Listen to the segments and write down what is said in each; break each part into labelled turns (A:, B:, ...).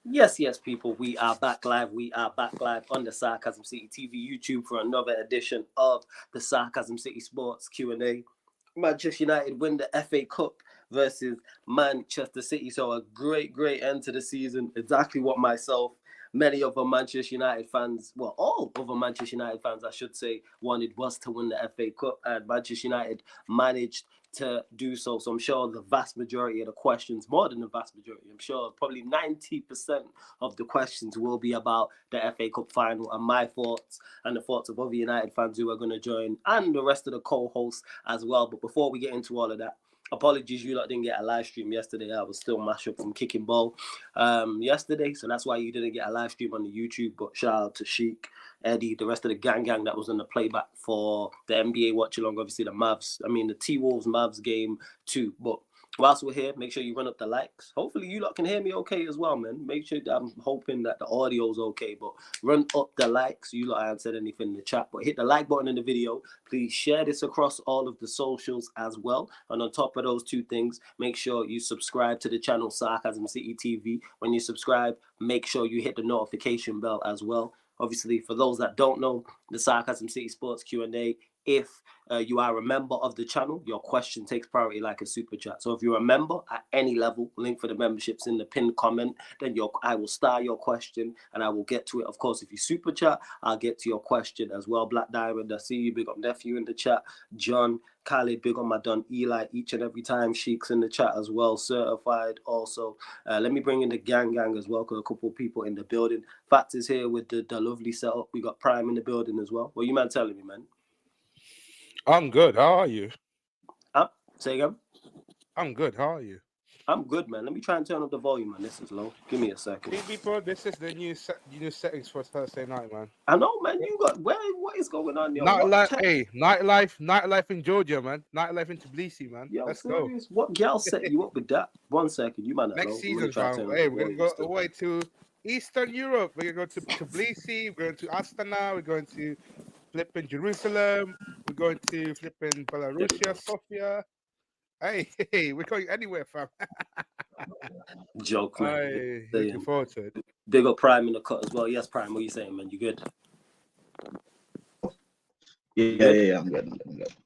A: Yes, yes, people, we are back live. We are back live on the Sarcasm City TV YouTube for another edition of the Sarcasm City Sports Q&A. Manchester United win the FA Cup versus Manchester City. So a great, great end to the season. Exactly what myself, many other Manchester United fans, well, all other Manchester United fans, I should say, wanted was to win the FA Cup. And Manchester United managed to do so. So I'm sure the vast majority of the questions, more than the vast majority, I'm sure probably 90% of the questions will be about the FA Cup final and my thoughts and the thoughts of other United fans who are going to join and the rest of the co-hosts as well. But before we get into all of that, apologies, you lot didn't get a live stream yesterday. I was still mashed up from kicking ball yesterday, so that's why you didn't get a live stream on the YouTube. But shout out to Sheik, Eddie, the rest of the gang that was on the playback for the NBA watch along. Obviously, the T-Wolves Mavs game too. But whilst we're here, make sure you run up the likes. Hopefully, you lot can hear me okay as well, man. Make sure I'm hoping that the audio's okay, but run up the likes. You lot haven't said anything in the chat, but hit the like button in the video. Please share this across all of the socials as well. And on top of those two things, make sure you subscribe to the channel Sarcasm City TV. When you subscribe, make sure you hit the notification bell as well. Obviously, for those that don't know, the Sarcasm City Sports Q&A, if you are a member of the channel, your question takes priority like a super chat. So if you're a member at any level, link for the memberships in the pinned comment, then I will star your question and I will get to it. Of course, if you super chat, I'll get to your question as well. Black Diamond, I see you. Big up nephew in the chat. John, Khalid, big on my Don Eli each and every time. Sheik's in the chat as well, certified also. Let me bring in the gang as well, because a couple of people in the building. Fats is here with the lovely setup. We got Prime in the building as well. What you man telling me, man?
B: I'm good. How are you?
A: Say again?
B: I'm good. How are you?
A: I'm good, man. Let me try and turn up the volume, man. This is low. Give me a second.
B: People, this is the new settings for Thursday night, man.
A: I know, man. You got what is going on, yo?
B: Nightlife in Georgia, man. Nightlife in Tbilisi, man.
A: Yo,
B: Let's go.
A: serious? What girl set you up with that? 1 second, you man,
B: Next
A: low. Let me
B: season,
A: try to
B: fam.
A: turn up
B: Hey,
A: the
B: we're gonna
A: volume
B: go
A: still.
B: away to Eastern Europe. We're gonna go to Tbilisi. We're going to Astana. We're going to flipping Jerusalem. We're going to flipping Belarusia, Sofia. Hey, we're going anywhere, fam.
A: Joke, man.
B: Hey, looking forward to it.
A: Big up Prime in the cut as well. Yes, Prime. What are you saying, man? You good?
C: Yeah, I'm good.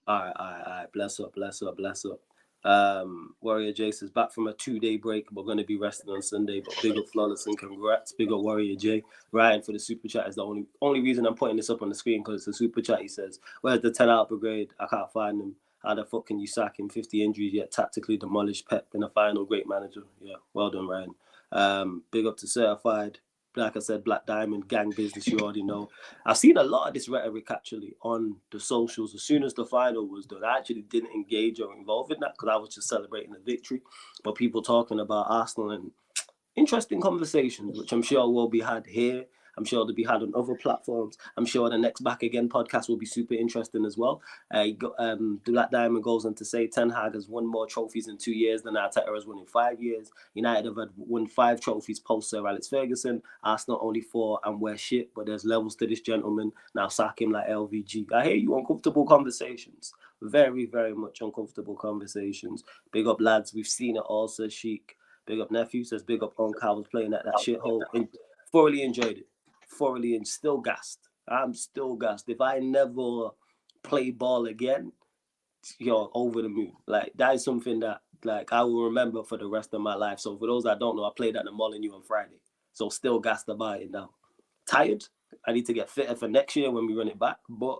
A: All right. Bless up. Warrior Jace is back from a 2-day break. We're going to be resting on Sunday, but big up Flawless and congrats. Big up Warrior J. Ryan for the super chat is the only reason I'm putting this up on the screen, because it's a super chat. He says, where's the 10 out brigade? I can't find them. How the fuck can you sack him? 50 injuries yet tactically demolished Pep in a final. Great manager. Yeah, well done, Ryan. Big up to Certified. Like I said, Black Diamond, gang business, you already know. I've seen a lot of this rhetoric actually on the socials. As soon as the final was done, I actually didn't engage or involve in that because I was just celebrating the victory. But people talking about Arsenal and interesting conversations, which I'm sure will be had here. I'm sure they'll be had on other platforms. I'm sure the next Back Again podcast will be super interesting as well. The Black Diamond goes on to say Ten Hag has won more trophies in 2 years than Arteta has won in 5 years. United have won 5 trophies post Sir Alex Ferguson. Arsenal only 4 and we're shit, but there's levels to this gentleman. Now sack him like LVG. I hear you, uncomfortable conversations. Very, very much uncomfortable conversations. Big up, lads. We've seen it all, says Sheik. Big up, nephew. Says big up on Cal was playing at that shithole. Thoroughly enjoyed it. Thoroughly and still gassed. I'm still gassed. If I never play ball again, you're over the moon. Like that is something that I will remember for the rest of my life. So for those that don't know, I played at the Molyneux on Friday. So still gassed about it now. Tired. I need to get fitter for next year when we run it back. But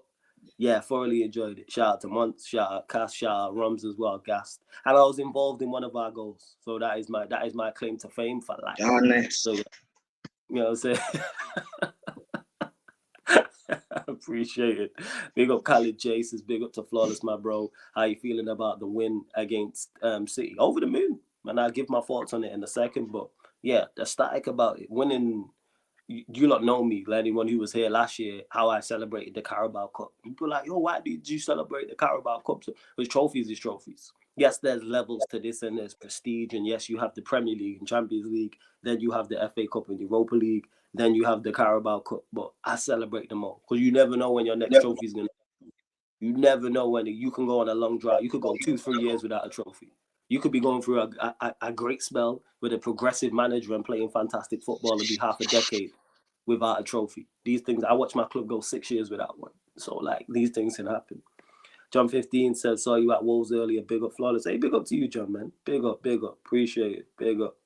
A: yeah, thoroughly enjoyed it. Shout out to Monts, shout out Cass, shout out Rums as well, gassed. And I was involved in one of our goals. So that is my claim to fame for life.
C: Honest.
A: So yeah, you know what I'm saying? Appreciate it. Big up Khalid Jaces, big up to Flawless, my bro. How you feeling about the win against City? Over the moon. And I'll give my thoughts on it in a second. But yeah, the static about it. Winning, you lot know me, anyone who was here last year, how I celebrated the Carabao Cup. People are like, yo, why did you celebrate the Carabao Cup? Because trophies is trophies. Yes, there's levels to this and there's prestige. And yes, you have the Premier League and Champions League. Then you have the FA Cup and the Europa League. Then you have the Carabao Cup. But I celebrate them all. Because you never know when your next trophy is going to. You never know when you can go on a long drought. You could go 2-3 years without a trophy. You could be going through a great spell with a progressive manager and playing fantastic football and be half a decade without a trophy. These things, I watched my club go 6 years without one. So, like, these things can happen. John 15 says, saw you at Wolves earlier. Big up, Flawless. Hey, big up to you, John, man. Big up, big up. Appreciate it. Big up.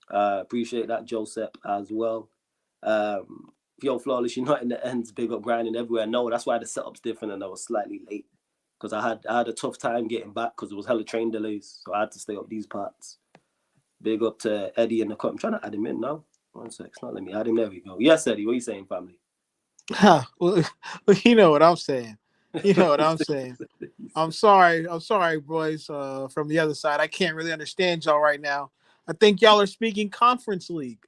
A: Appreciate that, Joseph, as well. Yo, Flawless, you're not in the ends. Big up, grinding everywhere. No, that's why the setup's different and I was slightly late. Because I had a tough time getting back because there was hella train delays. So I had to stay up these parts. Big up to Eddie in the cut. I'm trying to add him in now. 1 sec. It's not letting me add him. There we go. Yes, Eddie. What are you saying, family?
D: Well, you know what I'm saying. You know what I'm saying. I'm sorry, boys, from the other side. I can't really understand y'all right now. I think y'all are speaking Conference League.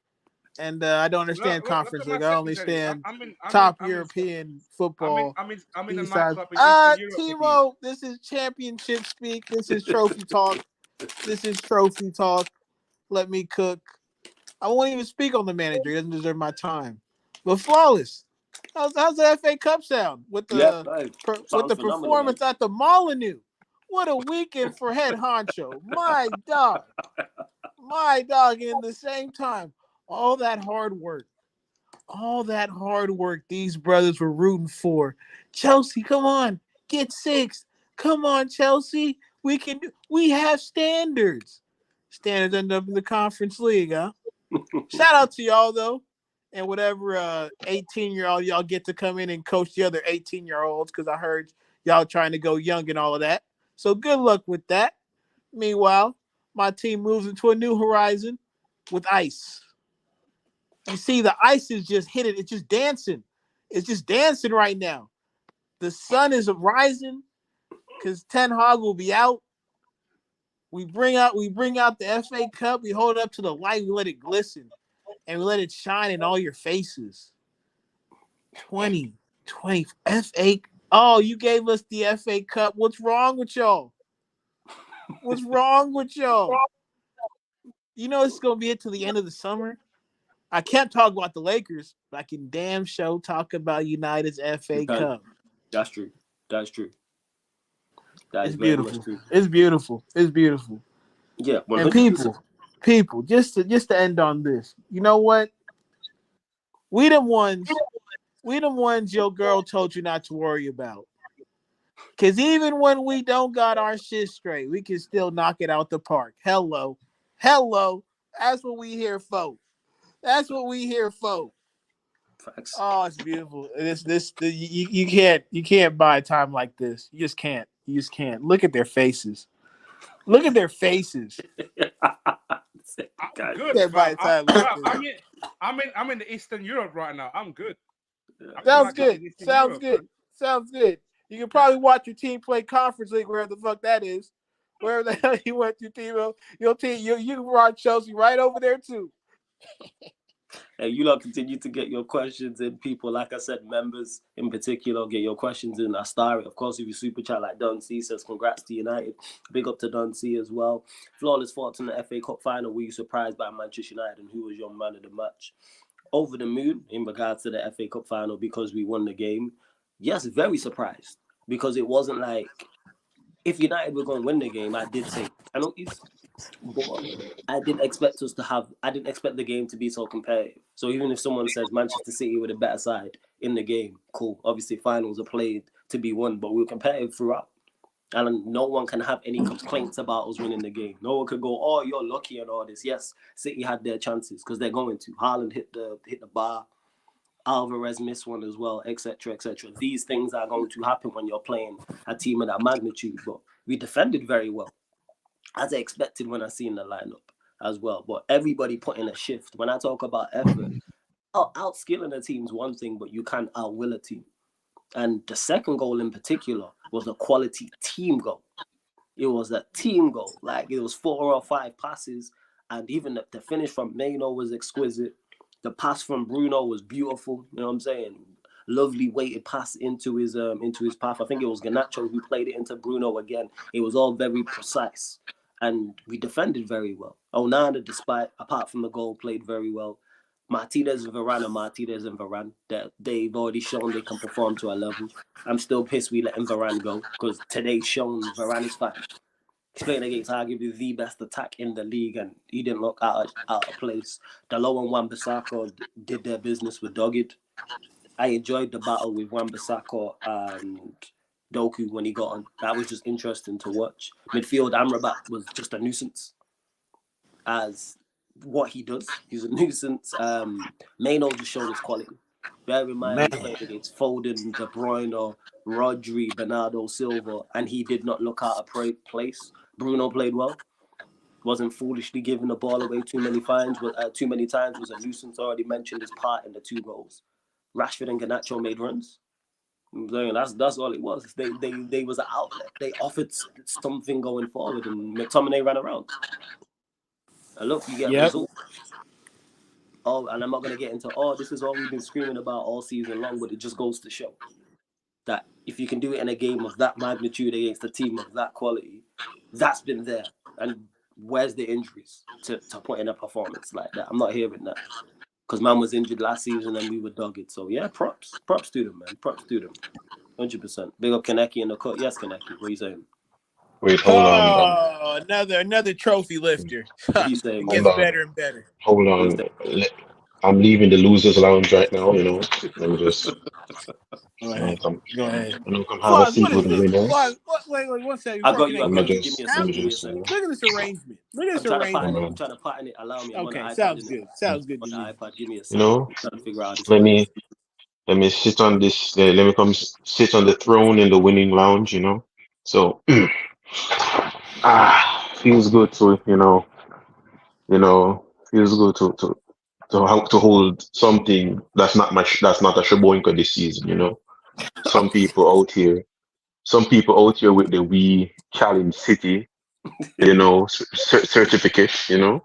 D: And I don't understand Conference League. I only understand top European football.
B: I'm in a nightclub in Eastern Europe.
D: Timo, this is championship speak. This is trophy talk. This is trophy talk. Let me cook. I won't even speak on the manager. He doesn't deserve my time. But Flawless, how's the FA Cup sound with the performance at the Molyneux? What a weekend for head honcho. My dog. And in the same time, all that hard work these brothers were rooting for. Chelsea, come on, get 6. Come on, Chelsea. We have standards. Standards end up in the Conference League, huh? Shout out to y'all, though. And whatever 18-year-old y'all get to come in and coach the other 18-year-olds, because I heard y'all trying to go young and all of that. So good luck with that. Meanwhile, my team moves into a new horizon with ice. You see, the ice is just hitting. It's just dancing. It's just dancing right now. The sun is rising because Ten Hag will be out. We bring out the FA Cup. We hold it up to the light. We let it glisten. And we let it shine in all your faces. 2020 FA. Oh, you gave us the FA Cup. What's wrong with y'all? What's wrong with y'all? You know it's going to be it till the end of the summer. I can't talk about the Lakers, but I can damn show talk about United's FA Cup.
A: That's true. That's true.
D: It's beautiful. It's beautiful. It's beautiful.
A: Yeah, 100%.
D: And people, just to end on this. You know what? We them ones your girl told you not to worry about. Because even when we don't got our shit straight, we can still knock it out the park. Hello. That's what we here for.
A: Facts.
D: Oh, it's beautiful. You can't buy time like this. You just can't. Look at their faces.
B: I'm in the Eastern Europe right now. I'm good.
D: Sounds good. You can probably watch your team play Conference League wherever the fuck that is. Wherever the hell you went to, Timo. Your team, you can watch Chelsea right over there too.
A: And you lot continue to get your questions in. People, like I said, members in particular, get your questions in. I star it. Of course, if you super chat like Don C says, congrats to United. Big up to Don C as well. Flawless thoughts in the FA Cup final. Were you surprised by Manchester United and who was your man of the match? Over the moon in regards to the FA Cup final because we won the game. Yes, very surprised. Because it wasn't like, if United were going to win the game, I did say penalties. But I didn't expect the game to be so competitive. So even if someone says Manchester City were the better side in the game, cool. Obviously, finals are played to be won, but we were competitive throughout. And no one can have any complaints about us winning the game. No one could go, oh, you're lucky and all this. Yes, City had their chances because they're going to. Haaland hit the bar. Alvarez missed one as well, etc., etc. These things are going to happen when you're playing a team of that magnitude. But we defended very well, as I expected when I seen the lineup as well. But everybody put in a shift. When I talk about effort, outskilling a team is one thing, but you can't outwill a team. And the second goal in particular was a quality team goal. It was a team goal. Like, it was 4 or 5 passes. And even the finish from Maino was exquisite. The pass from Bruno was beautiful. You know what I'm saying? Lovely weighted pass into his path. I think it was Garnacho who played it into Bruno again. It was all very precise. And we defended very well. Onana, apart from the goal, played very well. Martinez and Varane, they've already shown they can perform to our level. I'm still pissed we letting Varane go because today's shown Varane is fine. He's playing against arguably the best attack in the league, and he didn't look out of place. Dalot and Wan-Bissaka did their business with dogged. I enjoyed the battle with Wan-Bissaka and Doku when he got on. That was just interesting to watch. Midfield, Amrabat was just a nuisance as what he does. He's a nuisance. Maino just showed his quality. Bear in mind, he's playing against Foden, De Bruyne, Rodri, Bernardo Silva, and he did not look out of place. Bruno played well. Wasn't foolishly giving the ball away too many times. Was a nuisance. Already mentioned his part in the 2 goals. Rashford and Garnacho made runs. I'm saying that's all it was. They was an outlet. They offered something going forward, and McTominay ran around. And look, you get a result. Oh, and I'm not gonna get into this is all we've been screaming about all season long, but it just goes to show that if you can do it in a game of that magnitude against a team of that quality, that's been there. And where's the injuries to put in a performance like that? I'm not hearing that. Because man was injured last season and we were dogged. So yeah, props to them, man. Props to them. 100%. Big up Kaneki in the cut. Yes, Kaneki. What are you saying?
C: Wait, hold on.
D: Oh, another trophy lifter.
A: What are you saying?
D: It gets better and better.
C: Hold on. I'm leaving the losers lounge right now, you know. Let me just
D: Go ahead.
C: Go ahead. I'm have
D: Flawz,
C: a seat with the winners.
D: Wait, 1 second.
A: I got you.
C: Let me just
A: Give me a second.
D: Look at this arrangement.
A: I'm trying to pattern it. Allow me.
D: Okay, sounds good. Sounds good to me.
A: iPad. Give me a second.
C: You know,
A: I'm trying to figure out this.
C: Let me sit on this. Let me come sit on the throne in the winning lounge. You know, so feels good to feels good to hold something that's not a Shaboinka this season. You know, some people out here with the We Challenge City, you know, certificate. You know,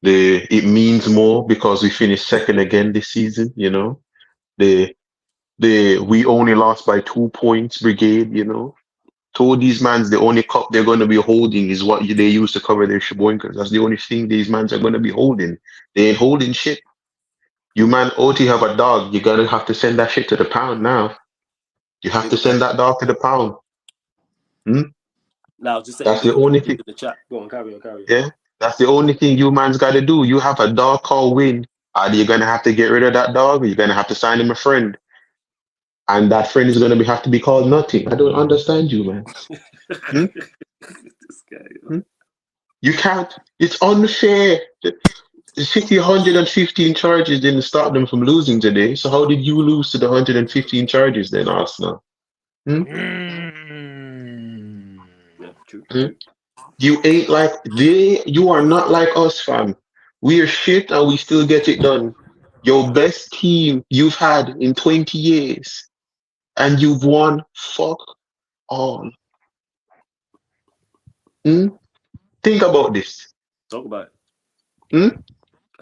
C: it means more because we finished second again this season. You know. We only lost by 2 points, brigade, you know. Told these mans the only cup they're going to be holding is what they use to cover their shaboinkers. That's the only thing these mans are going to be holding. They ain't holding shit. You man, OT have a dog. You're going to have to send that shit to the pound now. You have to send that dog to the pound.
A: Now, just
C: that's the only thing.
A: The chat. Go on, carry on.
C: Yeah, that's the only thing you man's got to do. You have a dog called Win. Either you're going to have to get rid of that dog or you're going to have to sign him a friend. And that friend is going to have to be called nothing. I don't understand you, man.
A: This guy.
C: You can't. It's unfair. The City 115 charges didn't stop them from losing today. So how did you lose to the 115 charges then, Arsenal?
A: Yeah, true.
C: You ain't like they. You are not like us, fam. We are shit and we still get it done. Your best team you've had in 20 years. And you've won fuck all. Think about this.
A: Talk about it.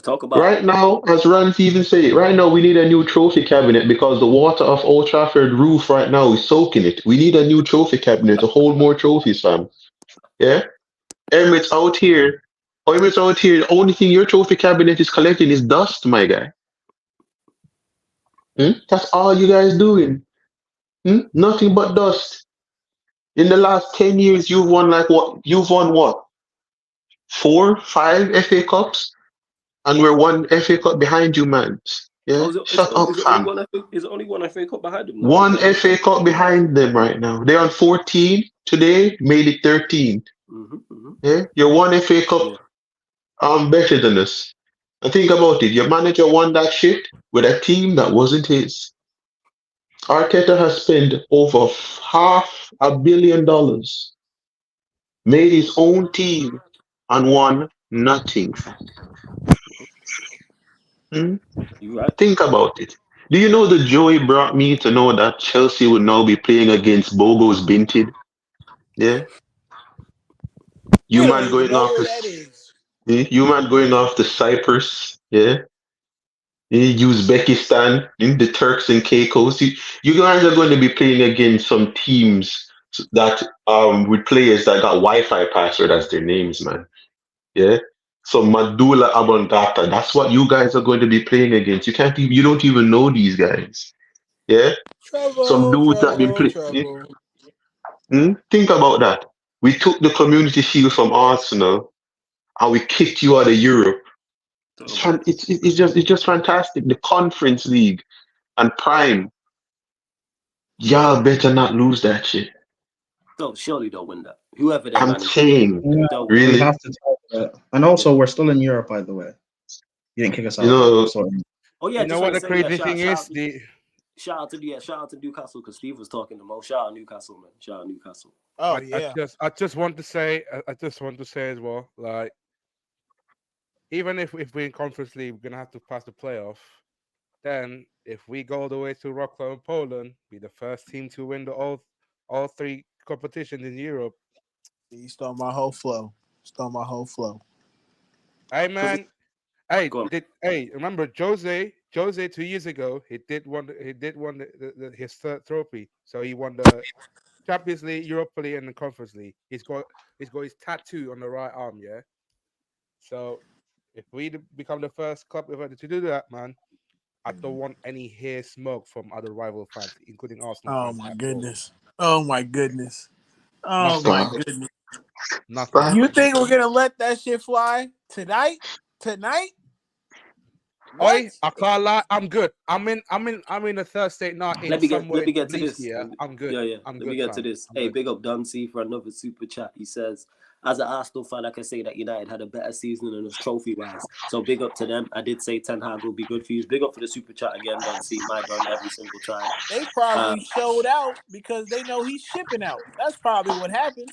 A: Talk about
C: right now, as Rance even said, right now we need a new trophy cabinet because the water of Old Trafford roof right now is soaking it. We need a new trophy cabinet to hold more trophies, fam. Yeah? Emirates out here, the only thing your trophy cabinet is collecting is dust, my guy. That's all you guys doing. Nothing but dust. In the last 10 years, you've won what? You've won what? 4, 5 FA Cups? And we're 1 FA Cup behind you, man. Yeah? Shut up, fam.
A: Is only 1 FA Cup behind them?
C: 1 FA Cup behind them right now. They're on 14 today, made it 13. Yeah? You're 1 FA Cup better than us. And think about it. Your manager won that shit with a team that wasn't his. Arteta has spent over $500 million, made his own team, and won nothing.
A: Right.
C: Think about it. Do you know the joy it brought me to know that Chelsea would now be playing against Bogo's Binted? Yeah. You man going off to Cyprus. Yeah. Uzbekistan, the Turks and Caicos. You guys are going to be playing against some teams that with players that got Wi-Fi password as their names, man. Yeah. So Madula Abondata, that's what you guys are going to be playing against. You don't even know these guys. Yeah. Some dudes that been playing. Think about that. We took the Community Shield from Arsenal and we kicked you out of Europe. It's just fantastic. The Conference League and Prime. Y'all better not lose that shit.
A: No, surely they'll win that. Whoever they
C: I'm
A: manage,
C: saying,
E: Yeah,
A: they'll win.
E: we
C: really,
E: have to talk about it. And also, we're still in Europe, by the way. You didn't kick us out.
C: you know,
E: So,
A: Oh yeah,
B: You know
A: just
B: what
A: want
B: the
A: to say,
B: crazy thing is?
A: shout out to Newcastle because Steve was talking the most. Shout out Newcastle, man. Shout out Newcastle.
D: Oh
B: I
D: yeah.
B: just want to say, as well, like, even if we're in Conference League, we're gonna have to pass the playoff. Then, if we go all the way to Wrocław in Poland, be the first team to win all three competitions in Europe.
D: You stole my whole flow.
B: Hey man, hey,
A: Go on.
B: remember Jose 2 years ago, he did won his third trophy. So he won the Champions League, Europa League, and the Conference League. He's got his tattoo on the right arm, yeah. So if we become the first club ever to do that, man, I don't want any hair smoke from other rival fans, including Arsenal
D: Oh
B: fans.
D: my
B: at all.
D: goodness. Oh my goodness. Oh
B: Nothing.
D: my
C: Stop.
D: goodness.
B: Nothing.
C: Stop.
D: You think we're gonna let that shit fly tonight? What?
B: Oi, I can't lie. I'm good. I'm in the third state now.
A: Let me get to this.
B: Yeah, I'm good.
A: Yeah.
B: I'm
A: Let
B: good,
A: me get to
B: fam.
A: this.
B: I'm
A: Hey,
B: good.
A: big up Dunsey for another super chat. He says, as an Arsenal fan, I can say that United had a better season than us trophy wise. So big up to them. I did say Ten Hag will be good for you. Big up for the super chat again, Dunsey. My gun every single time.
D: They probably showed out because they know he's shipping out. That's probably what happened.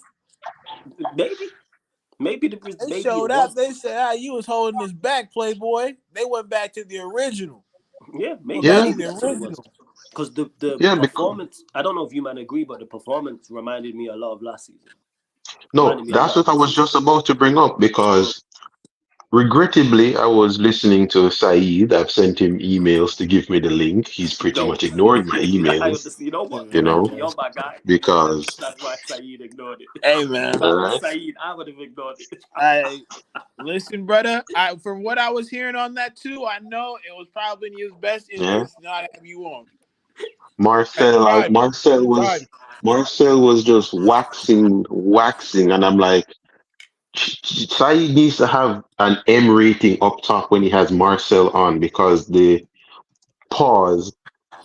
A: Maybe
D: They showed out. They said, you was holding this back, Playboy. They went back to the original.
A: Yeah, maybe
C: Yeah.
A: that's what it was. Because the
C: Yeah, because
A: performance, I don't know if you man agree, but the performance reminded me a lot of last season.
C: no,
A: Reminded me a
C: that's
A: lot of
C: what I
A: last
C: was
A: season.
C: just about to bring up because regrettably, I was listening to Saeed. I've sent him emails to give me the link. He's pretty
A: No,
C: much ignoring my
A: I
C: emails,
A: understand. You know what?
C: you know,
A: You're my guy.
C: because,
A: That's why Saeed ignored it.
D: Hey man.
A: If I was
C: alright,
A: Saeed, I would have ignored it.
D: I listen, brother. From what I was hearing on that too, I know it was probably in his best
C: yeah.
D: interest not to have you on.
B: Time.
C: Marcel was just waxing, and I'm like, Saeed needs to have an M rating up top when he has Marcel on because pause,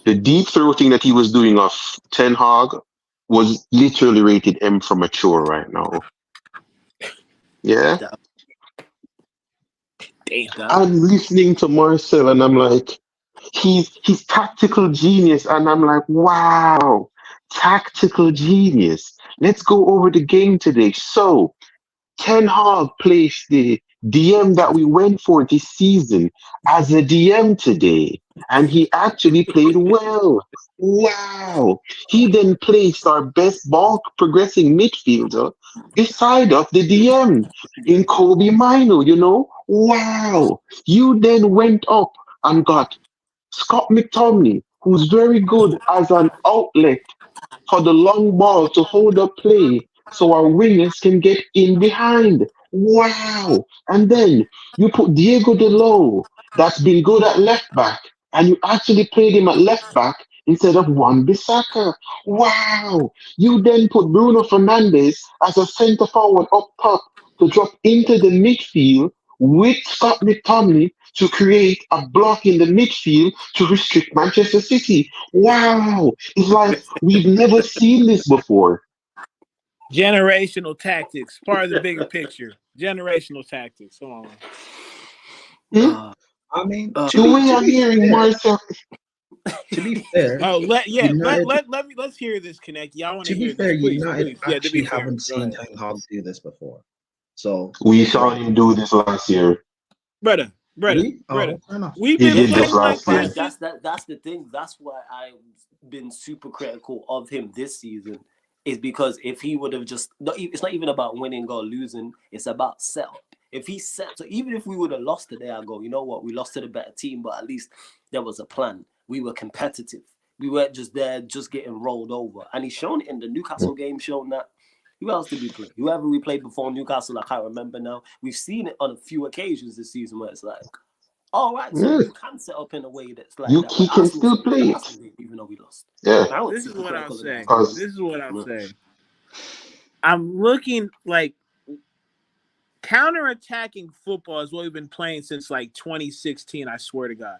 C: the deep throating that he was doing off Ten Hag was literally rated M for mature right now. Yeah.
D: Damn.
C: I'm listening to Marcel and I'm like, he's tactical genius. And I'm like, wow, tactical genius. Let's go over the game today. So Ten Hag placed the DM that we went for this season as a DM today, and he actually played well. Wow. He then placed our best ball progressing midfielder beside of the DM in Kobe Mino, you know? Wow. You then went up and got Scott McTominay, who's very good as an outlet for the long ball to hold up play so our wingers can get in behind. Wow. And then you put Diego Delo, that's been good at left back, and you actually played him at left back instead of Wan-Bissaka. Wow. You then put Bruno Fernandes as a centre forward up top to drop into the midfield with Scott McTominay to create a block in the midfield to restrict Manchester City. Wow. It's like we've never seen this before.
D: Generational tactics, part of the bigger picture. Generational tactics. Come on.
C: Hmm?
E: I mean,
C: The way I'm hearing Marcel.
E: to be fair, United,
D: let's hear this, Connect. Y'all want
E: to
D: to
E: be
D: hear
E: fair,
D: this, please.
E: United
D: Yeah, to be
E: actually
D: fair.
E: haven't
D: Go
E: seen
D: ahead.
E: Ten Hag do this before. So
C: We saw him do this last year.
D: Brother.
E: really, fair enough.
D: We've
C: He
D: been
C: did this
D: playing like
C: last year.
D: this.
A: That's the thing. That's why I've been super critical of him this season. Is because if he would have it's not even about winning or losing. It's about setup. If he set, so even if we would have lost today, I go, you know what? We lost to the better team, but at least there was a plan. We were competitive. We weren't just there, just getting rolled over. And he's shown it in the Newcastle game, shown that. Who else did we play? Whoever we played before Newcastle, I can't remember now. We've seen it on a few occasions this season where it's like, all right, so
C: Yeah.
A: you can set up in a way that's like that.
C: He
A: But
C: can
A: Arsenal
C: still play it.
A: even though we lost.
C: Yeah.
D: This is what I'm saying.
C: Because
D: This is what I'm saying. I'm looking like counter-attacking football is what we've been playing since like 2016. I swear to God,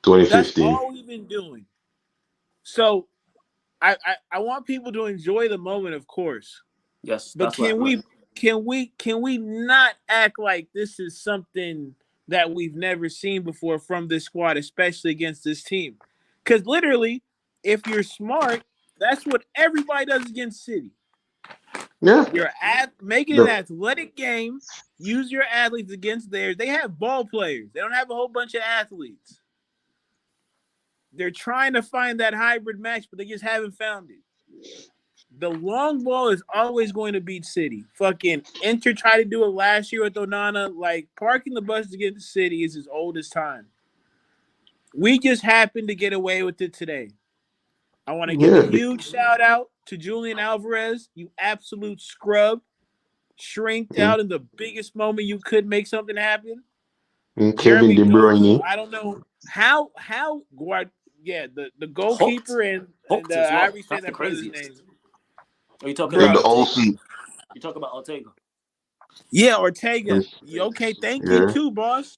D: that's
C: 2015.
D: all we've been doing. So I want people to enjoy the moment, of course,
A: Yes,
D: but
A: that's what.
D: can we not act like this is something that we've never seen before from this squad, especially against this team? Because literally, if you're smart, that's what everybody does against City.
C: Yeah.
D: Make it an
C: The,
D: athletic game. Use your athletes against theirs. They have ball players. They don't have a whole bunch of athletes. They're trying to find that hybrid match, but they just haven't found it. The long ball is always going to beat City. Fucking Inter tried to do it last year with Onana. Like, parking the buses against City is as old as time. We just happened to get away with it today. I want to give a
C: yeah.
D: huge shout out to Julian Alvarez, you absolute scrub. Shrinked out in the biggest moment you could make something happen.
C: Kevin
D: Jeremy
C: De
D: Doku,
C: Bruyne.
D: I don't know how the
A: Hooked,
D: goalkeeper and
A: hooked as
D: I
A: well.
D: already said
A: That's the
D: that brother's
A: craziest.
D: name.
A: Are you talking
C: And
A: about
C: the
D: Bro.
A: Ortega?
C: also,
A: You talking about Ortega?
D: Yeah, Ortega.
C: yes,
D: Okay, thank you
C: yeah.
D: too, boss.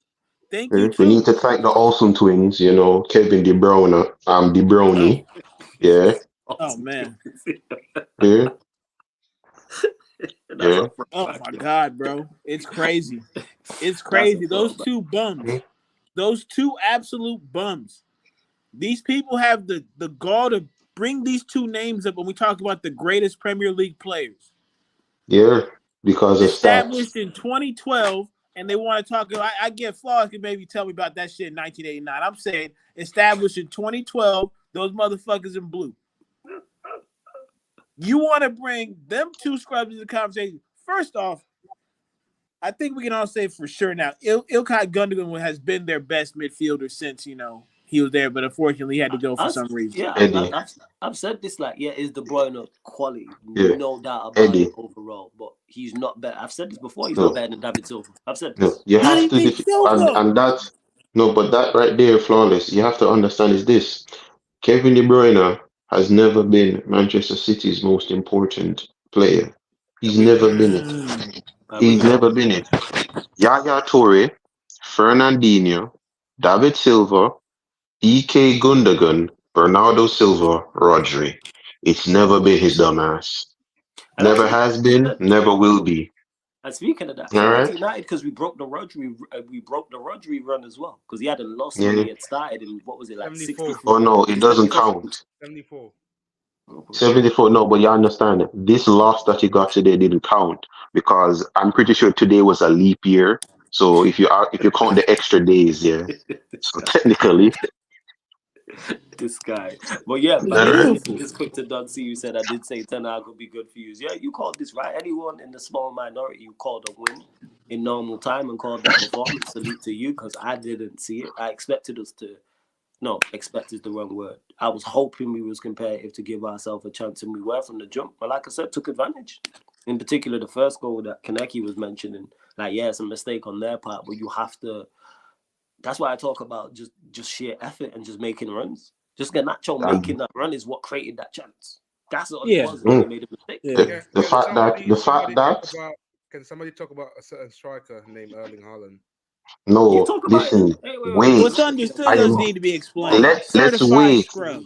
D: Thank you
C: Yeah. We need
D: too.
C: to thank the Olsen twins, Kevin De Bruyne, De
D: Oh,
C: Bruyne. Yeah,
D: oh man.
C: yeah,
A: That's
C: yeah.
A: a
D: Oh
A: throwback,
D: my
A: yo.
D: God, bro. It's crazy. It's
A: That's a
D: crazy. Those
A: throwback.
D: two bums. Those two absolute bums. These people have the gall to bring these two names up when we talk about the greatest Premier League players.
C: Yeah, because of stats.
D: Established in 2012, and they want to talk. I get Flawless can maybe tell me about that shit in 1989. I'm saying established in 2012, those motherfuckers in blue. You want to bring them two scrubs into the conversation. First off, I think we can all say for sure now, Ilkay Gundogan has been their best midfielder since, he was there, but unfortunately he had to go for some reason.
C: Eddie.
A: I've said this like, yeah, is De Bruyne quality?
C: Yeah,
A: No doubt about it
C: Eddie.
A: overall, but he's not better. I've said this before. He's not
C: No,
A: better than David Silva. I've said
C: no.
A: this.
C: You
D: Not
C: have to,
D: even Silva.
C: and that, no, but that right there, Flawless. You have to understand is this. Kevin De Bruyne has never been Manchester City's most important player. He's
A: Agreed.
C: never been it. He's
A: Agreed.
C: never been it. Yaya Toure, Fernandinho, David Silva, EK Gundogan, Bernardo Silva, Rodri. It's never been his dumbass.
A: And
C: Never
A: actually,
C: has been, never will be.
A: and speaking of that,
C: All
A: shout out to
C: right?
A: United because we broke the Rodri run as well because he hadn't lost when
C: Yeah.
A: he had started in what was it like
B: 74.
C: Oh
A: 64,
C: no, it doesn't
A: 74.
C: count.
B: 74.
C: 74, no, but you understand this loss that you got today didn't count because I'm pretty sure today was a leap year. So if you count the extra days, yeah.
A: This
C: So
A: guy.
C: technically,
A: This guy. But yeah,
D: It's
A: back
C: all
A: to
C: right.
D: beautiful.
A: just quick to Don C. You said I did say Ten Hag would be good for you. Yeah, you called this right. Anyone in the small minority who called a win in normal time and called that performance, salute to you because I didn't see it. I expected us to. No, expect is the wrong word. I was hoping we was competitive to give ourselves a chance, and we were from the jump. But like I said, took advantage. In particular, the first goal that Kaneki was mentioning, like yeah, it's a mistake on their part, but you have to. That's why I talk about just sheer effort and just making runs. Just Garnacho making that run is what created that chance. That's all it
D: Yeah.
A: was, and then he made a mistake.
D: Yeah.
C: The fact that
B: Can somebody talk about a certain striker named Erling Haaland?
A: You
C: no,
A: talk about it.
C: listen,
A: Wait.
C: wait.
D: What's understood
C: I
D: doesn't
C: am
D: need to be explained.
C: let's
D: Certified
C: wait.
D: scrub.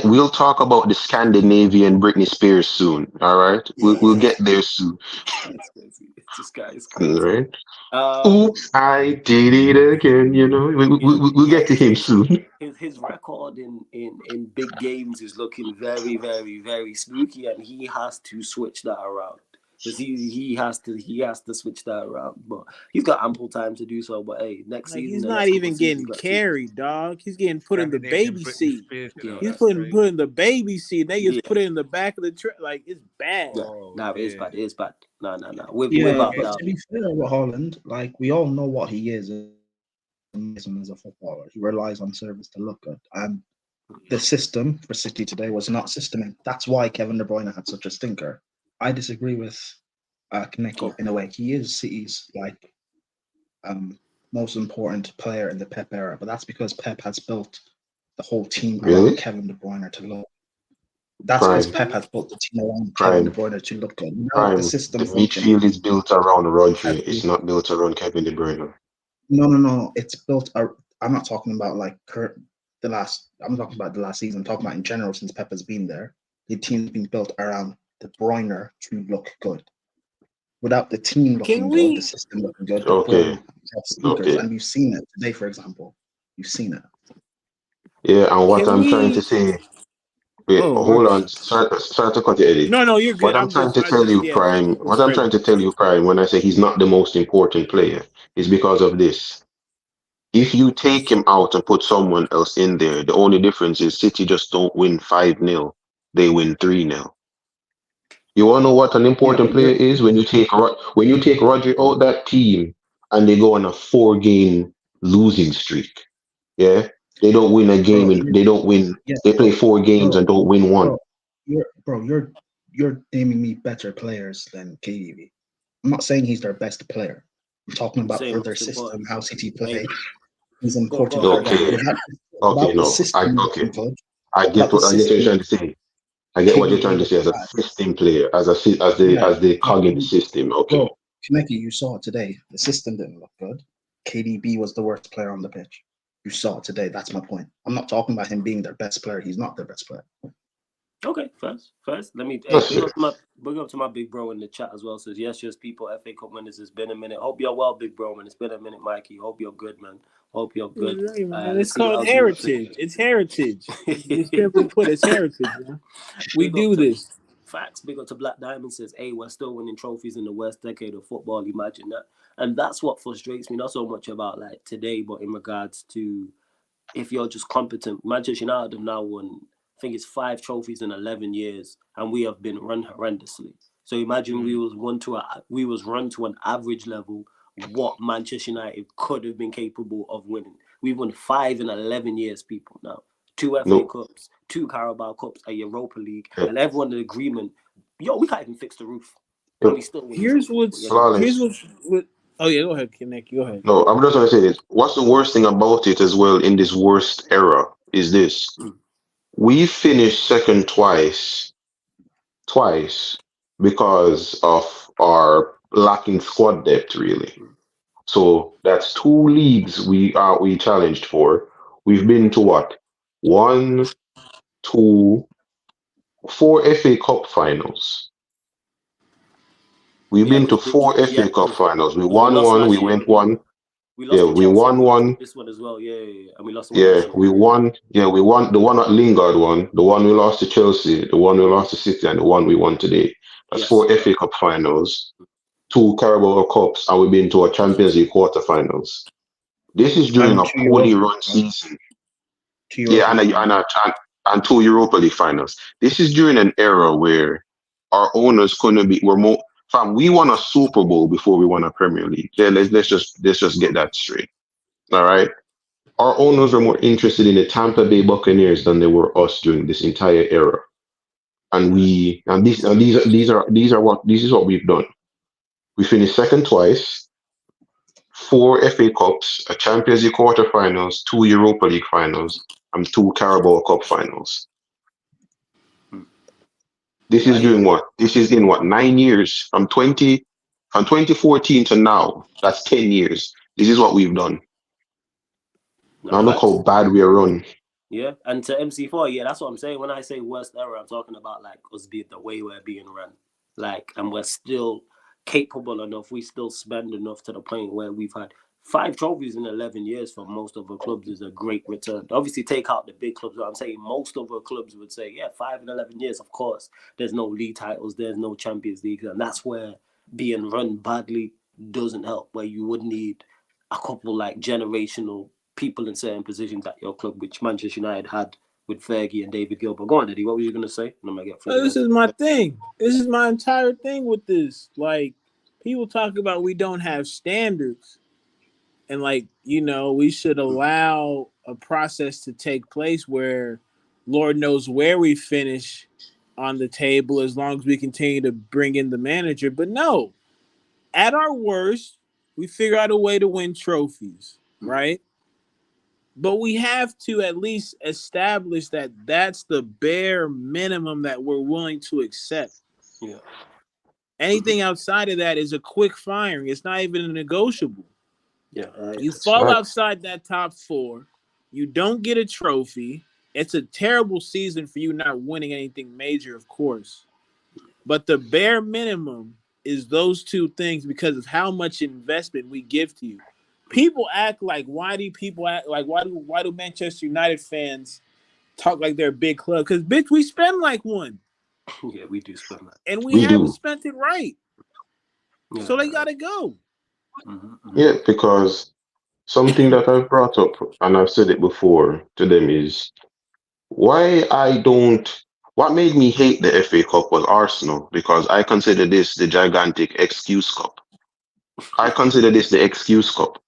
C: We'll talk about the Scandinavian Britney Spears soon. All right, we'll
A: Yeah,
C: get there soon.
A: it's crazy. This guy is
C: All
A: crazy.
C: right. Oops, I did it again. We'll get to him soon.
A: His record in big games is looking very, very, very spooky, and he has to switch that around. Because he has to switch that around. But he's got ample time to do so. But hey, next
D: Like,
A: season,
D: he's
A: the
D: not
A: next couple of
D: even
A: seasons,
D: getting
A: let's see.
D: carried, dog. He's getting put in the
B: Scandinavian
D: baby
B: Britney
D: seat.
B: Spears,
A: Yeah.
D: He's
B: that's crazy.
D: put in the baby seat. They
A: Yeah.
D: just put it in the back of the truck. Like, it's bad.
A: Yeah.
B: Oh,
A: Nah, it is
B: dear.
A: bad. It is bad. No.
E: Yeah,
A: Without
E: but
A: doubt.
E: to be fair with Holland, like we all know what he is as a footballer. He relies on service to look good. And the system for City today was not systemic. That's why Kevin De Bruyne had such a stinker. I disagree with Kaneki in a way. He is City's most important player in the Pep era, but that's because Pep has built the whole team around
C: Really?
E: Kevin De Bruyne to look. That's because
C: Prime,
E: Pep has built the team around Kevin De
C: prime,
E: Bruyne to look good. Now the
C: prime. The
E: system functioning
C: midfield is built around Rodri.
E: has
C: It's not built around Kevin De Bruyne.
E: no. It's built. I'm not talking about like the last. I'm talking about the last season. I'm talking about in general since Pep has been there. The team's been built around De Bruyne to look good. Without the team
D: Can
E: looking good, the
D: we?
E: system looking good, De
C: Okay,
E: Bruyne has stinkers,
C: okay.
E: and you've seen it today, for example. You've seen it.
C: Yeah, and what
D: Can
C: I'm trying to
D: we?
C: say, wait,
D: Oh my
C: hold on.
D: bad.
C: Sorry to cut you, Eddie.
D: No, no, you're
C: What
D: good.
C: I'm trying to
D: I
C: tell
D: just,
C: you,
D: yeah,
C: Prime,
D: go
C: what I'm
D: straight
C: trying
D: with
C: to
D: it.
C: tell you, Prime, when I say he's not the most important player, is because of this. If you take him out and put someone else in there, the only difference is City just don't win 5-0. They win 3-0. You want to know what an
E: Yeah,
C: important
E: but
C: player
E: you're
C: is when you take Roger out that team and they go on a 4-game losing streak. Yeah, they don't win a game
E: bro.
C: and they don't win.
E: Yeah,
C: They play 4 games
E: bro,
C: and don't win one.
E: bro. You're naming me better players than KDB. I'm not saying he's their best player. I'm talking
A: I'm
E: about
A: saying
E: for their
A: most
E: system,
A: important.
E: how City
A: Hey,
E: play. He's
A: go
E: important
A: on,
E: for
A: Kenny.
E: that.
C: Okay, okay,
E: Without the
C: no,
E: system
C: okay.
E: looking good,
C: I get
E: without the
C: what you're
E: system,
C: trying to say. I get what you're
E: KDB
C: trying to
E: would
C: say
E: be
C: as a
E: bad.
C: system player,
E: Yeah,
C: as the
E: yeah.
C: cog in the system. Okay.
E: Bro, Kaneki, you saw it today. The system didn't look good. KDB was the worst player on the pitch. You saw it today. That's my point. I'm not talking about him being their best player. He's not their best player.
A: Okay, first, let me
C: That's fair.
A: big up to my big bro in the chat as well. Says yes, just people. FA Cup winners. It's been a minute. Hope you're well, big bro, man. It's been a minute, Mikey. Hope you're good, man. Hope you're good.
D: Hey, man,
A: Let's
D: it's
A: see what
D: called
A: else we got.
D: heritage. It's heritage. Just
A: To...
D: simply put, it's heritage, man. We
A: big up
D: do
A: to
D: this.
A: facts. Big up to Black Diamond. Says, hey, we're still winning trophies in the worst decade of football. Imagine that. And that's what frustrates me. Not so much about like today, but in regards to if you're just competent. Manchester United have now won, I think it's 5 trophies in 11 years, and we have been run horrendously. So imagine we was run to an average level. What Manchester United could have been capable of winning. We've won 5 in 11 years, people. Now 2 FA
C: No.
A: Cups, 2 Carabao Cups, a Europa League,
C: Yeah.
A: and everyone in agreement. Yo, we can't even fix the roof, and
C: Yep.
A: we still winning
D: Here's
A: trophies. But
D: what's
A: yeah, go on.
D: here's
C: Flawless.
D: what's what. Oh yeah, go ahead, Kinnick. Go ahead.
C: No, I'm just gonna say this. What's the worst thing about it as well in this worst era is this.
A: Mm.
C: We finished second twice because of our lacking squad depth, really. So that's 2 leagues we challenged for. We've been to what? One, two, 4 FA Cup finals. We've
A: Yeah,
C: been to four
A: yeah,
C: FA Cup finals. We
A: because we
C: won
A: lost
C: one, we
A: last year,
C: went
A: and we
C: one.
A: lost
C: Yeah,
A: to
C: we
A: Chelsea and
C: won
A: we lost
C: one.
A: this one as well. Yeah. And we lost one
C: Yeah,
A: last year.
C: we won. Yeah, we won the one at Lingard one, the one we lost to Chelsea, the one we lost to City, and the one we won today. That's
A: Yes.
C: 4 FA Cup finals, 2 Carabao Cups, and we've been to a Champions League quarterfinals. This is during
E: And
C: a
E: two
C: poorly
E: Europa
C: run
E: League, right?
C: season.
E: Two
C: Yeah,
E: Europa League finals.
C: and 2 Europa League finals. This is during an era where our owners couldn't be. We're more fam. We won a Super Bowl before we won a Premier League. Yeah, let's just get that straight. All right. Our owners were more interested in the Tampa Bay Buccaneers than they were us during this entire era. And we and these is what we've done. We finished second twice, 4 FA Cups, a Champions League quarterfinals, 2 Europa League finals, and 2 Carabao Cup finals.
A: Hmm.
C: This
A: I
C: is
A: hear
C: doing
A: you.
C: what? This is in what 9 years from 2014 to now. That's 10 years. This is what we've done.
A: No
C: Now look how
A: facts.
C: bad we are run.
A: Yeah. And to MC4, yeah, that's what I'm saying. When I say worst era, I'm talking about like us being the way we're being run. Like, and we're still capable enough. We still spend enough to the point where we've had 5 trophies in 11 years for most of our clubs is a great return. Obviously, take out the big clubs. But I'm saying most of our clubs would say, yeah, 5 in 11 years. Of course, there's no league titles, there's no Champions League, and that's where being run badly doesn't help. Where you would need a couple like generational people in certain positions at your club, which Manchester United had with Fergie and David Gilbert. Go on, Eddie. What were you gonna say? And I'm gonna get
D: Oh,
A: flooded
D: this
A: on.
D: is my thing. This is my entire thing with this. Like, people talk about we don't have standards, and like we should allow a process to take place where, Lord knows where we finish on the table as long as we continue to bring in the manager. But no, at our worst, we figure out a way to win trophies, right? But we have to at least establish that that's the bare minimum that we're willing to accept.
A: Yeah.
D: Anything outside of that is a quick firing. It's not even a negotiable.
A: Yeah.
D: You
C: That's
D: fall
C: right.
D: outside that top four. You don't get a trophy. It's a terrible season for you not winning anything major, of course. But the bare minimum is those two things because of how much investment we give to you. People act like why do Manchester United fans talk like they're a big club? Because bitch, we spend like one.
A: Yeah, we do spend that.
D: And we
C: We
D: haven't
C: do.
D: spent it right.
A: Yeah.
D: So they gotta go.
C: Yeah, because something that I've brought up and I've said it before to them is why I don't. What made me hate the FA Cup was Arsenal because I consider this the gigantic excuse cup. I consider this the excuse cup.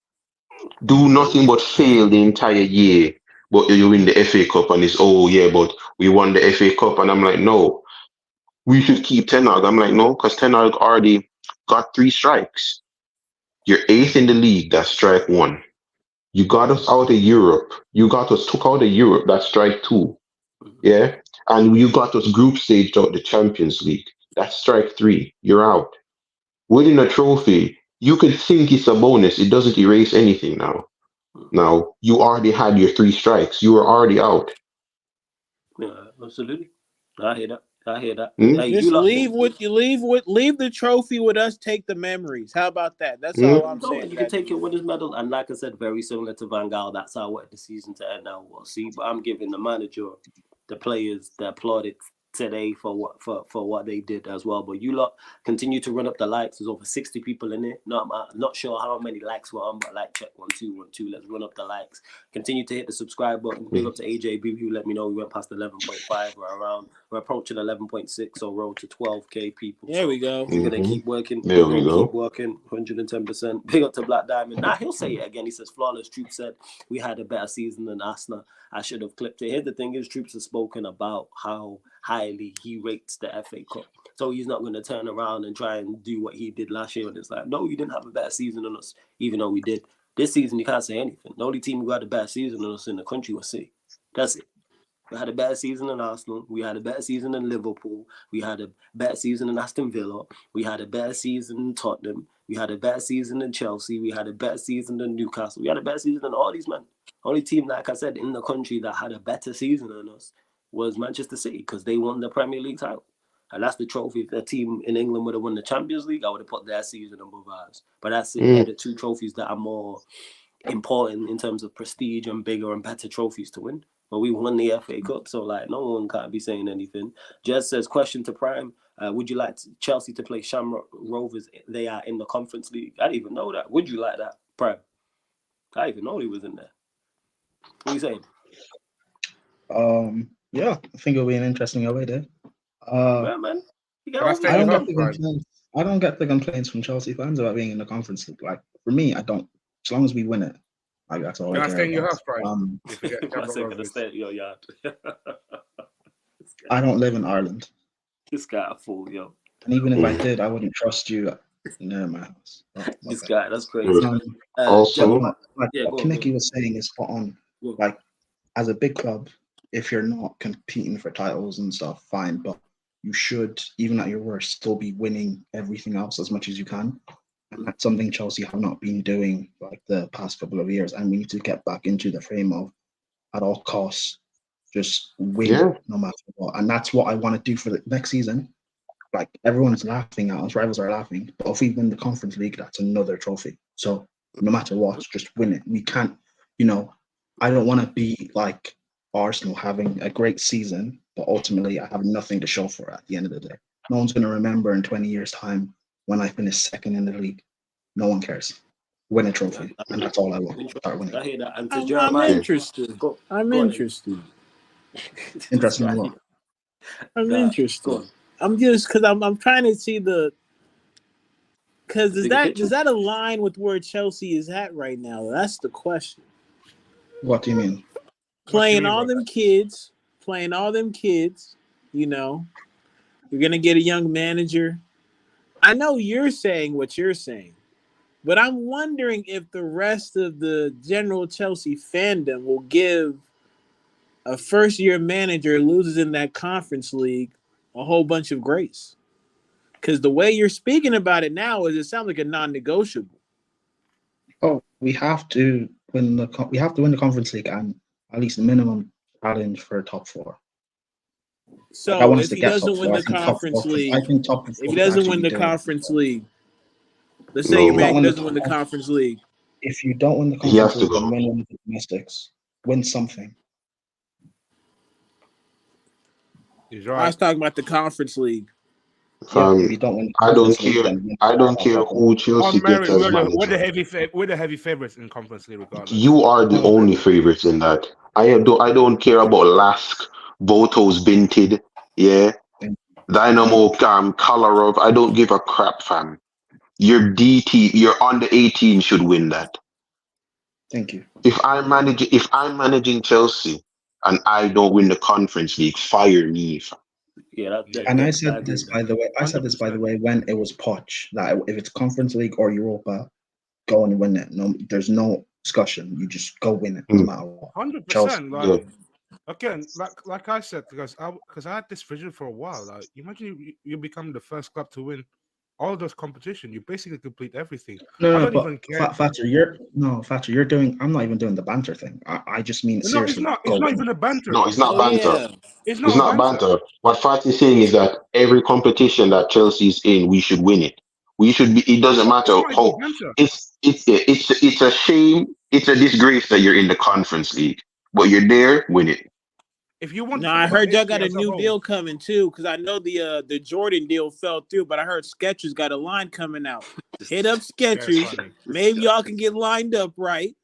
C: Do nothing but fail the entire year, but you win the FA Cup and it's oh yeah, but we won the FA Cup and I'm like no, we should keep Ten Hag. I'm like no, because Ten Hag already got 3 strikes. You're eighth in the league. That's strike one. You got us out of Europe. You got us took out of Europe. That's strike two. Yeah. And you got us group staged out the Champions League. That's strike three. You're out. Winning a trophy, you could think it's a bonus. It doesn't erase anything now. Now, you already had your 3 strikes. You were already out.
A: Yeah, absolutely. I hear that. I hear that.
C: Hmm?
A: Hey, you
D: Just
A: lot.
D: leave the trophy with us. Take the memories. How about that? That's
C: Hmm?
D: all
A: There you
D: I'm
A: go.
D: saying.
A: And you can take your winners medal. And like I said, very similar to Van Gaal. That's how I wanted the season to end now. We'll see. But I'm giving the manager, the players, the applauded today for what they did as well. But you lot continue to run up the likes. There's over 60 people in it. Not sure how many likes we're on, but like check 1 2 1 2. Let's run up the likes. Continue to hit the subscribe button. Big up to AJB who let me know we went past 11.5. We're approaching 11.6, so road to 12k people.
D: There
A: So
D: we go.
A: we're gonna
C: Hmm.
A: keep working.
C: There
A: We're
C: we
A: gonna keep
C: go.
A: working. 110%. Big up to Black Diamond. Nah, he'll say it again. He says flawless. Troop said we had a better season than Arsenal. I should have clipped it. Here the thing is, Troops has spoken about how highly he rates the FA Cup. So he's not going to turn around and try and do what he did last year. And it's like, no, you didn't have a better season than us, even though we did. This season, you can't say anything. The only team who had a better season than us in the country was City. That's it. We had a better season than Arsenal. We had a better season than Liverpool. We had a better season than Aston Villa. We had a better season than Tottenham. We had a better season than Chelsea. We had a better season than Newcastle. We had a better season than all these men. Only team, like I said, in the country that had a better season than us was Manchester City because they won the Premier League title. And that's the trophy. If the team in England would have won the Champions League, I would have put their season above ours. But that's it.
C: Hmm.
A: They're the 2 trophies that are more important in terms of prestige and bigger and better trophies to win. But we won the FA Cup, so like no one can't be saying anything. Jez says, question to Prime: would you like Chelsea to play Shamrock Rovers? They are in the Conference League. I didn't even know that. Would you like that, Prime? I didn't even know he was in there. What are you saying?
E: Yeah, I think it'll be an interesting away day.
A: Yeah, man. You get
B: Can I
A: over
B: stay
E: I
B: in
E: don't
B: your
E: get
B: house,
E: the
B: Brian?
E: complaints. I don't get the complaints from Chelsea fans about being in the Conference League. Like for me, I don't. As long as we win it, like that's all
B: Can
E: I
B: I
E: care
B: stay in your
E: about.
B: house, Brian? If we get
A: I
B: Shamrock
A: said, gonna
B: Rovers.
A: stay at your yard.
E: I don't live in Ireland,
A: This guy a fool, yo.
E: and even if I
C: Hmm.
E: did, I wouldn't trust you near my house. But,
A: This
E: okay.
A: guy, that's crazy.
E: Um,
C: Also,
A: Gentlemen,
E: like
A: yeah,
E: what
A: go on, go
E: Kaneki was saying is spot on.
A: on.
E: Like as a big club, if you're not competing for titles and stuff, fine, but you should, even at your worst, still be winning everything else as much as you can. And that's something Chelsea have not been doing like the past couple of years. And we need to get back into the frame of at all costs, just win
C: yeah.
E: no matter what. And that's what I want to do for the next season. Like everyone's laughing at us, rivals are laughing. But if we win the Conference League, that's another trophy. So no matter what, just win it. We can't, I don't want to be like Arsenal having a great season, but ultimately I have nothing to show for it at the end of the day. No one's going to remember in 20 years' time when I finish second in the league. No one cares. Win a trophy, and that's all I want. Start winning.
A: I hear that. And to
D: I'm
A: Jeremiah,
C: Yeah.
D: interested.
A: go
D: I'm
A: on.
D: interested.
A: This
E: Interesting
A: guy,
E: in what?
D: I'm
A: go
D: interested.
A: on.
D: I'm just because I'm trying to see because
A: The bigger picture.
D: does that align with where Chelsea is at right now? That's the question.
E: What do you mean?
B: What do you
D: Playing
B: mean,
D: all
B: brother?
D: them kids, you know, you're gonna get a young manager. I know you're saying what you're saying, But I'm wondering if the rest of the general Chelsea fandom will give a first-year manager who loses in that Conference League a whole bunch of grace. Because the way you're speaking about it now is it sounds like a non-negotiable.
E: Oh, we have to win the Conference League and at least minimum challenge for top four. Like, I
D: So
E: want us
D: if
E: to
D: he
E: get top
D: doesn't win
E: four.
D: the Conference
E: I
D: League,
E: think top four
D: if he
E: could
D: doesn't
E: actually
D: win
E: be
D: the
E: dangerous.
D: Conference League, let's say your
C: No,
D: man
E: win the
D: doesn't win the Conference League.
E: If you don't win the
C: he has
E: Conference
C: to
E: League, then
C: go.
E: win one of the domestics. Win something.
B: He's
D: I
B: right.
D: was talking about the Conference League.
E: Yeah, if
C: Um,
E: you don't win the
C: I don't
E: Conference League,
C: care.
E: then win
C: I don't
E: top
C: care
E: four.
C: who Chelsea
B: On
C: gets
B: merit,
C: as
B: we're
C: manager.
B: the heavy favorites in Conference League, regardless.
C: You are the only favorites in that. I don't care about Lask, Boto's Binted, yeah, Dynamo, Kolarov. I don't give a crap, fam. Your DT, your under 18 should win that.
E: Thank you.
C: If I'm managing Chelsea and I don't win the Conference League, fire me, fam.
A: Yeah,
E: And I
A: I
E: said
A: agree
E: this,
A: with
E: by
A: that.
E: the way. I said this, by the
B: 100%.
E: way, when it was Poch, that if it's Conference League or Europa, go and win it. No, there's no discussion. You just go win it, no matter what.
B: 100%. Like,
C: Yeah.
B: again, like I said, because I had this vision for a while. Like, imagine you become the first club to win all those competitions. You basically complete everything.
E: No,
B: I
E: no,
B: don't
E: but
B: even care.
E: Thatcher, you're doing. I'm not even doing the banter thing. I just mean
B: No, it's
E: seriously.
B: not.
E: Go
B: It's not
E: win
B: even
E: it.
B: a banter.
C: No, it's not
D: Oh
C: banter.
D: yeah,
B: It's
C: It's
B: not a
C: not
B: banter.
C: banter. What Fatih is saying is that every competition that Chelsea's in, we should win it. We should be. It doesn't
B: It's
C: matter
B: not even
C: how.
B: banter.
C: It's a shame. It's a disgrace that you're in the Conference League, but you're there. Win it.
B: If you want to
D: no,
B: talk
D: I
B: about
D: heard y'all
B: history
D: got a
B: as a
D: new
B: whole,
D: deal coming too. Because I know the Jordan deal fell through, but I heard Skechers got a line coming out. Hit up
B: very
D: Skechers.
B: funny.
D: Maybe y'all can get lined up right.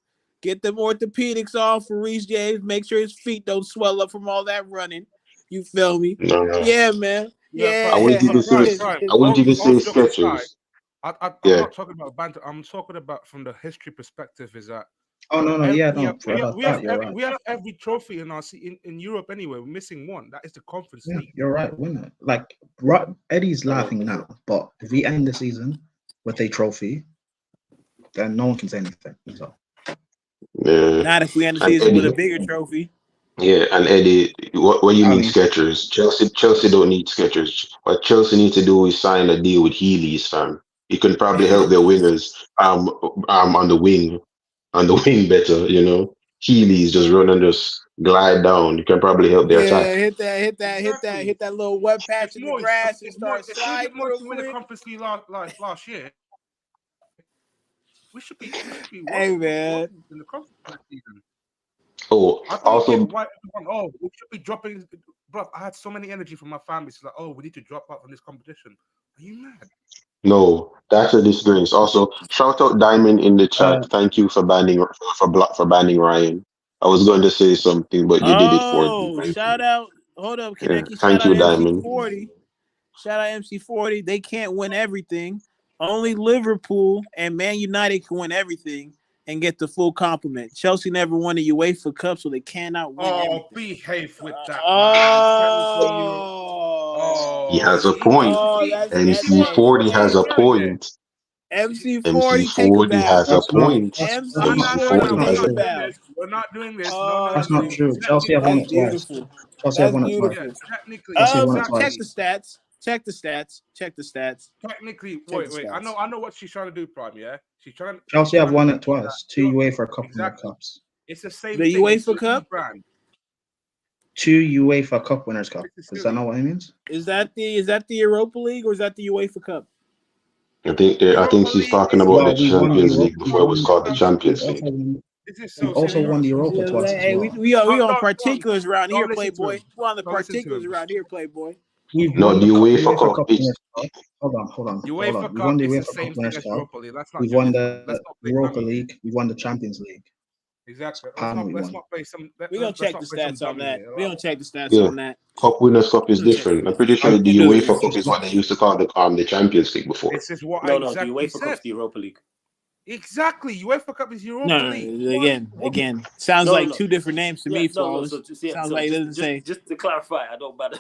D: Get them orthopedics off for Reece James. Make sure his feet don't swell up from all that running. You feel me?
C: No, no.
D: Yeah, man.
B: Yeah,
C: I wouldn't
D: Yeah.
C: even say.
B: prime.
C: I wouldn't even say
B: All jokes aside,
C: Skechers.
B: I'm
C: Yeah.
B: not talking about banter. I'm talking about from the history perspective. Is that
E: Oh no, yeah, no.
B: we have
E: About that, you're right.
B: we have every trophy in our in Europe anyway. We're missing one. That is the Conference
E: Yeah,
B: League.
E: you're right. Win it. Like, right, Eddie's laughing now, but if we end the season with a trophy, then no one can say anything. So
C: Yeah.
D: Not if we end the
C: And
D: season with a
C: Eddie.
D: bigger trophy.
C: Yeah, and Eddie, what you
E: I
C: mean
E: mean,
C: Skechers? Chelsea don't need Skechers. What Chelsea need to do is sign a deal with Heelys, fam. It can probably help their wingers on the wing better, you know. Heelys just run and just glide down. You can probably help their attack.
D: Yeah,
B: Exactly.
D: hit that little wet patch
B: It's
D: in the
B: more.
D: grass and
B: It's more.
D: start
B: It should be
D: sliding
B: more
D: real
B: to win the
D: quick.
B: Conference League last year. We should be
D: Hey
B: working
D: man.
B: in the conference next season.
C: Oh,
B: I don't get
C: also,
B: why everyone. Oh, we should be dropping. Bro, I had so many energy from my family. It's like, oh, we need to drop out from this competition. Are you mad?
C: no, that's a disgrace. Also, shout out Diamond in the
E: uh,
C: chat. Thank you for banning Ryan. I was going to say something, but you did it for me.
D: Oh,
C: Thank
D: shout
C: you.
D: out. Hold up,
C: Yeah,
D: Kaneki. Shout
C: thank
D: out
C: you, Diamond.
D: MC40. Shout out MC40. They can't win everything. Only Liverpool and Man United can win everything and get the full complement. Chelsea never won the UEFA Cup, so they cannot win
B: Oh,
D: everything.
B: behave with that, man. Technically, you.
C: He
B: Oh,
C: has a
B: see,
C: point.
D: That's hey,
C: MC40
B: what
C: has
B: he's
C: a
B: trying to get.
C: point.
D: MC40, take a
C: MC40
D: bow.
C: has a
E: that's not
C: point.
E: that's not
D: MC40,
C: MC40
E: not
B: We're
D: take
C: has
D: a
C: a
B: not
E: true.
B: doing
D: bow.
B: this. We're not doing this. No.
E: That's not
D: Oh,
E: true. Chelsea have won
D: that's
E: it twice.
D: beautiful.
E: Chelsea have
D: That's
E: won it twice.
B: Yeah,
D: beautiful.
B: technically,
E: Chelsea have won it
B: exactly.
D: Check
E: twice.
D: the stats. Check the stats. Check the stats.
B: Technically,
D: Check
B: wait.
D: the
B: I
D: stats.
B: know what she's trying to do, Prime. Yeah,
E: Chelsea have
B: trying to
E: won
B: make
E: it
B: it that
E: twice. Two UEFA Cup winner
B: exactly.
E: cups.
B: It's the same
D: The
B: thing. It's
D: UEFA
B: a
D: Cup?
B: rebrand.
E: Two UEFA Cup winners cup.
B: It's
E: Does that
B: silly.
E: not what it means?
D: Is that the Europa League or is that the UEFA Cup?
C: I think
B: Europa
C: he's
B: League
C: talking
B: is
C: about the
E: Well, we won the
C: Champions
E: Europa.
C: League before it was called the
E: We've
C: Champions
E: also
C: League.
E: won,
B: This is
E: we've
B: so
E: also
B: silly.
E: won the
B: You're
E: Europa
D: Yeah,
E: twice as
D: hey,
E: well.
D: we on particulars around here,
B: don't listen to
D: Playboy.
B: him.
D: We on the
B: Don't listen to
D: particulars
B: him.
D: around here, Playboy.
E: We've
C: No,
E: won
C: the
E: the
C: UEFA
E: UEFA
C: Cup
E: Cup
C: is
E: winners cup. Hold on.
B: UEFA
E: We've won
B: Cup
E: the
B: is the
E: UEFA Cup
B: same thing
E: winners
B: as
E: cup.
B: Europa League. Let's not
E: We've
B: do
E: won
B: this, man. Let's
E: the
B: not play
E: Europa
B: dummy here.
E: League. We've won the Champions League.
B: Exactly.
E: Haven't we
B: Let's
E: won?
B: not play some.
D: We gonna
B: Let's
D: check
B: not
D: the
B: play some
D: stats on
B: dummy
D: that.
B: here.
D: We
B: Right?
D: gonna check the stats
C: yeah.
D: on that.
C: Cup Winners' Cup is
D: We gonna check
C: different.
D: the
C: I'm pretty
D: stats.
C: sure
E: I'm
C: the
D: We can do this.
C: UEFA Cup is what they used to call the Champions League before.
B: This is what I
A: No, the
B: exactly
A: UEFA
B: said.
A: Cup's the Europa League.
B: Exactly. UEFA Cup is Europa
D: No,
B: League.
D: again, sounds like two different names to me,
A: no.
D: Flawless. Sounds like it doesn't say.
A: Just to clarify, I don't bother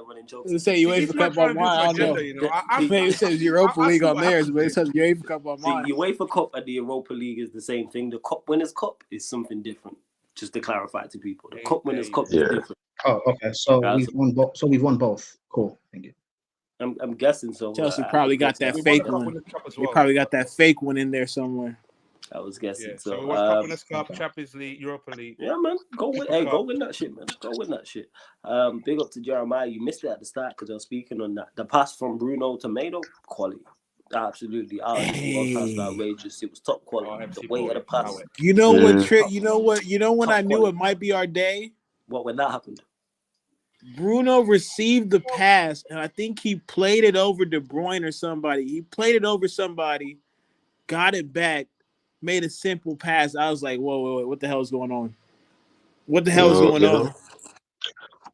A: running jokes.
D: Doesn't say
B: See,
D: UEFA
B: this man
D: Cup
B: trying
D: on
B: to
D: mine.
B: build
D: I
B: some
D: don't know.
B: agenda, you know.
D: Maybe it says Europa
B: I
D: League
B: see
D: on
B: what
D: theirs,
B: happens
D: but it
B: here.
D: says UEFA Cup on
A: The
D: mine.
A: UEFA Cup and the Europa League is the same thing. The Cup Winners' Cup is something different. Just to clarify to people, the Cup Winners' Cup is
C: Yeah.
A: different.
E: Oh, okay. So
A: Yeah,
E: we've won both. So we've won both. Cool. Thank you.
A: I'm guessing so.
D: Chelsea
A: I
D: probably
A: was
D: got
A: guessing.
D: that
B: We won the
D: fake
B: Cup
D: one.
B: Winners' Cup as
D: They
B: well.
D: probably got that fake one in there somewhere.
A: I was guessing
B: Yeah,
A: so.
B: so we won Cup Winners' Cup,
E: okay.
B: Champions League, Europa League.
A: Yeah, man. Go
B: Cup.
A: win that shit, man. Go win that shit. Big up to Jeremiah. You missed it at the start because I was speaking on that. The pass from Bruno to Mado, quality. Absolutely. Past outrageous. It was top quality.
B: Oh, MC
A: The weight of the
B: boy,
A: pass.
D: You know what
C: Yeah.
D: trick? You know when
A: Top
D: I knew
A: quality.
D: it might be our day?
A: What when that happened?
D: Bruno received the pass, and I think he played it over De Bruyne or somebody. He played it over somebody, got it back, made a simple pass. I was like, whoa, what the hell is going on? What the hell is going
C: You
D: on?
C: know,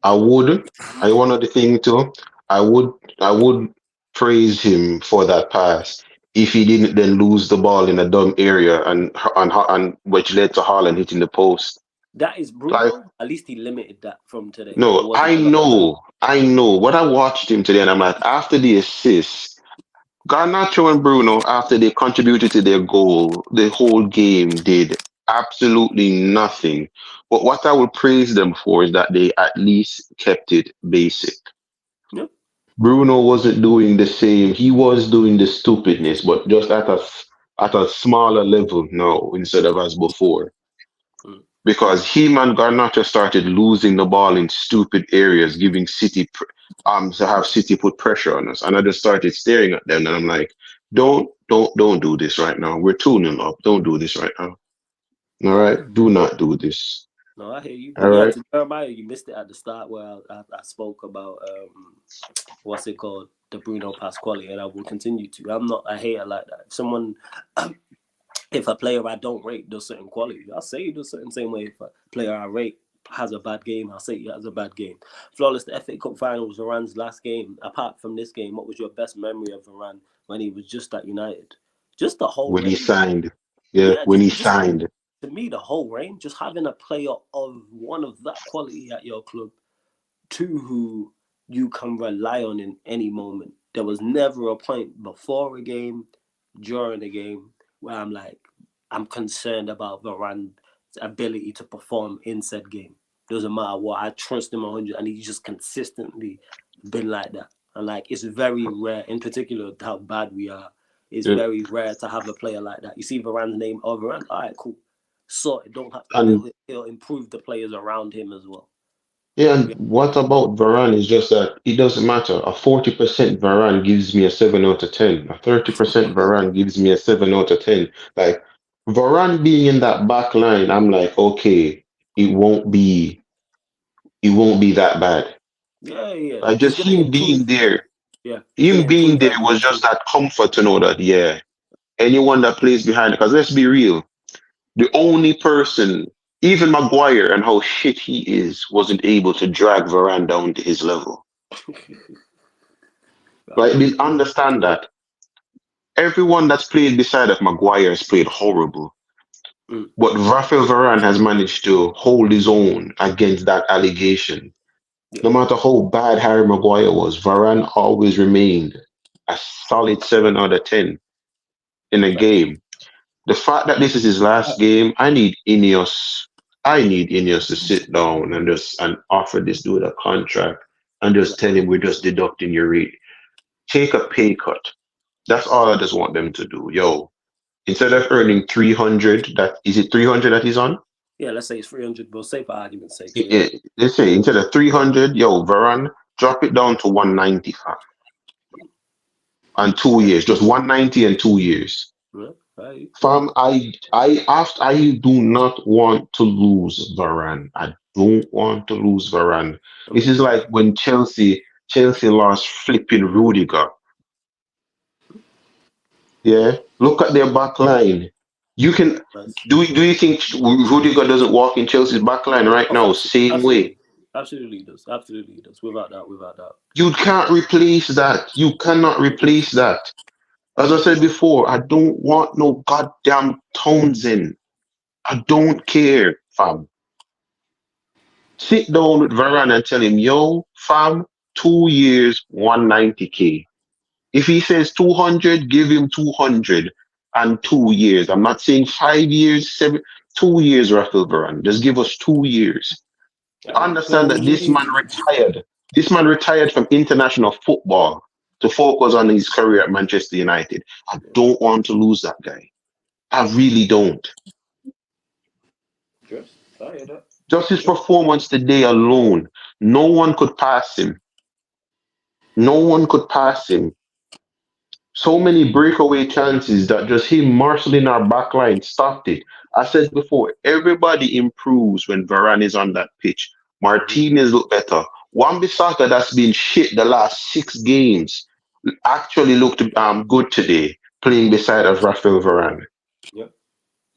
C: I would. I one other thing too. I would praise him for that pass if he didn't then lose the ball in a dumb area and which led to Haaland hitting the post.
A: That is
C: Like,
A: Bruno. At least he limited that from today. It
C: no,
A: wasn't a lot of that.
C: I know. What I watched him today, and I'm like, after the assist, Garnacho and Bruno, after they contributed to their goal, the whole game did absolutely nothing. But what I would praise them for is that they at least kept it basic.
A: Yep.
C: Bruno wasn't doing the same. He was doing the stupidness, but just at a smaller level now instead of as before.
A: Mm.
C: Because him and Garnacho started losing the ball in stupid areas, giving to have City put pressure on us, and I just started staring at them, and I'm like, don't do this right now. We're 2-0 up. Don't do this right now. All right, do not do this.
A: No, I hear you.
C: All
A: But yeah,
C: right.
A: to Jeremiah, you missed it at the start where I spoke about what's it called, the Bruno pass quality, and I will continue to. I'm not a hater like that. If a player I don't rate does certain quality, I'll say he does certain same way. If a player I rate has a bad game, I'll say he has a bad game. Flawless, the FA Cup final was Varane's last game. Apart from this game, what was your best memory of Varane when he was just at United? Just the whole
C: When he
A: range.
C: signed, yeah,
A: Yeah,
C: when he
A: just
C: signed,
A: to me, the whole range, just having a player of one of that quality at your club, two who you can rely on in any moment. There was never a point before a game, during a game, where I'm concerned about Varane's ability to perform in said game. Doesn't matter what, I trust him 100, and he's just consistently been like that. And it's very rare, in particular, how bad we are. It's
C: yeah,
A: very rare to have a player like that. You see Varane's name, Varane, all right, cool. So it don't have, and
C: and
A: it'll improve the players around him as well.
C: yeah. And
A: Yeah,
C: what about Varane is just that it doesn't matter. A 40% Varane gives me a 7 out of 10. A 30% Varane gives me a 7 out of 10. Like Varane being in that back line, I'm like, okay, it won't be it won't be that bad.
A: yeah.
C: Like
A: He's
C: just
A: gonna
C: him being
A: improve.
C: there,
A: Yeah, he's gonna
C: him being
A: improve
C: there
A: as we
C: was just
A: speak.
C: that comfort to know that yeah, anyone that plays behind, because let's be real, the only person, even Maguire and how shit he is, wasn't able to drag Varane down to his level. Like, we understand that everyone that's played beside of Maguire has played horrible,
A: Mm,
C: but Raphael Varane has managed to hold his own against that allegation.
A: yeah,
C: No matter how bad Harry Maguire was, Varane always remained a solid 7 out of 10 in a
A: facts.
C: game. The fact that this is his last game, I need Ineos. I need Ineos to sit down and offer this dude a contract and just
A: Exactly.
C: tell him we're just deducting your rate. Take a pay cut. That's all I just want them to do. Yo, instead of earning 300, that is it 300 that he's on?
A: Yeah, let's say it's 300, but say for argument's sake. So yeah,
C: Let's say instead of 300, yo, Varane, drop it down to 190 fam. And 2 years, just 190 and 2 years.
A: yeah, right.
C: Fam, I do not want to lose Varane. I don't want to lose Varane.
A: I
C: This
A: mean,
C: is like when Chelsea lost flipping Rudiger. Yeah, look at their back line. You can
A: that's,
C: do you think Rudiger doesn't walk in Chelsea's back line right now? Same way.
A: absolutely he does. Absolutely he does. Without that.
C: You can't replace that. You cannot replace that. As I said before, I don't want no goddamn Townsend. I don't care, fam. Sit down with Varane and tell him, yo, fam, 2 years, 190K. If he says 200, give him 200 and 2 years. I'm not saying 5 years, 2 years, Raphael Varane. Just give us 2 years. Understand
D: So
C: that this man
D: he,
C: retired. This man retired from international football to focus on his career at Manchester United. I don't want to lose that guy. I really don't.
A: Just tired up.
C: Just his performance today alone, no one could pass him. No one could pass him. So many breakaway chances that just him marshalling our back line stopped it. I said before, everybody improves when Varane is on that pitch. Martinez look better. Wan-Bissaka that's been shit the last 6 games actually looked good today, playing beside of Raphael Varane.
A: Yep.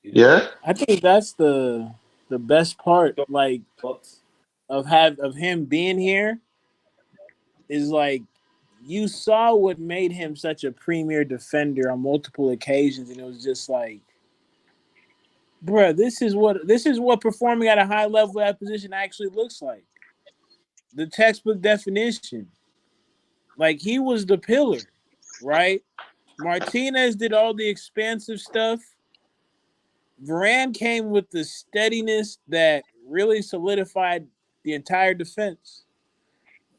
A: He did.
C: Yeah?
D: I think that's the best part,
A: Top
D: like
A: box.
D: of him being here is like you saw what made him such a premier defender on multiple occasions, and it was just like, bruh, this is what performing at a high level at position actually looks like. The textbook definition. Like he was the pillar, right? Martinez did all the expansive stuff. Varane came with the steadiness that really solidified the entire defense.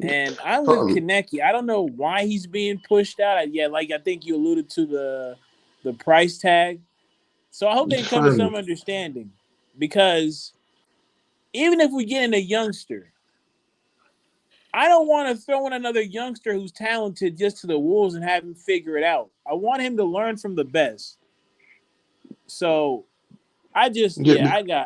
D: And I'm with
C: Um,
D: Kaneki. I don't know why he's being pushed out. Yeah, like I think you alluded to the price tag. So I hope they come to
C: fam,
D: some understanding because even if we get in a youngster, I don't want to throw in another youngster who's talented just to the wolves and have him figure it out. I want him to learn from the best. So I just
C: yeah,
D: yeah,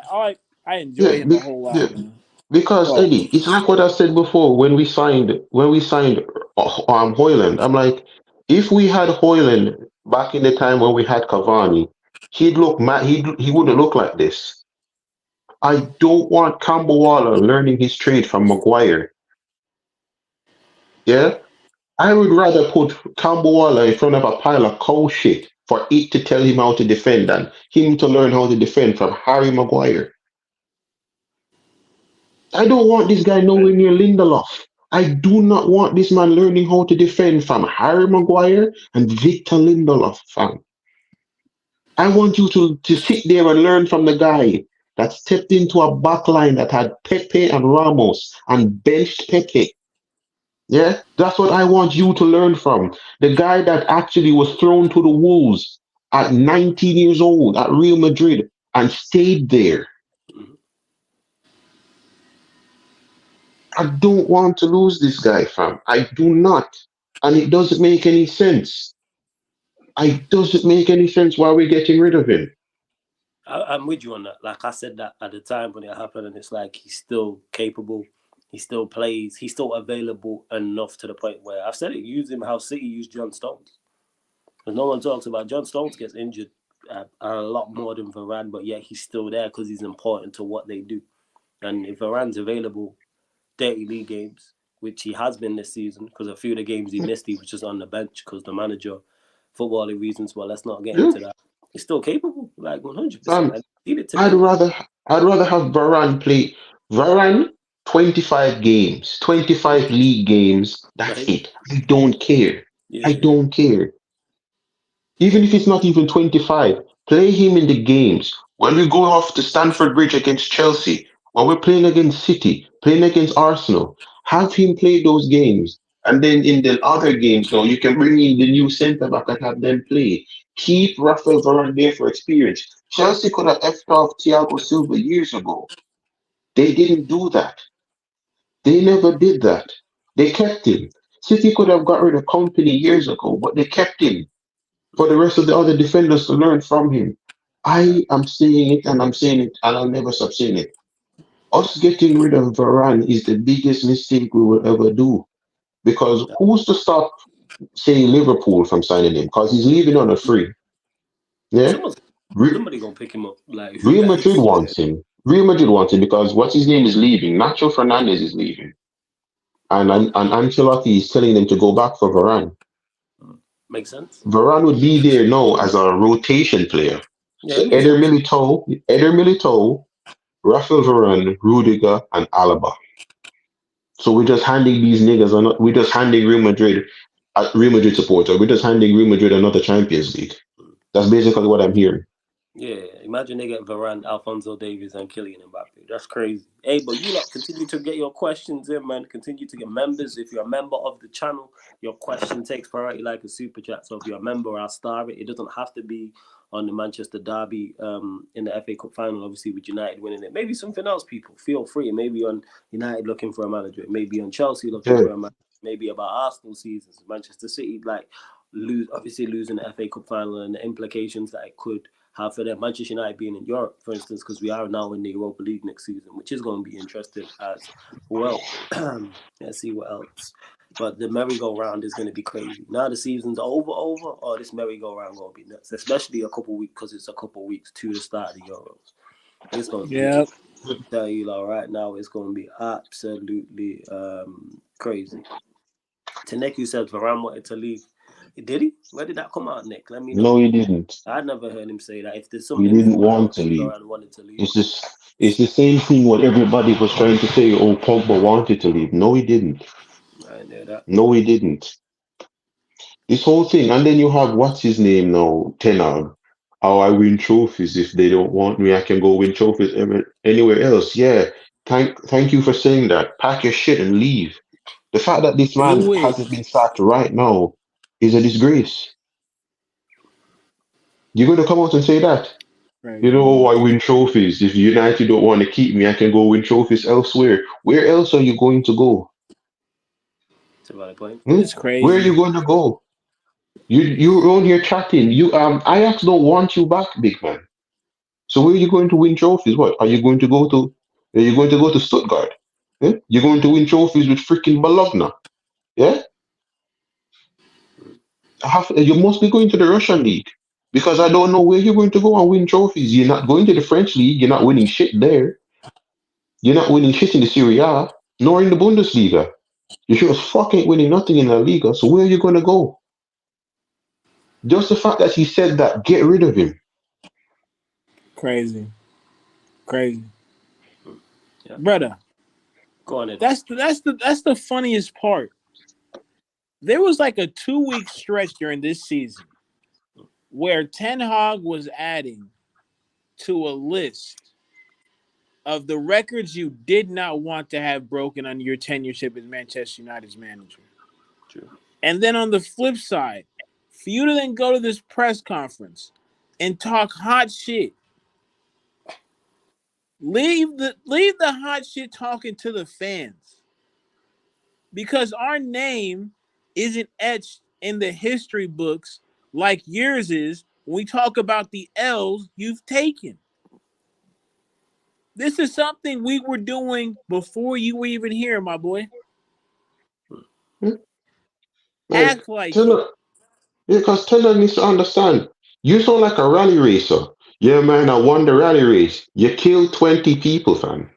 D: I enjoy
C: yeah,
D: him a whole
C: yeah.
D: lot, man.
C: Because
D: Well,
C: Eddie, it's like what I said before when we signed Hoyland. I'm like, if we had Hoyland back in the time when we had Cavani, he'd look mad. He wouldn't look like this. I don't want Campbell learning his trade from Maguire. Yeah, I would rather put Campbell in front of a pile of cow shit for it to tell him how to defend than him to learn how to defend from Harry Maguire. I don't want this guy nowhere near Lindelof. I do not want this man learning how to defend from Harry Maguire and Victor Lindelof, fam. I want you to sit there and learn from the guy that stepped into a back line that had Pepe and Ramos and benched Pepe. Yeah, that's what I want you to learn from. The guy that actually was thrown to the wolves at 19 years old at Real Madrid and stayed there.
A: Mhm.
C: I don't want to lose this guy, fam. I do not. And it doesn't make any sense. It doesn't make any sense why we're getting rid of him.
A: I'm with you on that. Like I said that at the time when it happened, and it's like he's still capable. He still plays. He's still available enough to the point where I've said it. Use him how City used John Stones. Because no one talks about John Stones gets injured a lot more than Varane, but yet he's still there because he's important to what they do. And if Varane's available 30 league games, which he has been this season, because a few of the games he missed, he was just on the bench because the manager, footballing reasons. Well, let's not get
C: Yeah,
A: into that. He's still capable, like 100%.
C: fam.
A: I did it
C: I'd
A: today.
C: rather I'd rather have Varane play Varane 25 games, 25 league games. That's
A: Right?
C: it. I don't care. I
A: Yeah.
C: don't care. Even if it's not even 25, play him in the games. When we go off to Stamford Bridge against Chelsea, when we're playing against City, playing against Arsenal, have him play those games. And then in the other games, now you can bring in the new centre back and have them play. Keep Raphael Varane there for experience. Chelsea could have effed off Thiago Silva years ago. They didn't do that. They never did that. They kept him. City could have got rid of Company years ago, but they kept him for the rest of the other defenders to learn from him. I am saying it and I'm saying it and I'll never stop saying it. Us getting rid of Varane is the biggest mistake we will ever do. Because who's to stop, say, Liverpool from signing him? Because he's leaving on a free. Yeah?
A: Someone's
C: Re-
A: somebody gonna pick him up. Like who
C: Real
A: that
C: Madrid
A: is?
C: wants him. Real Madrid wants him because what's his name is leaving. Nacho Fernandez is leaving. And
A: Oh,
C: Ancelotti is telling them to go back for Varane.
A: Makes sense.
C: Varane would be there now as a rotation player.
A: Yeah,
C: So
A: it makes sense.
C: Eder Militao, Raphael Varane, Rudiger, and Alaba. So we're just handing these niggas, we're just handing Real Madrid supporter, we're just handing Real Madrid another Champions League. That's basically what I'm hearing.
A: Yeah, imagine they get Varane, Alfonso Davies, and Kylian Mbappe. That's crazy. Hey, but you lot continue to get your questions in, man. Continue to get members. If you're a member of the channel, your question takes priority like a super chat. So if you're a member, I'll star it. It doesn't have to be on the Manchester derby in the FA Cup final, obviously with United winning it. Maybe something else, people. Feel free. Maybe on United looking for a manager. Maybe on Chelsea looking
C: Yeah,
A: for a manager. Maybe about Arsenal seasons. Manchester City, like, losing the FA Cup final and the implications that it could have for them. Manchester United being in Europe, for instance, because we are now in the Europa League next season, which is going to be interesting as well. Let's see what else. But the merry-go-round is going to be crazy. Now the season's over, or this merry-go-round going to be nuts, especially a couple weeks, because it's a couple weeks to the start of the Euros. It's going to be,
D: Yeah.
A: tell you like, right now, it's going to be absolutely crazy. Taneku said Varane wanted to leave. Did he? Where did that come out, Nick? Let me know.
C: no, he didn't.
A: I'd never heard him say that. If there's some
C: He didn't
A: info around
C: want to
A: if
C: leave.
A: Varane wanted to leave.
C: It's just, it's the same thing what everybody was trying to say. Oh, Pogba wanted to leave. No, he didn't.
A: I know that.
C: No, he didn't. This whole thing, and then you have what's his name now, Tenag. How I win trophies. If they don't want me, I can go win trophies anywhere else. Yeah, thank you for saying that. Pack your shit and leave. The fact that this man
D: Do it.
C: hasn't been sacked right now is a disgrace. You're going to come out and say that? You
D: Crazy,
C: know,
D: man.
C: I win trophies. If United don't want to keep me, I can go win trophies elsewhere. Where else are you going to go?
A: That's a valid point.
C: Hmm?
D: It's
C: Where are
D: crazy.
C: you going to go? You're on here chatting. Ajax don't want you back, big man. So where are you going to win trophies? What are you going to go to? Are you going to go to Stuttgart? Eh? You're going to win trophies with freaking Bologna. Yeah, you must be going to the Russian league because I don't know where you're going to go and win trophies. You're not going to the French league. You're not winning shit there. You're not winning shit in the Serie A, nor in the Bundesliga. You sure as fuck ain't winning nothing in La Liga. So where are you going to go? Just the fact that he said that, get rid of him.
D: Crazy. Crazy.
A: Yeah.
D: Brother,
A: Go on, Ed.
D: that's the funniest part. There was like a 2-week stretch during this season where Ten Hag was adding to a list of the records you did not want to have broken under your tenureship as Manchester United's manager.
A: True.
D: And then on the flip side, for you to then go to this press conference and talk hot shit, leave the hot shit talking to the fans. Because our name isn't etched in the history books like yours is when we talk about the L's you've taken. This is something we were doing before you were even here, my boy.
C: Hmm? Like,
D: Act like it.
C: tell because Taylor needs to understand. You sound like a rally racer. Yeah, man, I won the rally race. You killed 20 people, fam.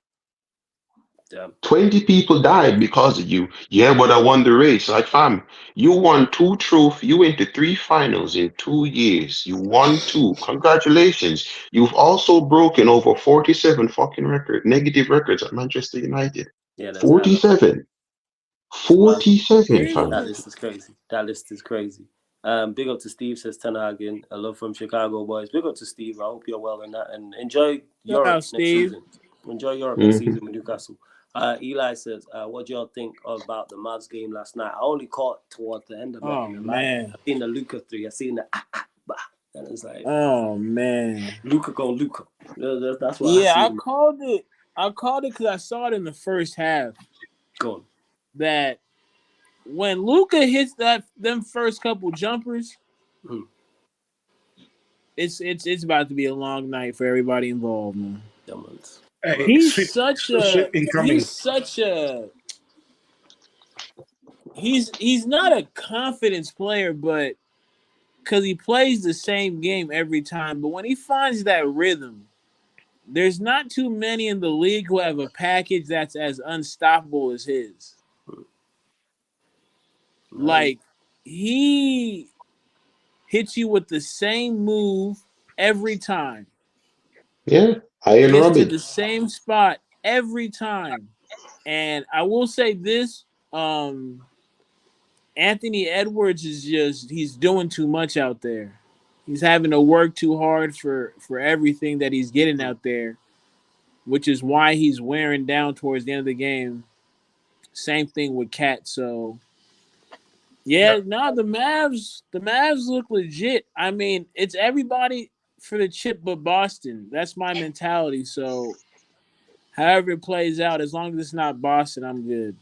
A: Damn.
C: 20 people died because of you. Yeah, but I won the race. Like, fam, you won two trophies. You went to three finals in 2 years. You won two. Congratulations. You've also broken over 47 fucking negative records at Manchester United.
A: Yeah, there's hella.
C: 47.
A: It's mad.
C: 47,
D: Crazy.
C: fam.
A: That list is crazy. That list is crazy. Big up to Steve, says Ten Hagen. I love from Chicago boys. Big up to Steve. I hope you're well in that and enjoy
D: Shout
A: Europe
D: out,
A: next
D: Steve.
A: season. Enjoy Europe next
C: Hmm.
A: season with Newcastle. Eli says, what do y'all think about the Mavs game last night? I only caught towards the end of it.
D: Oh, man.
A: I've seen the Luca 3. I've seen the bah. And it's like,
D: Oh, man.
A: Luca go Luca. That's what I
D: Yeah,
A: see.
D: I called it. I called it because I saw it in the first half
A: Go on.
D: that when Luca hits them first couple jumpers,
A: Mhm.
D: it's about to be a long night for everybody involved, man.
B: Hey,
D: He's
B: sweet,
D: such
B: sweet
D: a
B: incoming.
D: he's not a confidence player, but because he plays the same game every time. But when he finds that rhythm, there's not too many in the league who have a package that's as unstoppable as his.
A: Nice.
D: Like he hits you with the same move every time.
C: Yeah, Iron
D: Gets to
C: Robin.
D: the same spot every time. And I will say this, Anthony Edwards is he's doing too much out there. He's having to work too hard for everything that he's getting out there, which is why he's wearing down towards the end of the game. Same thing with Cat. So yeah, no, the Mavs look legit. I mean, it's everybody for the chip but Boston. That's my mentality. So however it plays out, as long as it's not Boston, I'm good.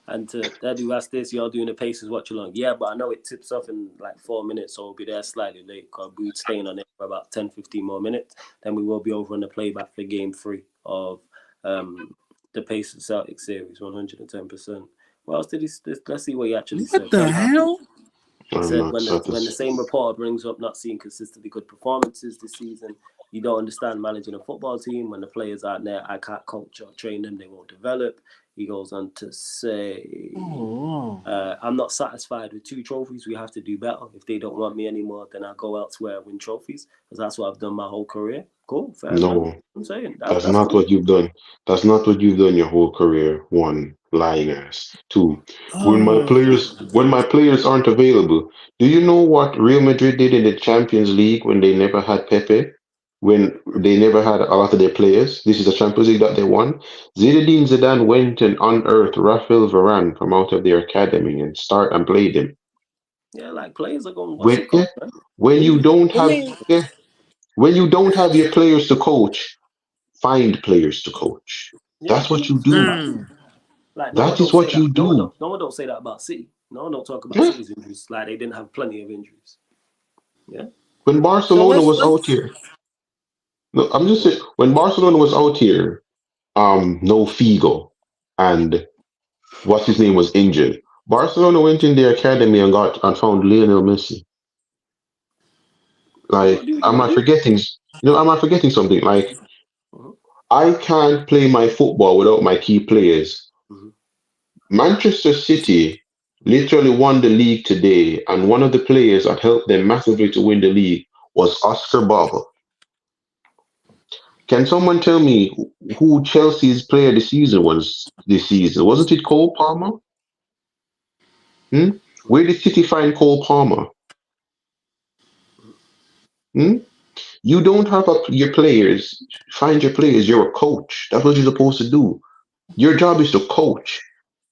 A: And to that do ask this, y'all doing the Pacers watch along. Yeah, but I know it tips off in like 4 minutes, so we'll be there slightly late because we're staying on it for about 10, 15 more minutes. Then we will be over on the playback for game 3 of the Pacers Celtics series, 110%. What else did he? Let's see what he actually
D: What
A: said.
D: the hell?
A: He
C: I'm
A: said
C: not
A: when the
C: satisfied.
A: same reporter brings up not seeing consistently good performances this season, you don't understand managing a football team. When the players aren't there, I can't coach or train them, they won't develop. He goes on to say,
D: Oh,
A: I'm not satisfied with 2 trophies. We have to do better. If they don't want me anymore, then I'll go elsewhere and win trophies because that's what I've done my whole career. Cool, fair, man.
C: No,
A: I'm saying
C: that's
A: that's
C: not
A: cool.
C: what you've done. That's not what you've done your whole career. One, lying ass. Two, when my players aren't available, do you know what Real Madrid did in the Champions League when they never had Pepe? When they never had a lot of their players? This is the Champions League that they won. Zinedine Zidane went and unearthed Raphael Varane from out of their academy and played him.
A: Yeah, like players are going, what's
C: When
A: it
C: yeah,
A: called, man?
C: when you
A: Injuries.
C: don't
D: I
C: have
D: mean,
C: yeah, when you don't have your players to coach, find players to coach.
A: Yeah,
C: That's what you
A: it's a
C: do.
A: fact.
D: mm,
A: Like no one
C: That is
A: don't say
C: what
A: that.
C: you do.
A: No one don't say that about City. No one don't talk about
C: Yeah.
A: City's injuries. Like they didn't have plenty of injuries. Yeah.
C: When
D: so
C: Barcelona
D: let's
C: was out
D: let's
C: here, no, I'm just saying when Barcelona was out here, no Figo and what's his name was injured. Barcelona went in their academy and found Lionel Messi.
A: You gotta
C: Like,
A: do what you
C: am
A: gotta
C: I
A: do.
C: forgetting? Am I forgetting something? Like,
A: Mhm.
C: I can't play my football without my key players.
A: Mhm.
C: Manchester City literally won the league today, and one of the players that helped them massively to win the league was Oscar Baba. Can someone tell me who Chelsea's player this season was this season? Wasn't it Cole Palmer? Hmm? Where did City find Cole Palmer? Hmm? You don't have your players. Find your players. You're a coach. That's what you're supposed to do. Your job is to coach.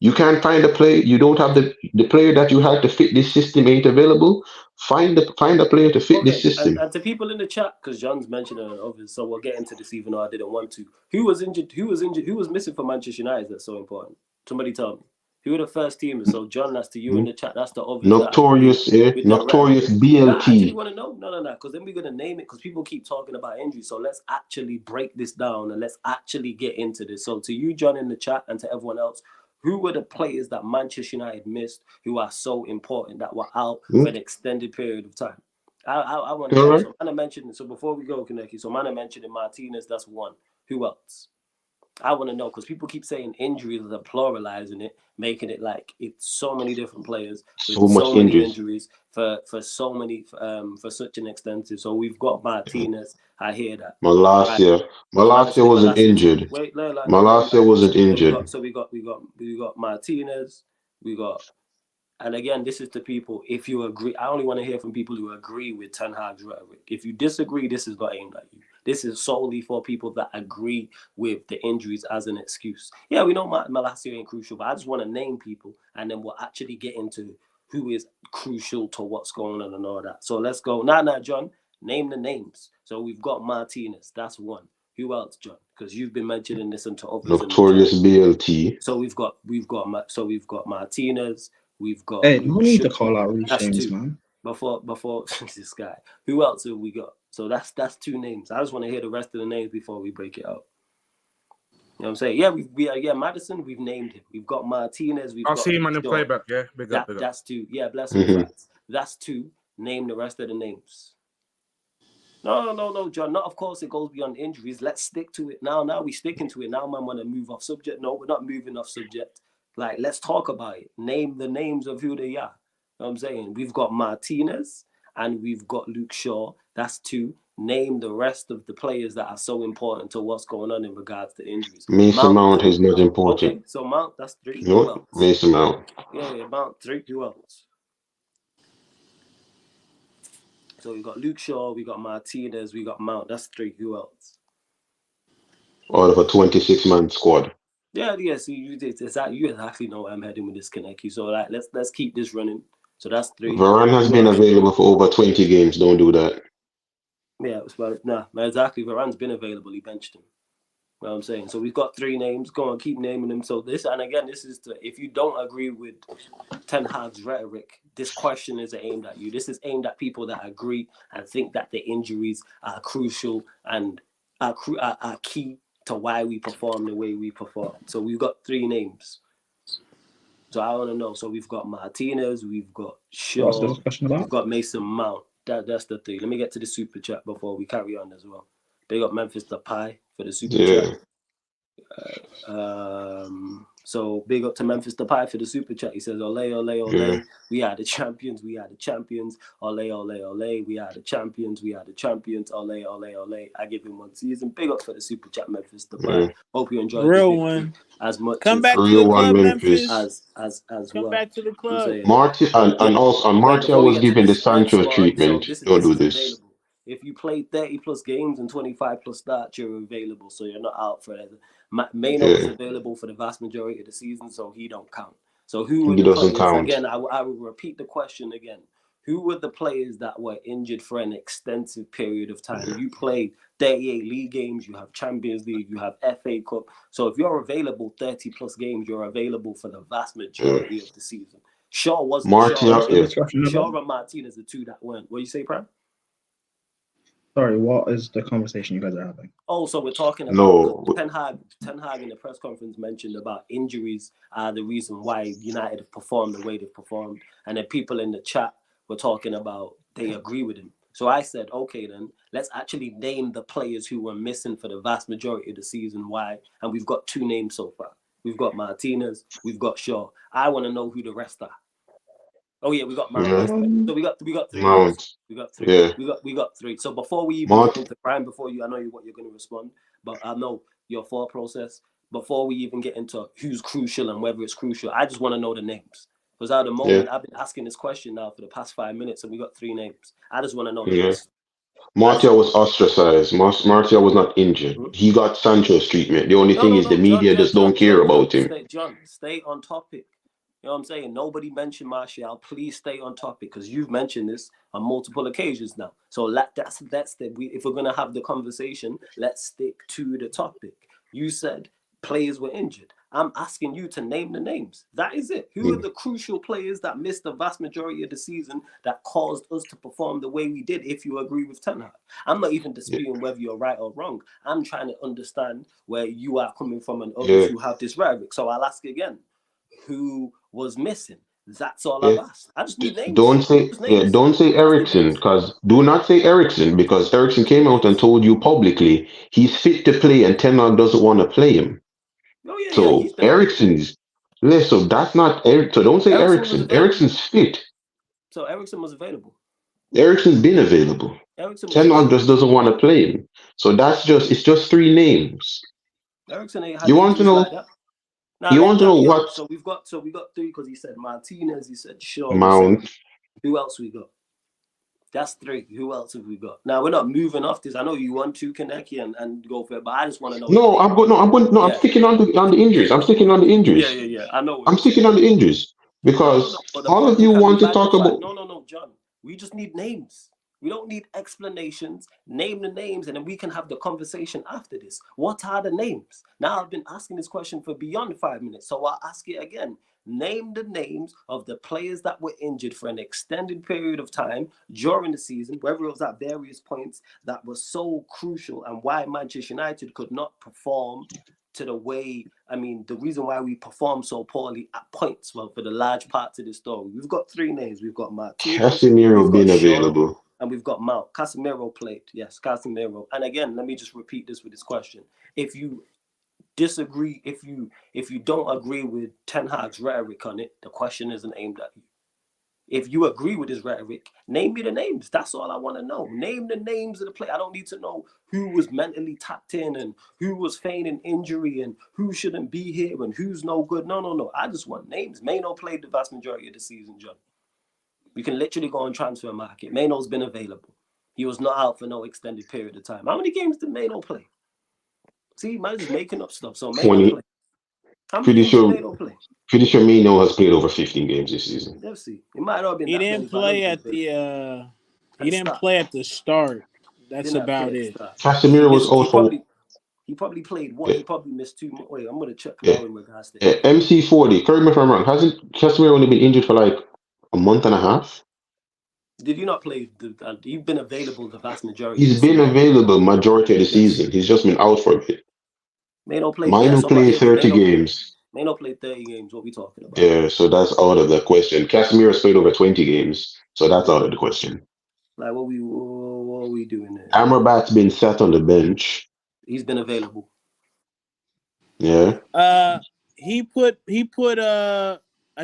C: You can't find a player. You don't have the player that you had to fit this system ain't available. Find a player to fit this
A: Okay,
C: system.
A: and to people in the chat, because John's mentioned it others, so we'll get into this even though I didn't want to. Who was injured? Who was injured? Who was missing for Manchester United? That's so important. Somebody tell me. Who were the first teamers? So John, that's to you in
C: Hmm?
A: the chat. That's the others that agree
C: Notorious, eh?
A: with the rest.
C: Notorious
A: Nah, I actually
C: BLT.
A: want to know. No, because then we're gonna name it because people keep talking about injuries. So let's actually break this down and let's actually get into this. So to you, John, in the chat, and to everyone else, who were the players that Manchester United missed who are so important that were out
C: Hmm?
A: for an extended period of time? I want to
C: All
A: know.
C: right.
A: So Mana mentioned. So before we go, Kaneki, so Mana mentioned in Martinez. That's one. Who else? I want to know because people keep saying injuries are pluralizing it, making it like it's so many different players with
C: So
A: so
C: much
A: many
C: injuries.
A: injuries for so many for such an extensive. So we've got Martinez. I hear that. Right.
C: Malasia.
A: So Mana
C: Malasia
A: said
C: wasn't
A: Malasia too.
C: injured.
A: Wait, let me
C: Malasia
A: land.
C: wasn't
A: So we
C: injured.
A: got we got Martinez. We got and again, this is to people. If you agree, I only want to hear from people who agree with Ten Hag's rhetoric. If you disagree, this is not aimed at you. This is solely for people that agree with the injuries as an excuse. Yeah, we know Malacia ain't crucial, but I just want to name people, and then we'll actually get into who is crucial to what's going on and all that. So let's go. Now, John, name the names. So we've got Martinez. That's one. Who else, John? Because you've been mentioning this and to others in the chat.
C: Notorious BLT.
A: So we've got Martinez. We've got
E: Hey, no
A: Luke
E: need to
A: Shaw.
E: call out Reece
A: That's
E: James,
A: two.
E: man.
A: Before this guy. Who else have we got? So that's 2 names. I just want to hear the rest of the names before we break it out. You know what I'm saying? Yeah, Madison, we've named him. We've got Martinez, we've
B: I'll
A: got
B: see him on
A: Luke
B: the
A: Shaw.
B: playback. Yeah, big up, big up.
A: That's 2. Yeah, bless him
C: Hmm.
A: facts. That's 2. Name the rest of the names. No, John. Not of course it goes beyond injuries. Let's stick to it now. Now we sticking to it. Now man want to move off subject. No, we're not moving off subject. Like let's talk about it. Name the names of who they are. You know what I'm saying? We've got Martinez and we've got Luke Shaw. That's 2. Name the rest of the players that are so important to what's going on in regards to injuries.
C: Mason Mount is not important.
A: Okay, so Mount, that's 3.
C: No,
A: Who else?
C: Mason Mount.
A: Yeah, Mount 3. Who else? So we got Luke Shaw, we got Martinez, we got Mount. That's 3. Who else?
C: Out of a 26-man squad.
A: Yeah. So you exactly know where I'm heading with this, Kaneki. So like, let's keep this running. So that's 3.
C: Varane has been available for over 20 games. Don't do that.
A: Yeah, exactly. Varane's been available. He benched him. You know what I'm saying? So we've got 3 names. Go on, keep naming them. So this is if you don't agree with Ten Hag's rhetoric, this question is aimed at you. This is aimed at people that agree and think that the injuries are crucial and are key to why we perform the way we perform. So we've got 3 names. So I want to know. So we've got Martinez, we've got Shaw,
E: What's the discussion about?
A: we've got Mason Mount. That's the 3. Let me get to the super chat before we carry on as well. They got Memphis Depay for the super chat. So big up to Memphis Depay for the super chat. He says, "Ole, ole, ole,
C: Yeah.
A: we are the champions. We are the champions. Ole, ole, ole, we are the champions. We are the champions. Ole, ole, ole." I give him 1 season. Big up for the super chat, Memphis Depay.
C: Yeah.
A: Hope you enjoyed
D: Real
A: the
D: one.
A: as much
D: Come
A: as
D: back to
C: Real
D: the
C: one,
D: club,
C: Memphis.
D: Memphis.
A: as
D: Come
A: well.
D: back to the
A: I'm
D: club.
A: saying.
C: Martial and also Martial
A: Before we
C: was
A: get to
C: given the
A: this,
C: Sancho
A: so
C: treatment. Don't
A: this
C: do
A: is
C: this.
A: available. If you play 30 plus games and 25 plus starts, you're available, so you're not out for it. Maino is available for the vast majority of the season, so he don't count. So who were
C: He
A: the
C: doesn't
A: players?
C: count.
A: Again, I will repeat the question again. Who were the players that were injured for an extensive period of time? You played 38 league games, you have Champions League, you have FA Cup. So if you're available 30 plus games, you're available for the vast majority of the season. Shaw wasn't.
C: Martial,
A: Shaw and Martinez are 2 that weren't. What do you say, Prem?
E: Sorry, what is the conversation you guys are having?
A: Oh, so we're talking about
C: No.
A: Ten Hag in the press conference mentioned about injuries are the reason why United have performed the way they've performed. And then people in the chat were talking about they agree with him. So I said, okay, then let's actually name the players who were missing for the vast majority of the season. Why? And we've got 2 names so far. We've got Martinez, we've got Shaw. I want to know who the rest are. Oh yeah, we got Mount.
C: Yeah.
A: So we got 3 names.
C: Mount.
A: We got 3.
C: Yeah.
A: We got 3. So before we even get into Brian, I know what you're going to respond, but I know your thought process. Before we even get into who's crucial and whether it's crucial, I just want to know the names. Because at the moment, I've been asking this question now for the past 5 minutes, and we got 3 names. I just want to know the rest.
C: Martial was ostracized. Martial was not injured. He got Sancho's treatment. The only thing is the media just don't care about him.
A: Stay on topic. You know what I'm saying? Nobody mentioned Martial. Please stay on topic because you've mentioned this on multiple occasions now. So if we're gonna have the conversation, let's stick to the topic. You said players were injured. I'm asking you to name the names. That is it. Who are the crucial players that missed the vast majority of the season that caused us to perform the way we did, if you agree with Ten Hag? I'm not even disputing whether you're right or wrong. I'm trying to understand where you are coming from and others who have this rhetoric. So I'll ask again. Who was missing? That's all I've asked. I just need names.
C: Don't say Ericsson, do not say Ericsson, because Ericsson came out and told you publicly he's fit to play and Ten Hag doesn't want to play him.
A: Oh yeah,
C: so
A: he's been
C: Ericsson's so that's not Eric. So don't say Ericsson. Ericsson's fit.
A: So Ericsson was available.
C: Ericsson's been available. Ten Hag just doesn't want to play him. So it's just 3 names.
A: Ericsson ain't had
C: You want to know?
A: Like that. Now,
C: you want to know what?
A: So we got 3 because he said Martinez, he said Shaw,
C: Mount.
A: Who else we got? That's 3. Who else have we got? Now we're not moving off this. I know you want to Kaneki and go for it, but I just want to know.
C: I'm sticking on the injuries. I'm sticking on the injuries.
A: Yeah. I know.
C: I'm sticking on the injuries because all of you want to talk about.
A: No, John. We just need names. We don't need explanations. Name the names, and then we can have the conversation after this. What are the names? Now, I've been asking this question for beyond 5 minutes, so I'll ask it again. Name the names of the players that were injured for an extended period of time during the season, whether it was at various points, that was so crucial, and why Manchester United could not perform to the way, the reason why we perform so poorly at points, well, for the large parts of the story. We've got 3 names. We've got Martinez,
C: Casemiro being available.
A: And we've got Mount. Casemiro played. Yes, Casemiro. And again, let me just repeat this with this question. If you disagree, if you don't agree with Ten Hag's rhetoric on it, the question isn't aimed at you. If you agree with his rhetoric, name me the names. That's all I want to know. Name the names of the play. I don't need to know who was mentally tapped in and who was feigning injury and who shouldn't be here and who's no good. No. I just want names. Mano played the vast majority of the season, John. You can literally go on transfer market. Mano's been available. He was not out for no extended period of time. How many games did Mano play? See, man is making up stuff. So Mano
C: 20.
A: play. How many
C: Pretty
A: games did
C: sure.
A: Mano play?
C: Pretty sure Mino has played over 15 games this season.
A: Let's see. It might not have been
D: He
A: that many,
D: didn't
A: but I know
D: play
A: he's
D: at
A: been
D: the he
A: at the
D: didn't
A: start.
D: play at the start. That's
A: Didn't have to play
D: about
A: at the
D: it.
A: start.
C: Casemiro was
A: He
C: also.
A: probably played what?
C: Yeah,
A: He probably missed 2 more. Wait, I'm gonna check
C: yeah,
A: now in regards to
C: yeah.
A: injury.
C: MC40. Correct me if I'm wrong. Hasn't Casemiro only been injured for like a month and a half?
A: Did you not play? You've been available the vast majority of the
C: He's been
A: season.
C: available majority of the
A: Yes.
C: season. He's just been out for a bit.
A: Mano played. Yeah,
C: Mino
A: so but
C: played
A: here we
C: 30 games.
A: Mano played 30 games. What we talking about?
C: Yeah, so that's out of the question. Casemiro's played over 20 games, so that's
A: Yeah.
C: out of the question.
A: Like what are we doing there?
C: Amrabat's been sat on the bench.
A: He's been available.
C: Yeah.
D: He put I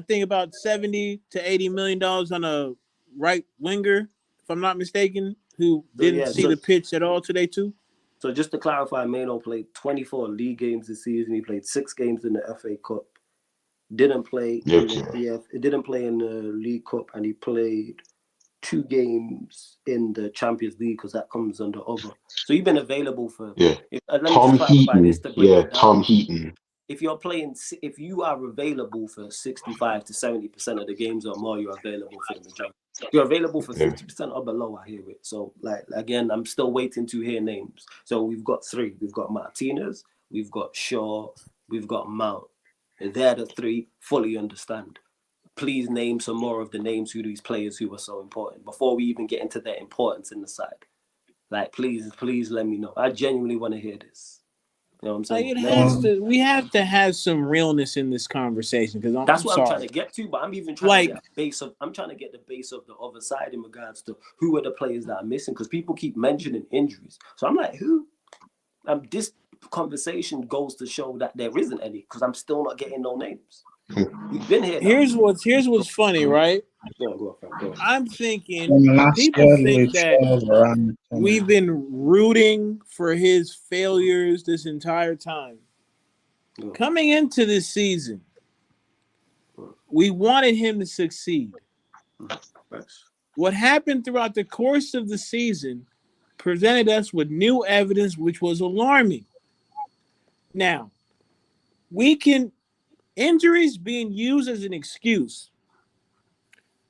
D: think about 70 to 80 million dollars on a right winger, if I'm not mistaken, who
A: So
D: didn't
A: yeah,
D: see the pitch at all today too.
A: so just to clarify, Mano played 24 league games this season. He played 6 games in the FA Cup. Didn't play in the
C: Okay.
A: didn't play in the League Cup, and he played 2 games in the Champions League because that comes under other. So you've been available for.
C: Yeah.
A: Let me just
C: Tom
A: clarify this
C: Heaton.
A: to break
C: Yeah,
A: it down.
C: Tom Heaton.
A: If you are available for 65 to 70% of the games or more, you're available for the majority. You're available for
C: Yeah.
A: 50% or below, I hear it. So, like, again, I'm still waiting to hear names. So we've got 3. We've got Martinez, we've got Shaw, we've got Mount. And they're the 3 fully understand. Please name some more of the names of these players who are so important before we even get into their importance in the side. Like, please let me know. I genuinely want to hear this. You know what I'm saying?
D: Like it has to. We have to have some realness in this conversation because
A: That's
D: I'm
A: what
D: sorry.
A: I'm trying to get to, but I'm even trying
D: Like-
A: to get I'm trying to get the base of the other side in regards to who are the players that are missing, because people keep mentioning injuries. So I'm like, who? This conversation goes to show that there isn't any, because I'm still not getting no names. We've been here now.
D: Here's what's funny, right?
A: Go on.
D: I'm thinking
E: From last
D: people
E: year,
D: think that
E: Varane,
D: we've been rooting for his failures this entire time.
A: Yeah.
D: Coming into this season, we wanted him to succeed.
A: Thanks.
D: What happened throughout the course of the season presented us with new evidence, which was alarming. Now, injuries being used as an excuse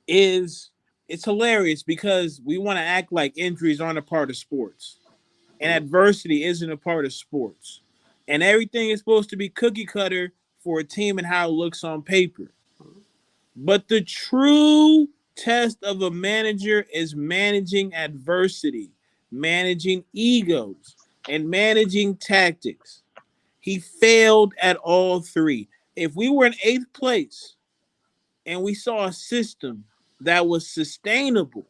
D: it's hilarious because we want to act like injuries aren't a part of sports and adversity isn't a part of sports. And everything is supposed to be cookie cutter for a team and how it looks on paper. But the true test of a manager is managing adversity, managing egos, and managing tactics. He failed at all 3. If we were in 8th place and we saw a system that was sustainable,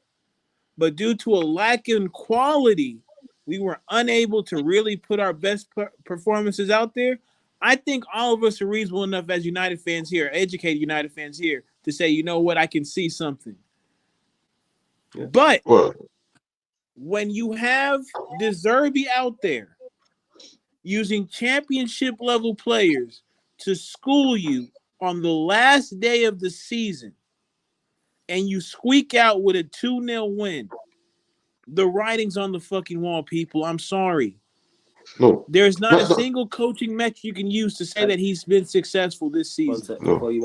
D: but due to a lack in quality, we were unable to really put our best performances out there, I think all of us are reasonable enough as United fans here, educated United fans here, to say, you know what, I can see something. Yeah. But when you have De Zerbi out there using championship level players to school you on the last day of the season, and you squeak out with a 2-0 win, the writing's on the fucking wall, people. I'm sorry.
C: No.
A: There's
D: not a single coaching metric you can use to say that he's been successful this season.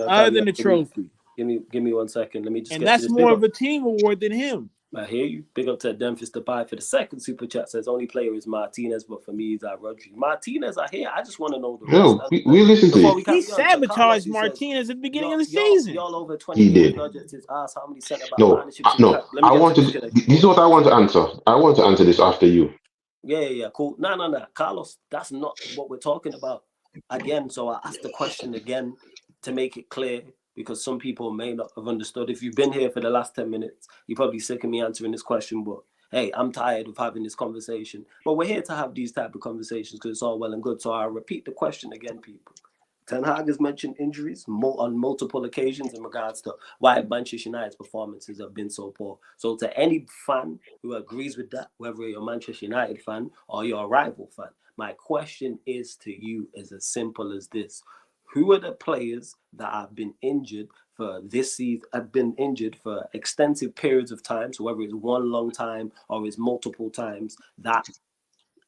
D: Other than the trophy.
A: Give me 1 second. Let me just
D: and
A: get
D: that's
A: to this.
D: more of a team award than him.
A: I hear you. Big up to Memphis Depay for the second super chat. Says only player is Martinez, but for me, it's Rodri. Martinez, I hear. I just want to know the rest.
C: No, we listen to you.
D: He sabotaged Martinez at the beginning of the season.
A: Y'all over 20 games. Dodgers his ass. How many centre back partnerships?
C: No. This is what I want to answer. I want to answer this after you.
A: Yeah. Cool. No. Carlos, that's not what we're talking about. Again, so I asked the question again to make it clear, because some people may not have understood. If you've been here for the last 10 minutes, you're probably sick of me answering this question, but hey, I'm tired of having this conversation. But we're here to have these type of conversations because it's all well and good. So I'll repeat the question again, people. Ten Hag has mentioned injuries on multiple occasions in regards to why Manchester United's performances have been so poor. So to any fan who agrees with that, whether you're a Manchester United fan or you're a rival fan, my question is to you is as simple as this. Who are the players that have been injured for this season, have been injured for extensive periods of time, so whether it's one long time or it's multiple times, that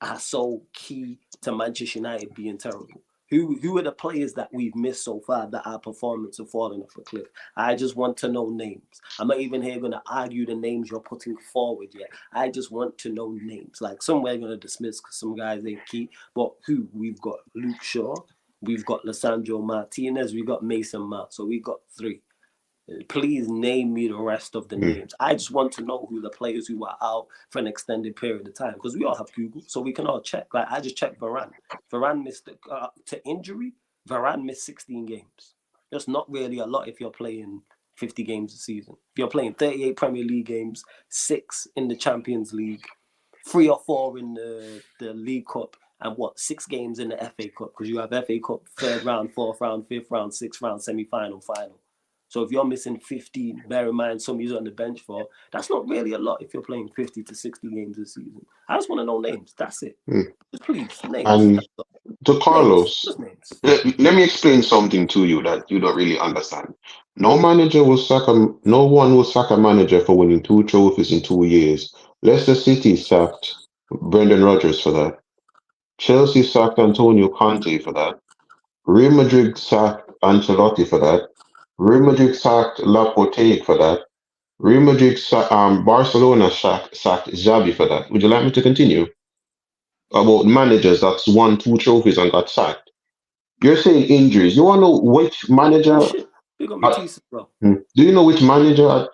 A: are so key to Manchester United being terrible? Who are the players that we've missed so far that our performance have fallen off a cliff? I just want to know names. I'm not even here going to argue the names you're putting forward yet. I just want to know names. Like some we're going to dismiss because some guys ain't key, but who? We've got Luke Shaw, we've got Lisandro Martinez, we've got Mason Mount. So we've got 3. Please name me the rest of the names. I just want to know who the players who are out for an extended period of time, because we all have Google, so we can all check. Like I just checked Varane. Varane missed to injury. Varane missed 16 games. That's not really a lot if you're playing 50 games a season. If you're playing 38 Premier League games, 6 in the Champions League, 3 or 4 in the League Cup, and 6 games in the FA Cup, because you have FA Cup 3rd round, 4th round, 5th round, 6th round, semi-final, final. So if you're missing 15, bear in mind some you're on the bench for, that's not really a lot if you're playing 50 to 60 games a season. I just want to know names. That's it. Just please, names.
C: And to Carlos,
A: names.
C: let me explain something to you that you don't really understand. No one will sack a manager for winning 2 trophies in 2 years. Leicester City sacked Brendan Rodgers for that. Chelsea sacked Antonio Conte for that. Real Madrid sacked Ancelotti for that. Real Madrid sacked Laporte for that. Real Madrid Barcelona sacked Xavi for that. Would you like me to continue? About managers that's won 2 trophies and got sacked. You're saying injuries. You want to know which manager?
A: Shit. Big on Matisse, bro.
C: Do you know which manager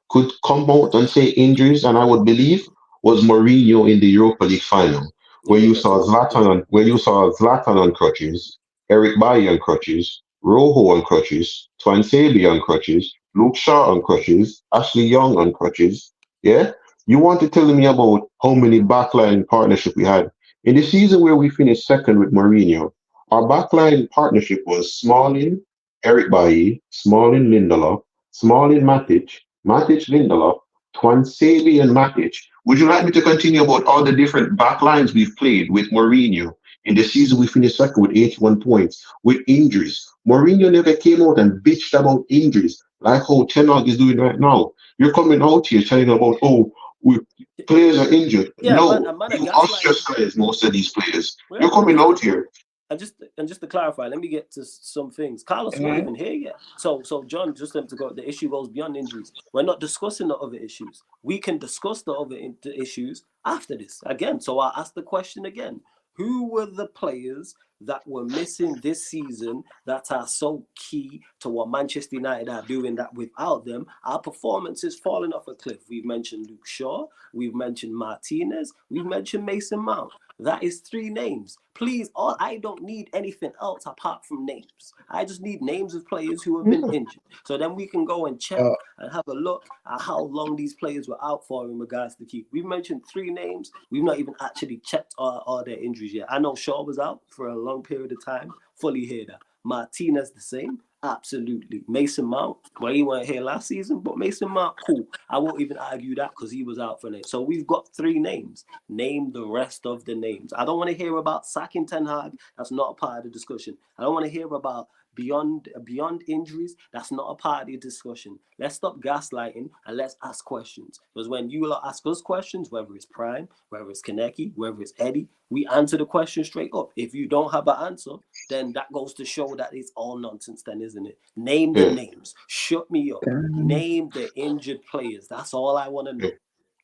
C: could come out and say injuries? And I would believe was Mourinho in the Europa League final, where you saw Zlatan on crutches, Eric Bailly on crutches, Rojo on crutches, Twansebi on crutches, Luke Shaw on crutches, Ashley Young on crutches. Yeah, you want to tell me about how many backline partnership we had in the season where we finished second with Mourinho? Our backline partnership was Smalling, Eric Bailly, Smalling Lindelof, Smalling Matic, Matic Lindelof, Twansebi and Matic. Would you like me to continue about all the different backlines we've played with Mourinho? In the season, we finished second with 81 points with injuries. Mourinho never came out and bitched about injuries like how Ten Hag is doing right now. You're coming out here telling about, players are injured.
A: Yeah,
C: No,
A: man,
C: you ostracize most of these players.
A: Yeah,
C: You're coming out here.
A: And just to clarify, let me get to some things. Carlos not even here yet. So John, just let him to go. The issue goes beyond injuries. We're not discussing the other issues. We can discuss the other issues after this again. So I'll ask the question again. Who were the players that were missing this season that are so key to what Manchester United are doing, that without them, our performance is falling off a cliff? We've mentioned Luke Shaw, we've mentioned Martinez, we've mentioned Mason Mount. That is 3 names. Please, I don't need anything else apart from names. I just need names of players who have been injured. So then we can go and check and have a look at how long these players were out for in regards to keep. We've mentioned 3 names. We've not even actually checked all their injuries yet. I know Shaw was out for a long period of time. Fully hear that. Martinez the same. Absolutely. Mason Mount, well, he weren't here last season, but Mason Mount, cool. I won't even argue that because he was out for it. So we've got 3 names. Name the rest of the names. I don't want to hear about sacking Ten Hag. That's not a part of the discussion. I don't want to hear about beyond injuries. That's not a part of the discussion. Let's stop gaslighting and let's ask questions. Because when you ask us questions, whether it's Prime, whether it's Kaneki, whether it's Eddie, we answer the question straight up. If you don't have an answer, then that goes to show that it's all nonsense then, isn't it? Name the names. Shut me up. Name the injured players. That's all I want to know.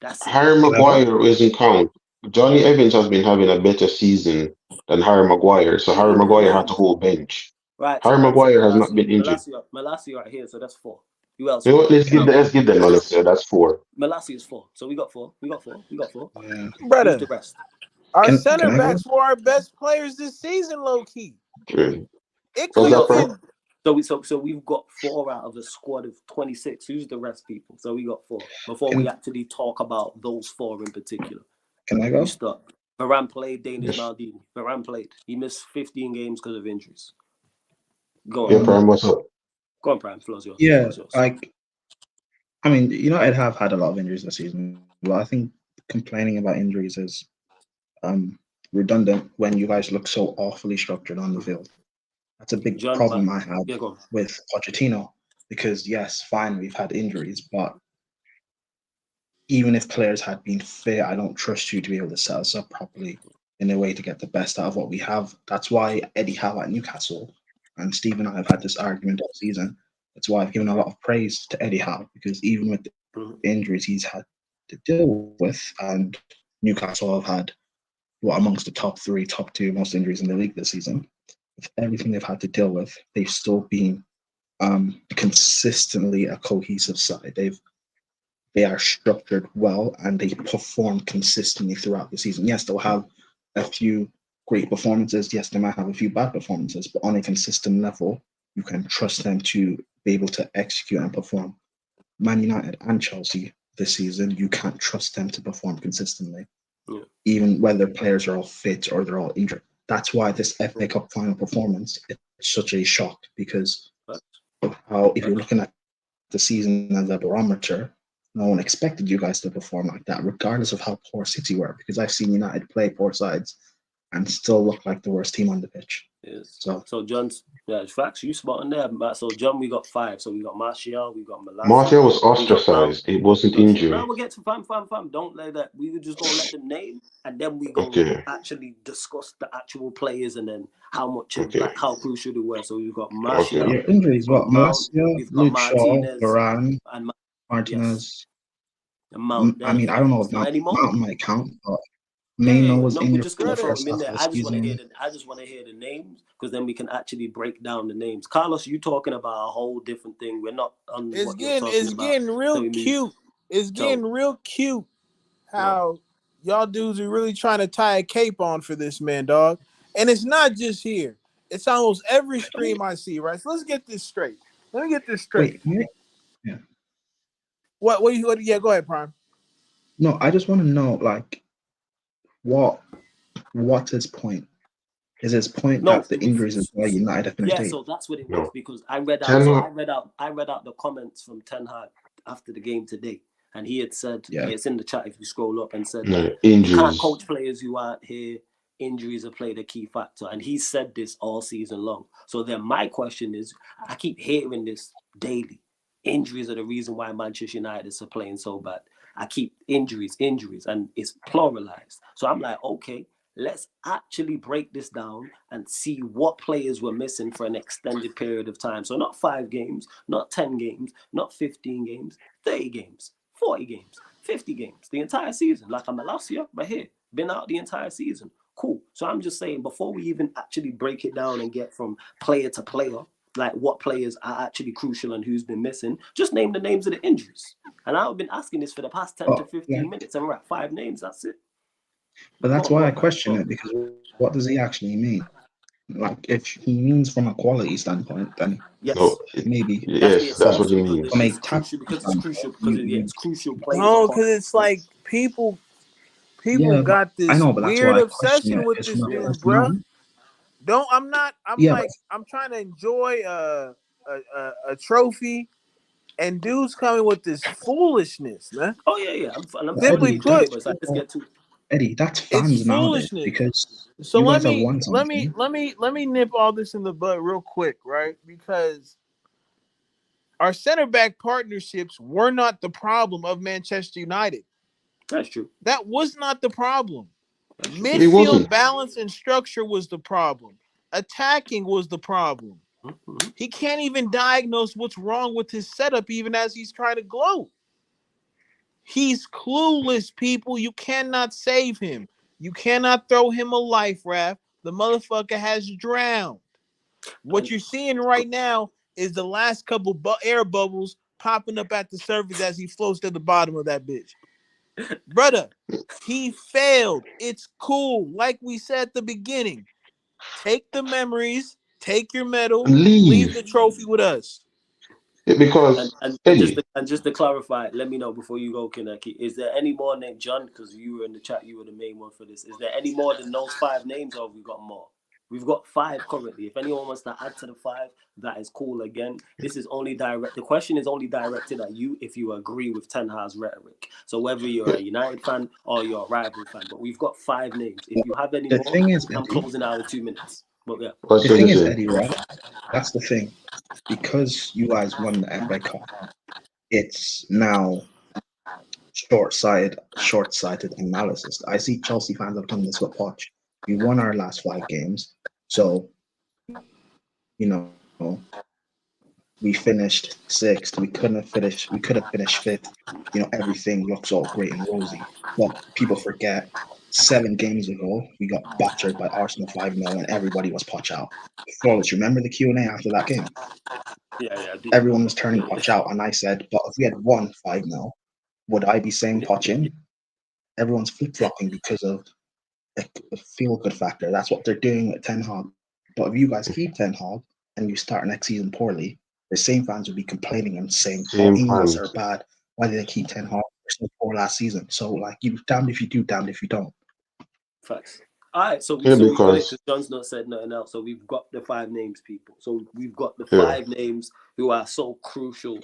A: That's it.
C: Harry Maguire isn't count. Johnny Evans has been having a better season than Harry Maguire, so Harry Maguire had to hold bench.
A: Right.
C: Harry Maguire has not been injured.
A: Malacia right here, so that's 4. Who else?
C: You know what? Let's give them Malacia. That's 4.
A: Malacia is 4. So we got 4. Yeah.
D: Brother,
A: Who's the rest?
D: Our center backs were our best players this season, low key. It could have been.
A: So we've got 4 out of a squad of 26. Who's the rest, people? So we got 4. Before we actually talk about those 4 in particular.
E: Can I go?
A: Stop. Varane played. Danish Maldini. Varane played. He missed 15 games because of injuries. Go on,
C: Yeah, Prime, what's up?
A: go on, Prime. Floor's yours.
E: Yeah,
A: Floor's yours.
E: like I mean, United have had a lot of injuries this season, but I think complaining about injuries is redundant when you guys look so awfully structured on the field. That's a big
A: John,
E: problem I have
A: yeah, go on.
E: with Pochettino because yes, fine, we've had injuries, but even if players had been fit, I don't trust you to be able to set us up properly in a way to get the best out of what we have. That's why Eddie Howe at Newcastle and Steve and I have had this argument all season. That's why I've given a lot of praise to Eddie Howe because even with the injuries he's had to deal with, and Newcastle have had amongst the top 3, top 2 most injuries in the league this season. With everything they've had to deal with, they've still been consistently a cohesive side. They are structured well and they perform consistently throughout the season. Yes, they'll have a few great performances. Yes, they might have a few bad performances, but on a consistent level, you can trust them to be able to execute and perform. Man United and Chelsea this season, you can't trust them to perform consistently, even whether players are all fit or they're all injured. That's why this FA Cup final performance is such a shock because of how, if you're looking at the season as a barometer, no one expected you guys to perform like that, regardless of how poor City were, because I've seen United play poor sides and still look like the worst team on the pitch.
A: Yes.
E: So
A: John's facts. You spot on there. So John, we got 5. So we got Martial, we got Malacia.
C: Martial was
A: we got
C: ostracized. It wasn't
A: Now
C: injury.
A: we'll get to fam. Don't let that. We were just gonna let them name, and then we gonna
C: Okay.
A: actually discuss the actual players and then how much of
C: Okay.
A: like how crucial they were. So we've got Martial,
C: Okay.
E: your injuries,
A: we've got
E: what?
A: Mount,
E: Malacia,
A: we've got
E: Luke Shaw,
A: Martinez,
E: Varane,
A: and
E: Martinez.
A: and Mount.
E: I mean, I don't know if
A: Now any more?
E: Mount might count, but Maino was
A: No, we're
E: injured
A: just
E: for
A: gonna
E: the
A: throw
E: first
A: them in
E: half
A: there.
E: of the season.
A: I just want to hear the names because then we can actually break down the names. Carlos, you talking about a whole different thing. We're not on
D: It's
A: what
D: getting
A: you're talking
D: it's
A: about.
D: getting real
A: So we move.
D: cute. It's getting real cute how y'all dudes are really trying to tie a cape on for this man, dog. And it's not just here. It's almost every stream I see, right? So let's get this straight. Let me get this straight.
E: Wait, yeah.
D: What yeah, go ahead, Prime.
E: No, I just want to know, like, what's his point? Is his point
A: No,
E: that the injuries is why United have finished eighth?
A: so that's what it was
C: No.
A: because I read
C: Ten
A: out.
C: Hag-
A: I read out the comments from Ten Hag after the game today, and he had said,
E: Yeah.
A: it's in the chat if you scroll up, and said
C: No,
A: that you can't
C: injuries.
A: coach players who aren't here. Injuries have played a key factor, and he said this all season long. So then my question is, I keep hearing this daily. Injuries are the reason why Manchester United are playing so bad. I keep injuries, and it's pluralized. So I'm like, okay, let's actually break this down and see what players were missing for an extended period of time. So not 5 games, not 10 games, not 15 games, 30 games, 40 games, 50 games, the entire season. Like I'm last year, right here, been out the entire season. Cool. So I'm just saying, before we even actually break it down and get from player to player, like what players are actually crucial and who's been missing, just name the names of the injuries. And I've been asking this for the past 10 to 15 minutes, and we're at 5 names. That's it.
E: But that's why I question it, because what does he actually mean? Like, if he means from a quality standpoint, then
C: No,
E: maybe.
C: yes, that's what he means.
E: From a
A: It's crucial because it's crucial players.
D: No, because it's like people
E: Yeah,
D: got
E: I
D: this
E: know, but that's
D: weird
E: why I question
D: obsession
E: it.
D: with
E: It's
D: this
E: from a
D: dude,
E: personnel.
D: bruh. I'm not. I'm
E: Yeah,
D: like, I'm trying to enjoy a trophy, and dudes coming with this foolishness, man.
A: Oh yeah. I'm
D: Simply
E: Eddie,
D: put,
A: but let's get to it.
E: Eddie, that's
D: it's
E: fans nowadays
D: foolishness.
E: because
D: So
E: you
D: let
E: guys have
D: me
E: won something.
D: let me nip all this in the bud real quick, right? Because our center back partnerships were not the problem of Manchester United.
A: That's true.
D: That was not the problem.
C: It
D: Midfield
C: wasn't.
D: balance and structure was the problem. Attacking was the problem.
A: Mm-hmm.
D: He can't even diagnose what's wrong with his setup, even as he's trying to gloat. He's clueless, people. You cannot save him. You cannot throw him a life raft. The motherfucker has drowned. What you're seeing right now is the last couple air bubbles popping up at the surface as he floats to the bottom of that bitch. Brother, he failed. It's cool. Like we said at the beginning, take the memories, take your medal, leave the trophy with us.
C: Because Eddie,
A: And just to clarify, let me know before you go, Kaneki. Is there any more named John? Because you were in the chat, you were the main one for this. Is there any more than those 5 names, or have we got more? We've got 5 currently. If anyone wants to add to the 5, that is cool. Again, this is only direct. The question is only directed at you if you agree with Ten Hag's rhetoric. So whether you're a United fan or you're a rival fan, but we've got 5 names. If you have any
E: The
A: more,
E: thing is,
A: I'm
E: Eddie,
A: closing out in 2 minutes. But yeah,
C: What's
E: the
C: going
E: thing
C: to
E: is,
C: say?
E: Eddie, right? That's the thing. Because you guys won the FA Cup, it's now short-sighted analysis. I see Chelsea fans have done this with Poch. We won our last 5 games, so you know we finished 6th. We could have finished 5th. Everything looks all great and rosy. But people forget 7 games ago we got battered by Arsenal 5-0 and everybody was Poch out. Flawless. Remember the Q&A after that game?
A: yeah.
E: Everyone was turning Poch out, and I said, but if we had won 5-0, would I be saying Poch in? Everyone's flip-flopping because of a feel-good factor. That's what they're doing with Ten Hag. But if you guys keep Ten Hag and you start next season poorly, the same fans will be complaining and saying, "Oh,
C: Same
E: England are
C: fans.
E: bad. Why did they keep Ten Hag? They're so poor last season." So, like, you damned if you do, damned if you don't.
A: Facts. All right, so
C: Yeah,
A: we got it
C: because
A: because John's not said nothing else. So we've got the 5 names, people. So we've got the
C: yeah,
A: 5 names who are so crucial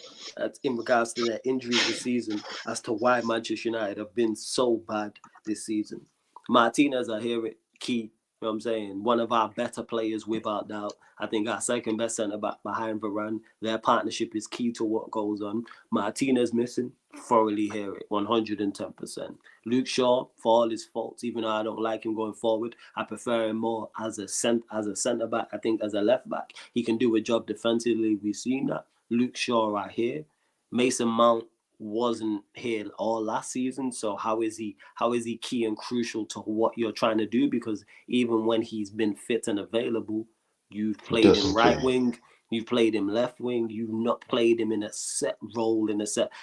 A: in regards to their injuries this season as to why Manchester United have been so bad this season. Martinez, I hear it, key. You know what I'm saying? One of our better players without doubt. I think our second best centre back behind Varane. Their partnership is key to what goes on. Martinez missing, thoroughly hear it, 110%. Luke Shaw, for all his faults, even though I don't like him going forward, I prefer him more as a centre back. I think as a left back, he can do a job defensively. We've seen that. Luke Shaw right here. Mason Mount wasn't here all last season, so how is he key and crucial to what you're trying to do? Because even when he's been fit and available, you've
C: it
A: played him
C: doesn't
A: right
C: change.
A: wing, you've played him left wing, you've not played him in a set role,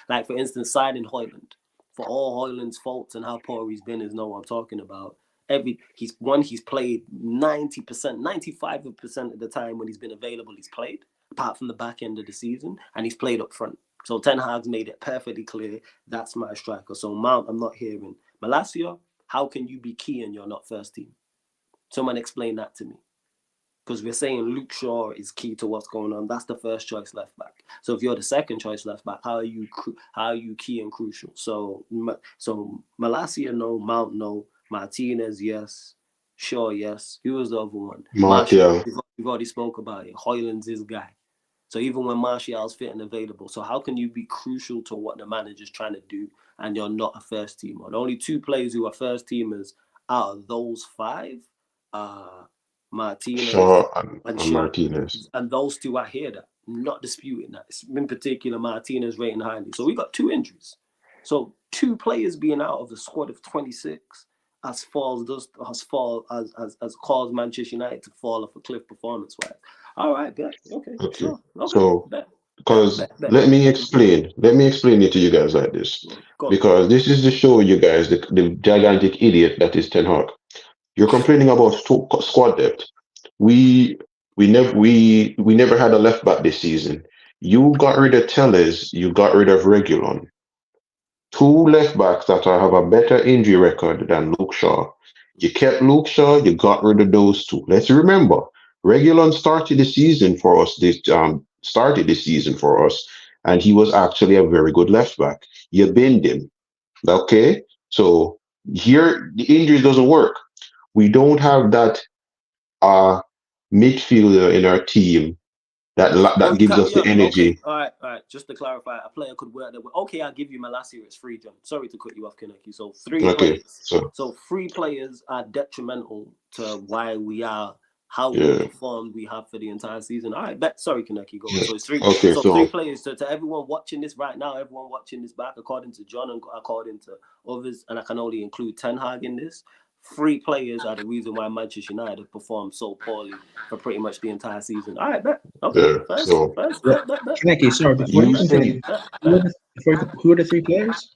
A: like for instance signing Højlund. For all Højlund's faults and how poor he's been is not what I'm talking about. He's played 90%, 95% of the time when he's been available, he's played, apart from the back end of the season, and he's played up front. So Ten Hag's made it perfectly clear that's my striker. So Mount, I'm not hearing. Malacia, how can you be key and you're not first team? Someone explain that to me. Because we're saying Luke Shaw is key to what's going on. That's the first choice left back. So if you're the second choice left back, how are you key and crucial? So Malacia, no. Mount, no. Martinez, yes. Shaw, yes. Who was the other one? Martial.
C: Martial.
A: We've already spoke about it. Højlund's his guy. So even when Martial's fit and available, so how can you be crucial to what the manager's trying to do and you're not a first teamer? The only 2 players who are first teamers out of those 5 are Martinez
C: Shaw and
A: and Shaw.
C: Martinez.
A: And those 2 are here that not disputing that. In particular, Martinez rating highly. So we got 2 injuries. So 2 players being out of the squad of 26 has caused Manchester United to fall off a cliff performance-wise. All right, bet. Okay,
C: Okay.
A: sure. Okay,
C: So,
A: bet.
C: because let me explain it to you guys like this.
A: Go on.
C: Because this is to show you guys the gigantic idiot that is Ten Hag. You're complaining about squad depth. We never had a left back this season. You got rid of Telles. You got rid of Reguilon. 2 left backs that have a better injury record than Luke Shaw. You kept Luke Shaw. You got rid of those 2. Let's remember, Reguilon started the season for us. And he was actually a very good left back. You binned him. Okay, so here the injuries doesn't work. We don't have that midfielder in our team that gives us the energy.
A: Okay, all right. Just to clarify, a player could work that way. Okay, I'll give you Malacia. It's free, John. Sorry to cut you off, Kaneki. So 3
C: Okay,
A: players. So 3 players are detrimental to why we are how we
C: yeah,
A: performed we have for the entire season. All right, bet. Sorry, Kaneki. Go.
C: yeah.
A: So it's 3.
C: Okay,
A: So 3
C: so
A: players. So to everyone watching this right now, everyone watching this back, according to John and according to others, and I can only include Ten Hag in this. 3 players are the reason why Manchester United have performed so poorly for pretty much the entire season. All right, bet. Okay,
C: yeah,
A: first,
C: so
A: bet.
E: Kaneki, sorry, before you
C: you
E: continue,
C: say
E: who are the 3 players?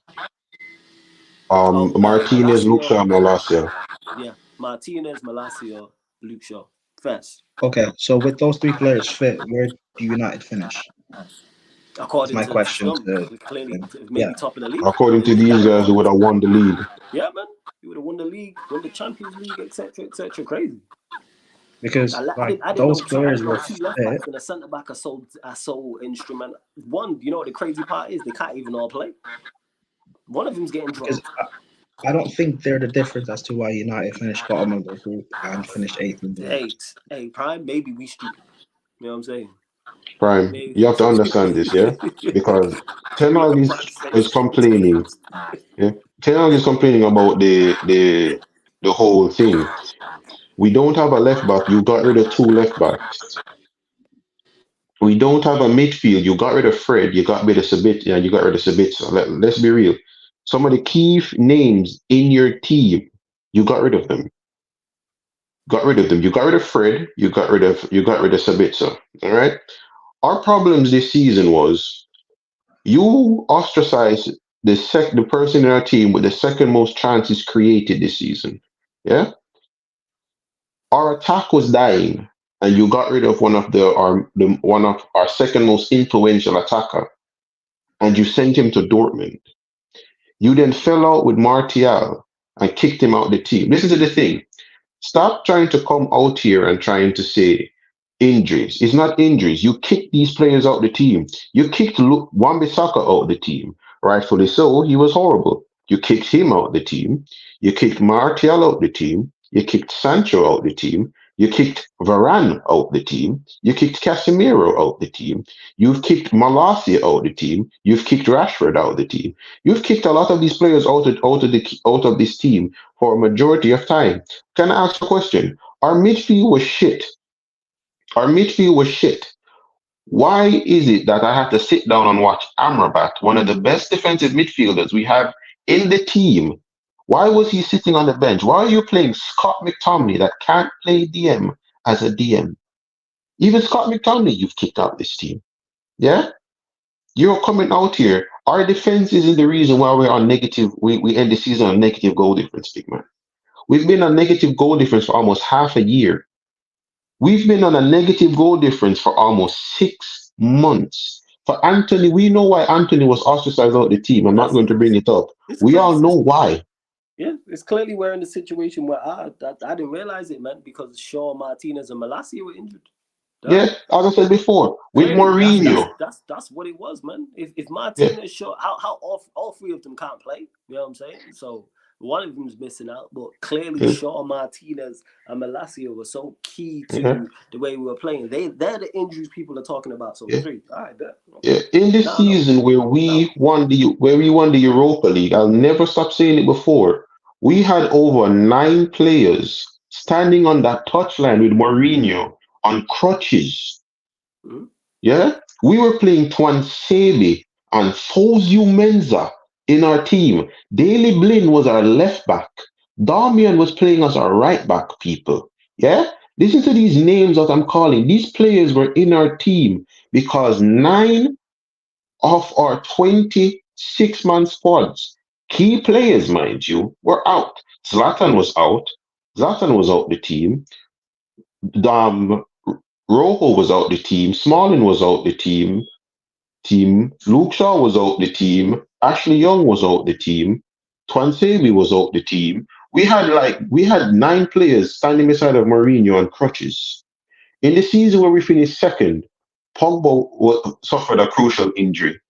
C: Martinez, Luke
A: Malacia,
C: Shaw, Malacia.
A: yeah, Martinez, Malacia, Luke Shaw. First,
E: Okay, so with those 3 players fit, where do United finish? That's
A: according
E: my
A: to
E: question
A: some,
E: to
A: we clearly
E: them.
A: maybe
E: Yeah.
A: top of the league.
C: According to these
A: That
C: guys, who
A: according
C: would
A: to
C: have won the league.
A: yeah, man, you would have won the league, won the Champions League, etc., etc. Crazy.
E: because like
A: I didn't
E: those
A: know. So I
E: players
A: didn't know
E: were
A: two left
E: fit.
A: backs and a centre back are so instrumental. One, you know what the crazy part is? They can't even all play. One of them's getting
E: Because
A: dropped.
E: I don't think they're the difference as to why United finished bottom of their group and finished eighth in the league.
A: Hey, Prime. Maybe we stupid. You know what I'm saying?
C: Prime,
A: Maybe.
C: you have to understand this, yeah? Because Ten
A: Look
C: Hag
A: at
C: is,
A: Prime's face.
C: is complaining, yeah? Ten Hag is complaining about the whole thing. We don't have a left back. You got rid of two left backs. We don't have a midfield. You got rid of Fred. You got rid of Sabitzer. And you got rid of Sabitzer. Let's be real. Some of the key names in your team, you got rid of them. Got rid of them. You got rid of Fred. You got rid of Sabitzer. All right. Our problems this season was you ostracized the person in our team with the second most chances created this season. Yeah. Our attack was dying, and you got rid of one of our second most influential attacker, and you sent him to Dortmund. You then fell out with Martial and kicked him out the team. Listen to the thing. Stop trying to come out here and trying to say injuries. It's not injuries. You kicked these players out the team. You kicked Wan-Bissaka out the team. Rightfully so, he was horrible. You kicked him out the team. You kicked Martial out the team. You kicked Sancho out the team. You kicked Varane out the team. You kicked Casemiro out the team. You've kicked Malacia out the team. You've kicked Rashford out the team. You've kicked a lot of these players out of this team for a majority of time. Can I ask a question? Our midfield was shit. Our midfield was shit. Why is it that I have to sit down and watch Amrabat, one of the best defensive midfielders we have in the team? Why was he sitting on the bench? Why are you playing Scott McTominay that can't play DM as a DM? Even Scott McTominay, you've kicked out this team. Yeah? You're coming out here. Our defense isn't the reason why we're on negative. We end the season on negative goal difference, big man. We've been on negative goal difference for almost half a year. We've been on a negative goal difference for almost 6 months. For Anthony, we know why Anthony was ostracized out the team. I'm not going to bring it up.
A: It's
C: We all know
A: crazy.
C: why.
A: Yeah, it's clearly we're in a situation where I didn't realize it, man, because Shaw, Martinez, and Malacia were injured.
C: Yeah,
A: Duh.
C: as I said before, with
A: Clearly,
C: Mourinho.
A: that's what it was, man. If
C: Yeah,
A: Martinez, Shaw, how all three of them can't play, you know what I'm saying? So one of them's missing out, but clearly
C: yeah,
A: Shaw, Martinez, and Malacia were so key
C: yeah,
A: to the way we were playing. They're the injuries people are talking about. So
C: yeah.
A: three, all right, there,
C: Yeah.
A: okay.
C: In this
A: Now I know.
C: season
A: Now
C: where we won the Europa League, I'll never stop saying it before. We had over 9 players standing on that touchline with Mourinho on crutches.
A: hmm?
C: Yeah, we were playing Twansebe and Fozio Menza in our team. Daley Blin was our left back. Darmian was playing as our right back, people. Yeah, listen to these names that I'm calling. These players were in our team because 9 of our 26-man squads, key players, mind you, were out. Zlatan was out. Zlatan was out the team. Um, Rojo was out the team. Smalling was out the team. Luke Shaw was out the team. Ashley Young was out the team. Twansebe was out the team. We had 9 players standing beside of Mourinho on crutches. In the season where we finished second, Pogba suffered a crucial injury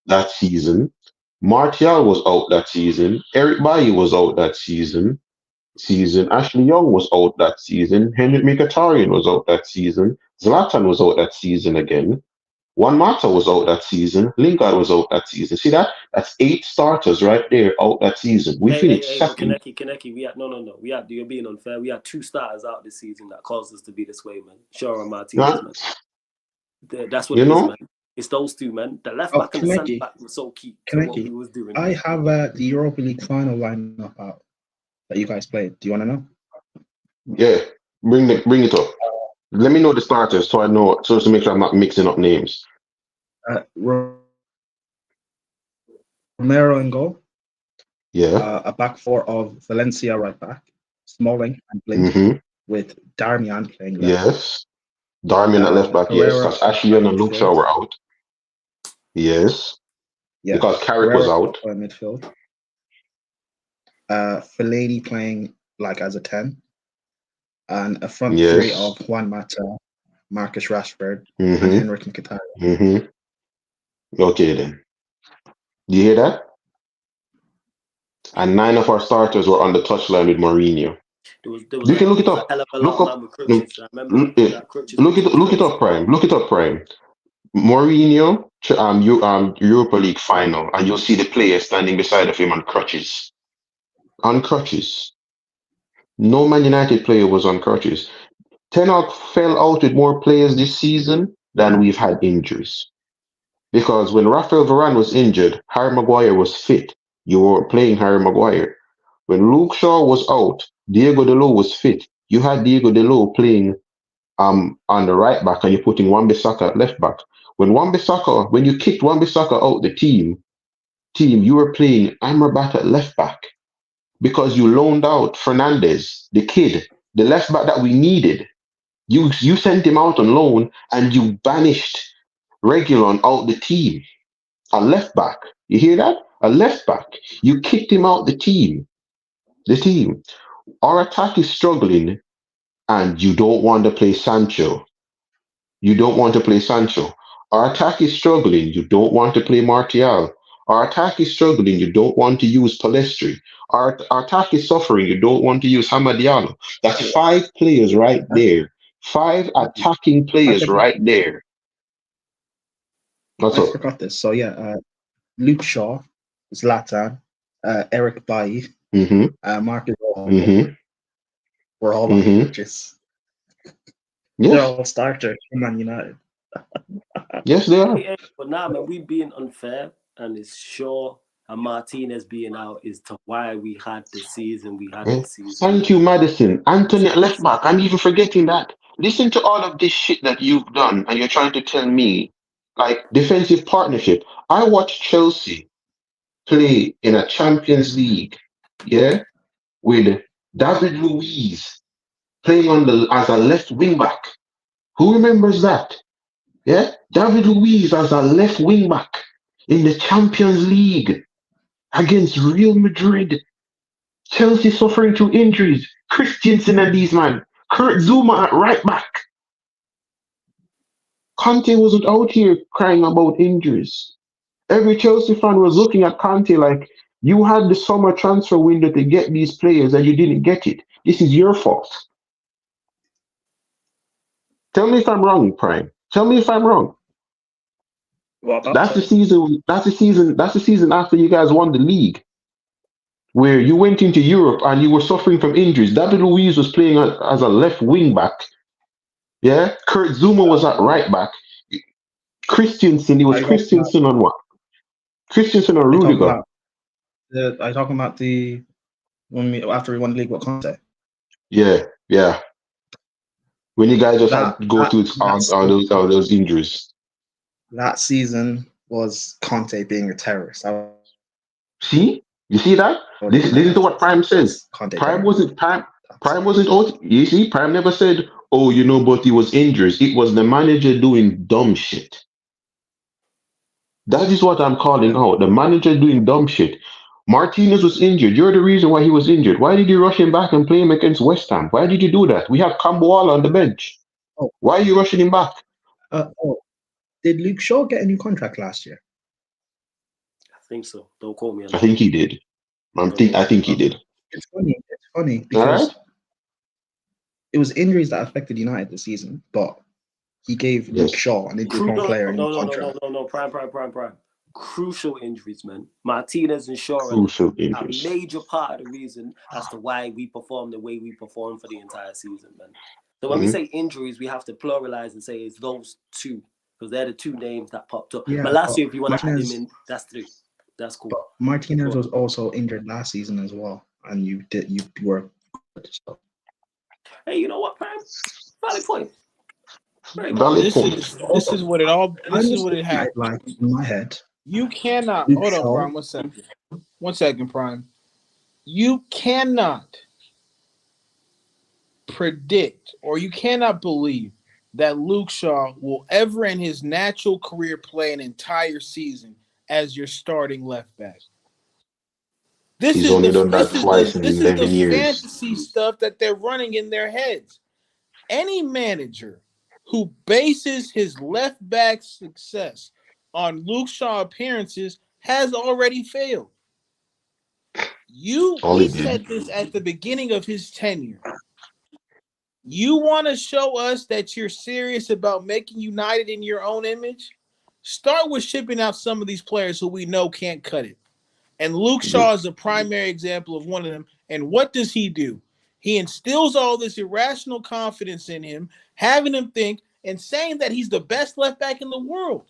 C: that season. Martial was out that season. Eric Bailly was out that season. Ashley Young was out that season. Henrik Mkhitaryan was out that season. Zlatan was out that season again. Juan Mata was out that season. Lingard was out that season. See that? That's 8 starters right there out that season. We finished
A: But
C: second.
A: Kaneki, we had no. You're being unfair. We had 2 starters out this season that caused us to be this way, man. Shaw and Martinez,
C: Huh?
A: man. That's what
C: You
A: it is,
C: know?
A: man. It's those two, man. The left
E: Oh,
A: back and the centre back were so key to what we was doing.
E: I have the Europa League final lineup out that you guys played. Do you want to know?
C: Yeah. Bring it up. Let me know the starters so I know so to make sure I'm not mixing up names.
E: Romero in goal.
C: Yeah.
E: A back four of Valencia right back, Smalling and Blind,
C: Mm-hmm.
E: with Darmian playing left.
C: Yes. Darmian at left back, yes.
E: Herrera
C: Because Ashley Young and Luke Shaw were out. Yes.
E: Yeah.
C: Because Carrick was
E: Herrera
C: out.
E: in midfield. Fellaini playing like as a 10. and a front three
C: Yes.
E: of Juan Mata, Marcus Rashford, and
C: Mm-hmm.
E: Henrik Mkhitaryan.
C: Mm-hmm. Okay then. Do you hear that? And 9 of our starters were on the touchline with Mourinho.
A: There was
C: You can look it
A: a
C: up.
A: hell of a lot
C: Look
A: of
C: up.
A: man with crutches. I remember that crutches
C: Look
A: thing
C: it.
A: was
C: Look it
A: crazy.
C: up, Prime. Look it up, Prime. Mourinho, Europa League final, and you'll see the player standing beside of him on crutches. On crutches. No Man United player was on crutches. Ten Hag fell out with more players this season than we've had injuries. Because when Raphael Varane was injured, Harry Maguire was fit. You were playing Harry Maguire. When Luke Shaw was out, Diego Dalot was fit. You had Diego Dalot playing on the right back, and you're putting Wan-Bissaka at left back. When you kicked Wan-Bissaka out the team, you were playing Amrabat at left back because you loaned out Fernandez, the kid, the left back that we needed. You sent him out on loan and you banished Regulon out the team. A left back. You hear that? A left back. You kicked him out the team. The team. Our attack is struggling and you don't want to play Sancho. You don't want to play Sancho. Our attack is struggling. You don't want to play Martial. Our attack is struggling. You don't want to use Palestri. Our attack is suffering. You don't want to use Hamad Diallo. That's 5 players right there. 5 attacking players right there. What's
E: I
C: up?
E: forgot this. So yeah, Luke Shaw, Zlatan, Eric Bailly,
C: Mm-hmm.
E: Marcus Rojo
C: Mm-hmm.
E: were all on
C: Mm-hmm.
E: crutches.
C: Yes.
E: They're all starters for Man United.
C: Yes, they are.
A: Yeah, but now, man, we being unfair, and it's Shaw and Martinez being out is to why we had the season we had this season.
C: Thank you, Madison. Anthony at left back. I'm even forgetting that. Listen to all of this shit that you've done, and you're trying to tell me, like, defensive partnership. I watched Chelsea play in a Champions League, yeah, with David Luiz playing as a left wing back. Who remembers that? Yeah, David Luiz as a left wing back in the Champions League against Real Madrid. Chelsea suffering through injuries. Christensen and these man. Kurt Zuma at right back. Conte wasn't out here crying about injuries. Every Chelsea fan was looking at Conte like, you had the summer transfer window to get these players and you didn't get it. This is your fault. Tell me if I'm wrong, Prime. Tell me if I'm wrong.
E: Well,
C: That's the season. That's the season after you guys won the league, where you went into Europe and you were suffering from injuries. David Luiz was playing as a left wing back. Yeah, Kurt Zuma was at right back. Christensen, it was Christensen on what? Christensen or Rudiger?
E: I talking about the after we won the league with Conte.
C: Yeah. When you guys just had to go through all those injuries.
E: That season was Conte being a terrorist.
C: See? You see that? Listen to what Prime says. Prime wasn't out. You see, Prime never said, oh, but it was injuries. It was the manager doing dumb shit. That is what I'm calling out. The manager doing dumb shit. Martinez was injured. You're the reason why he was injured. Why did you rush him back and play him against West Ham? Why did you do that? We have Kambuala on the bench. Why are you rushing him back?
E: Did Luke Shaw get a new contract last year?
A: I think so. Don't call me on
C: I
A: that.
C: think he did. I think he did.
E: It's funny because it was injuries that affected United this season, but he gave Luke Shaw, an injured player, a new contract.
A: No, prime. Crucial injuries, man. Martinez and Shaw are a major part of the reason as to why we perform the way we perform for the entire season, man. So when we say injuries, we have to pluralize and say it's those two, because they're the 2 names that popped up.
E: Yeah,
A: Malacio, if you want to add him in, that's 3. That's cool.
E: But Martinez was also injured last season as well, and you were good. So.
A: Hey, you know what, Prime? Valid point.
D: This is what it happened.
E: Like in my head.
D: You cannot hold on, Prime. 1 second. 1 second, Prime. You cannot predict or you cannot believe that Luke Shaw will ever in his natural career play an entire season as your starting left back. This
C: He's
D: is
C: only
D: the
C: done that
D: this is the
C: twice in
D: this is the
C: 11 years.
D: fantasy stuff that they're running in their heads. Any manager who bases his left back success on Luke Shaw appearances has already failed.
C: All
D: We
C: he did.
D: said this at the beginning of his tenure. You want to show us that you're serious about making United in your own image? Start with shipping out some of these players who we know can't cut it. And Luke Shaw is a primary example of one of them. And what does he do? He instills all this irrational confidence in him, having him think and saying that he's the best left back in the world.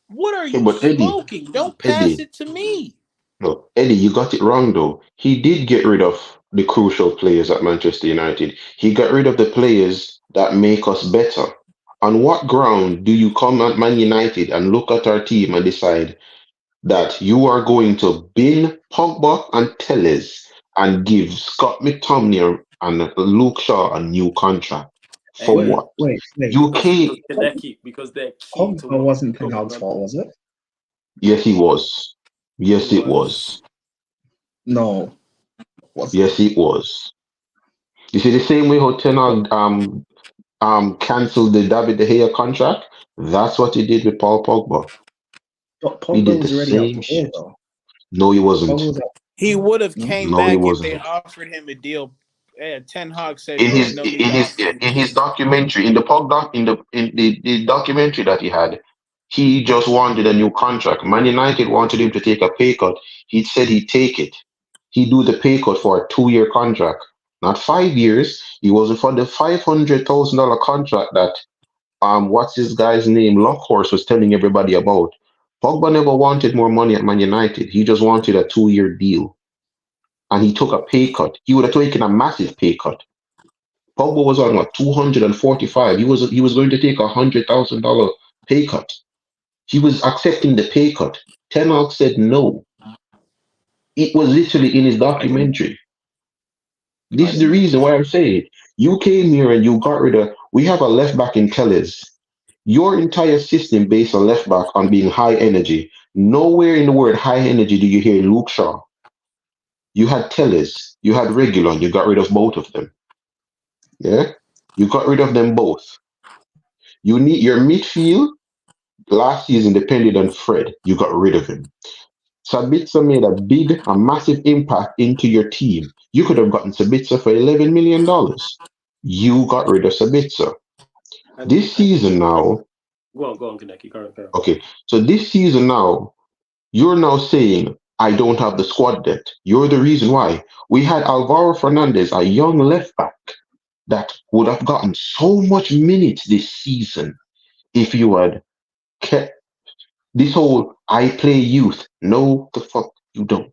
D: What are
C: Yeah,
D: you
C: but
D: smoking? Don't pass
C: Eddie,
D: it to me.
C: no, Eddie, you got it wrong though. He did get rid of the crucial players at Manchester United. He got rid of the players that make us better. On what ground do you come at Man United and look at our team and decide that you are going to bin Pogba and Telles and give Scott McTominay and Luke Shaw a new contract?
A: Hey,
C: For
E: Wait,
C: what?
E: wait.
C: You can't.
A: because they're key to
E: Pogba
A: what
E: wasn't Ten
A: going
E: Hag's
A: on.
E: fault, was it?
C: Yes, he was.
A: It
C: Yes, it
A: was.
C: was.
E: No, wasn't.
C: Yes, it was. You see, the same way how Ten
E: But,
C: Hag cancelled the David De Gea contract, that's what he did with Paul Pogba.
E: but
C: He
E: Pogba
C: did the
E: was already out
C: same
E: the door,
C: shit.
E: though.
C: No, he
E: Pogba
C: wasn't.
E: was out.
D: He would have
E: No,
D: came
C: No, he
D: back if they
C: wasn't.
D: offered him a deal. Ten Hag said there's no need to offer him a
C: In his
D: deal.
C: documentary, in the Pog doc, in the documentary that he had, he just wanted a new contract. Man United wanted him to take a pay cut. He said he'd take it. He'd do the pay cut for a 2 year contract, not 5 years. He wasn't for the $500,000 contract that what's this guy's name? Lockhorse was telling everybody about. Pogba never wanted more money at Man United. He just wanted a 2 year deal. And he took a pay cut. He would have taken a massive pay cut. Pogba was on what 245. He was going to take $100,000 pay cut. He was accepting the pay cut. Ten Hag said no. It was literally in his
E: I didn't.
C: documentary.
E: I
C: This is the
E: didn't know
C: reason
E: this.
C: why I'm saying you came here and you got rid of. We have a left back in Tellez. Your entire system based on left back on being high energy. Nowhere in the word high energy do you hear Luke Shaw. You had Tellez, you had Regulon, you got rid of both of them. Yeah? You got rid of them both. You need your midfield last season depended on Fred. You got rid of him. Sabitzer made a massive impact into your team. You could have gotten Sabitzer for $11 million. You got rid of Sabitzer. This
A: And
C: season now,
A: go on, Kaneki, go on.
C: okay, so this season now, you're now saying, I don't have the squad depth. You're the reason why. We had Alvaro Fernandez, a young left back, that would have gotten so much minutes this season if you had kept this whole I play youth. No, the fuck you don't.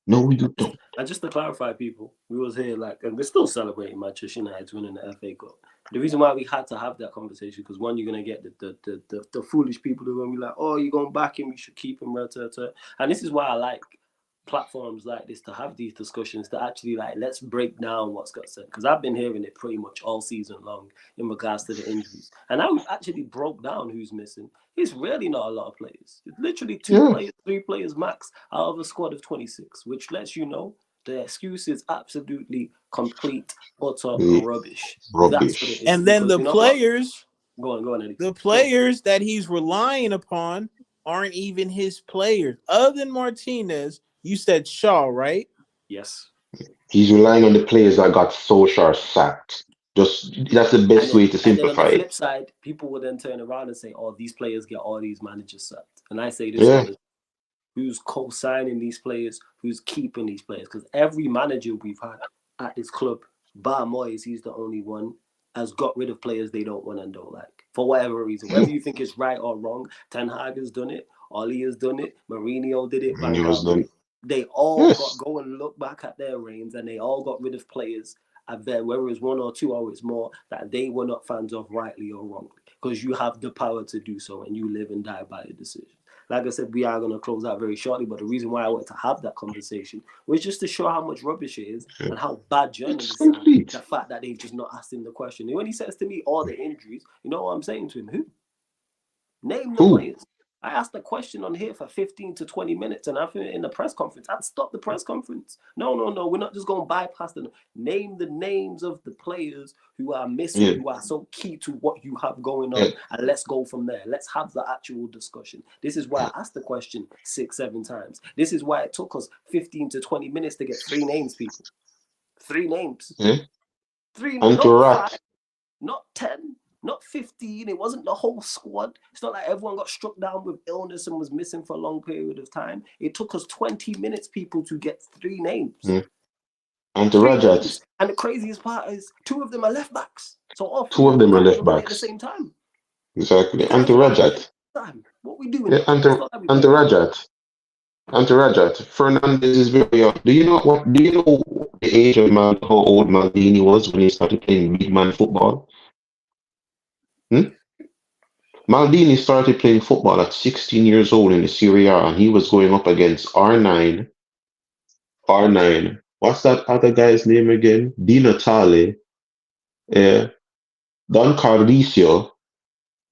C: No, you don't.
A: And just to clarify, people, we was here and we're still celebrating Manchester United's winning the FA Cup. The reason why we had to have that conversation because one, you're gonna get the foolish people who are gonna be like, oh, you're going back him, you should keep him, and this is why I like platforms like this to have these discussions to actually let's break down what's got said because I've been hearing it pretty much all season long in regards to the injuries and now we've actually broke down who's missing. It's really not a lot of players. It's literally two
C: Yeah.
A: players, three players max out of a squad of 26, which lets you know the excuse is absolutely complete utter
C: Eh,
A: rubbish. That's what it
C: Rubbish.
A: is
D: And then
A: because
D: the
A: you know what,
D: players,
A: go on Eddie.
D: the
A: Go on.
D: players that he's relying upon aren't even his players. Other than Martinez, you said Shaw, right?
A: Yes.
C: He's relying on the players that got Solskjaer sacked. Just that's the best way to
A: And then on the
C: simplify
A: flip
C: it.
A: side, people will then turn around and say, "Oh, these players get all these managers sacked." And I say this all
C: Yeah.
A: the time: who's co-signing these players? Who's keeping these players? Because every manager we've had at this club, bar Moyes, he's the only one has got rid of players they don't want and don't like for whatever reason. Whether you think it's right or wrong, Ten Hag has done it, Oli has done it, Mourinho did it, Van
C: It was
A: Gaal did
C: done.
A: it. They all got
C: Yes.
A: go and look back at their reigns, and they all got rid of players whether it's one or two or it's more, that they were not fans of rightly or wrongly. Because you have the power to do so and you live and die by the decision. Like I said, we are going to close out very shortly, but the reason why I wanted to have that conversation was just to show how much rubbish it is and how bad
C: It's
A: journalists are.
C: complete.
A: The fact that they've just not asked him the question. And when he says to me all the injuries, you know what I'm saying to him? Who? Name the
C: Who?
A: players. I asked the question on here for 15 to 20 minutes, and I think in the press conference, I'd stop the press conference. No, we're not just going to bypass them. Name the names of the players who are missing,
C: Yeah,
A: who are so key to what you have going
C: yeah,
A: on, and let's go from there. Let's have the actual discussion. This is why I asked the question 6-7 times. This is why it took us 15 to 20 minutes to get 3 names, people. 3 names.
C: yeah.
A: 3,
C: And to
A: not 5,
C: rat,
A: not 10, not 15. It wasn't the whole squad. It's not like everyone got struck down with illness and was missing for a long period of time. It took us 20 minutes, people, to get 3 names.
C: yeah. And to
A: 3
C: Rajat,
A: names. And the craziest part is 2 of them are left backs. So all 3
C: two of
A: of
C: them
A: them
C: are
A: can't
C: left
A: even play at the
C: backs.
A: same time.
C: Exactly.
A: You
C: And
A: guys
C: to
A: are not playing
C: Rajat,
A: at the same time. What we doing
C: yeah,
A: here?
C: and
A: It's
C: to
A: not like we
C: and to
A: playing.
C: Rajat, and to Rajat, Fernandez is very young. Do you know what? Do you know the age of man? How old Maldini was when he started playing big man football? Hmm? Maldini started playing football at 16 years old in the Serie A, and he was going up against R9. What's that other guy's name again? Di Natale, Don Cardicio.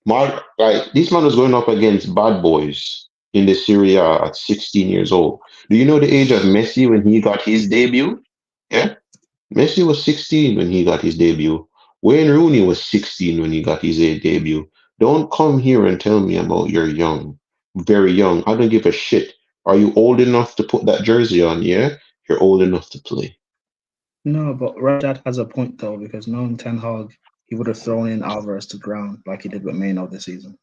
C: Like this man was going up against bad boys in the Serie A at 16 years old. Do you know the age of Messi when he got his debut? Yeah, Messi was 16 when he got his debut. Wayne Rooney was 16 when he got his debut. Don't come here and tell me about you're young, very young. I don't give a shit. Are you old enough to put that jersey on? Yeah, you're old enough to play.
E: No, but Rajat has a point though, because knowing Ten Hag, he would have thrown in Alvarez to ground like he did with Maino this season.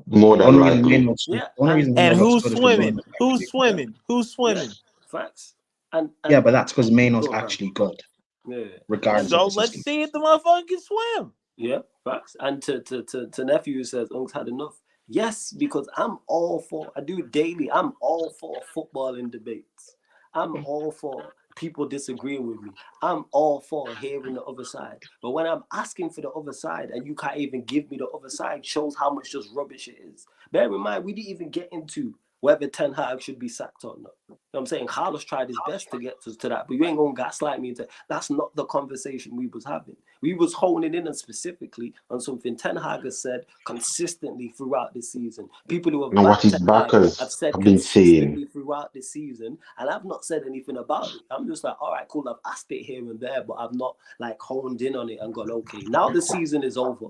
C: More
E: The
C: than
E: only reason
C: likely.
E: Maino, the
A: Yeah,
E: only reason Maino
D: And
E: looks
D: who's
E: good is because
D: swimming?
E: Maino's
D: Who's
E: actually good.
D: swimming? Who's swimming?
A: facts.
E: Yeah,
A: And
E: but that's because Maino's
A: go on,
E: actually good,
A: yeah.
E: regardless of
D: So
E: the
D: let's
E: system.
D: see if the motherfucker can swim.
A: Yeah, facts. And to nephew who says Unk's had enough. Yes, because I'm all for, I do it daily. I'm all for footballing debates. I'm all for people disagreeing with me. I'm all for hearing the other side. But when I'm asking for the other side and you can't even give me the other side, shows how much just rubbish it is. Bear in mind, we didn't even get into whether Ten Hag should be sacked or not. You know what I'm saying? Carlos tried his best to get to that, but you ain't gonna gaslight me into that's not the conversation we was having. We was honing in on specifically on something Ten Hag has said consistently throughout the season. People who have
C: Now, what
A: backed
C: his
A: Ten Hag have
C: backers
A: said
C: have been saying.
A: consistently throughout the season, and I've not said anything about it. I'm just like, all right, cool. I've asked it here and there, but I've not like honed in on it and gone, okay, now the season is over.